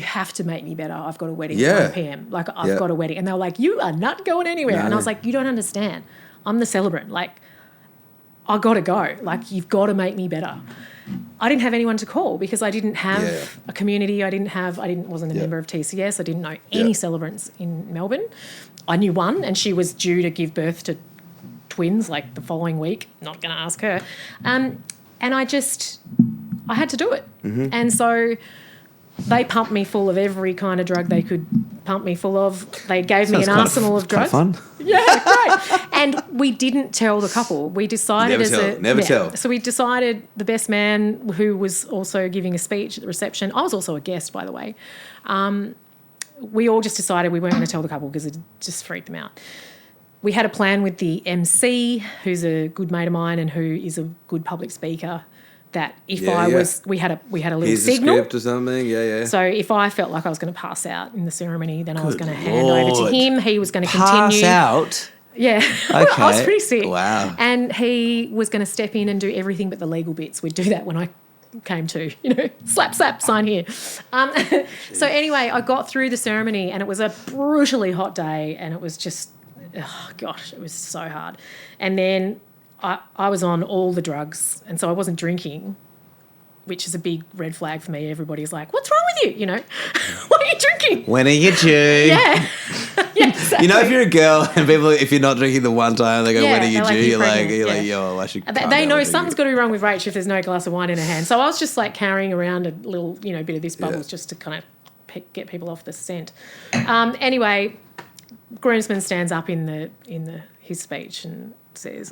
Speaker 2: have to make me better. I've got a wedding at 1 p.m. Like, I've got a wedding. And they were like, you are not going anywhere. No. And I was like, you don't understand. I'm the celebrant. Like, I got to go. Like, you've got to make me better. I didn't have anyone to call because I didn't have a community. Wasn't a member of TCS. I didn't know any celebrants in Melbourne. I knew one, and she was due to give birth to twins like the following week. Not going to ask her. And I had to do it. Mm-hmm. And so they pumped me full of every kind of drug they could pump me full of. They gave me an arsenal of drugs.
Speaker 1: Quite fun.
Speaker 2: Yeah, great. And we didn't tell the couple. We decided
Speaker 1: Never tell.
Speaker 2: So we decided the best man, who was also giving a speech at the reception. I was also a guest, by the way. We all just decided we weren't going to tell the couple because it just freaked them out. We had a plan with the MC, who's a good mate of mine and who is a good public speaker, that if we had a little
Speaker 1: Here's
Speaker 2: signal.
Speaker 1: A script or something,
Speaker 2: So if I felt like I was going to pass out in the ceremony, then I was going to hand over to him. He was going to continue.
Speaker 1: Pass out?
Speaker 2: Yeah.
Speaker 1: Okay.
Speaker 2: I was pretty sick.
Speaker 1: Wow.
Speaker 2: And he was going to step in and do everything but the legal bits. We'd do that when I came to, slap, sign here. So anyway, I got through the ceremony and it was a brutally hot day and it was just, oh gosh, it was so hard. And then I was on all the drugs and so I wasn't drinking, which is a big red flag for me. Everybody's like, what's wrong with you? Why are you drinking?
Speaker 1: When are you due?
Speaker 2: Yeah. Yeah, exactly.
Speaker 1: If you're a girl and people, if you're not drinking the one time, they go, when are you due? You're like, yo, I should.
Speaker 2: They know something's got to be wrong with Rach if there's no glass of wine in her hand. So I was just like carrying around a little, bit of this bubbles just to kind of get people off the scent. Anyway, groomsman stands up in his speech and says,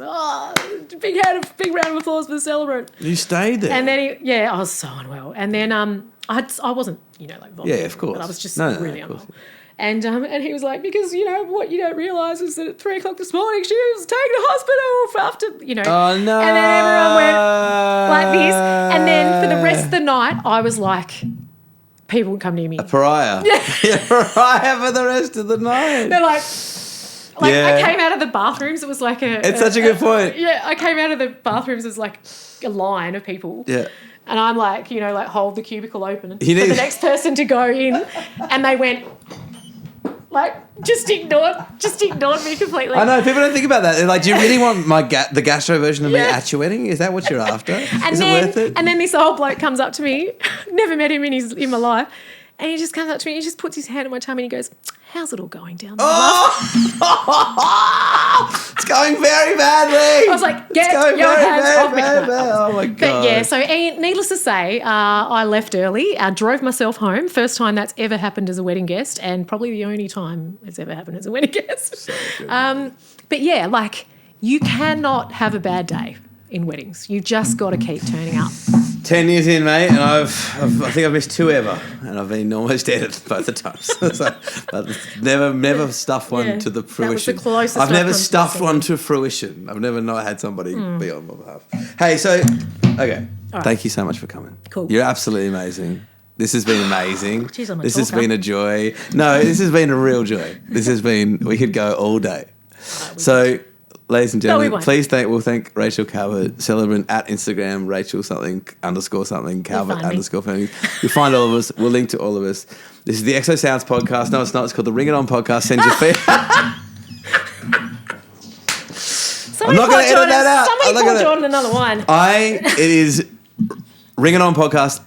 Speaker 2: big round of applause for the celebrant.
Speaker 1: You stayed there.
Speaker 2: And then I was so unwell. And then I wasn't, like vomiting.
Speaker 1: Yeah, of course.
Speaker 2: But I was just really unwell. And he was like, because, what you don't realise is that at 3 o'clock this morning she was taken to hospital after,
Speaker 1: Oh, no.
Speaker 2: And then everyone went like this. And then for the rest of the night, I was like, people would come near me.
Speaker 1: A pariah.
Speaker 2: Yeah.
Speaker 1: You're a pariah for the rest of the night.
Speaker 2: They're like I came out of the bathrooms. It was like
Speaker 1: It's such a good point.
Speaker 2: I came out of the bathrooms as like a line of people.
Speaker 1: Yeah.
Speaker 2: And I'm like, hold the cubicle open for the next person to go in. And they went, just ignored me completely.
Speaker 1: I know, people don't think about that. They're like, do you really want the gastro version of me at your wedding? Is that what you're after? Is it worth it?
Speaker 2: And then this old bloke comes up to me, never met him in my life, and he just comes up to me and he just puts his hand on my tummy and he goes, how's it all going down there?
Speaker 1: It's going very badly.
Speaker 2: I was like, get your hands off me.
Speaker 1: Oh, my God.
Speaker 2: But yeah, so needless to say, I left early, drove myself home. First time that's ever happened as a wedding guest and probably the only time it's ever happened as a wedding guest.
Speaker 1: So good.
Speaker 2: But yeah, you cannot have a bad day in weddings. You just got to keep turning up.
Speaker 1: 10 years in, mate, and I think I've missed 2 ever, and I've been almost dead both the times. So, never stuffed one to the fruition.
Speaker 2: That was the closest
Speaker 1: I've never stuffed one to fruition. I've never not had somebody be on my behalf. Hey, okay. Right. Thank you so much for coming.
Speaker 2: Cool.
Speaker 1: You're absolutely amazing. This has been amazing.
Speaker 2: Jeez,
Speaker 1: this has been a joy. No, this has been a real joy. We could go all day. Ladies and gentlemen, we'll thank Rachel Calvert, Celebrant at Instagram, Rachel something _ Calvert _ You'll find all of us. We'll link to all of us. This is the Exo Sounds podcast. No, it's not. It's called the Ring It On podcast. Send your feedback. I'm not going to edit that out.
Speaker 2: Somebody call Jordan another one.
Speaker 1: It is Ring It On podcast.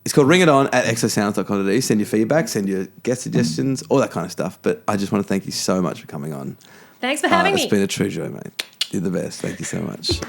Speaker 1: It's called Ring It On at exosounds.com.au. Send your feedback, send your guest suggestions, all that kind of stuff. But I just want to thank you so much for coming on.
Speaker 2: Thanks for having me.
Speaker 1: It's been a true joy, mate. You're the best. Thank you so much.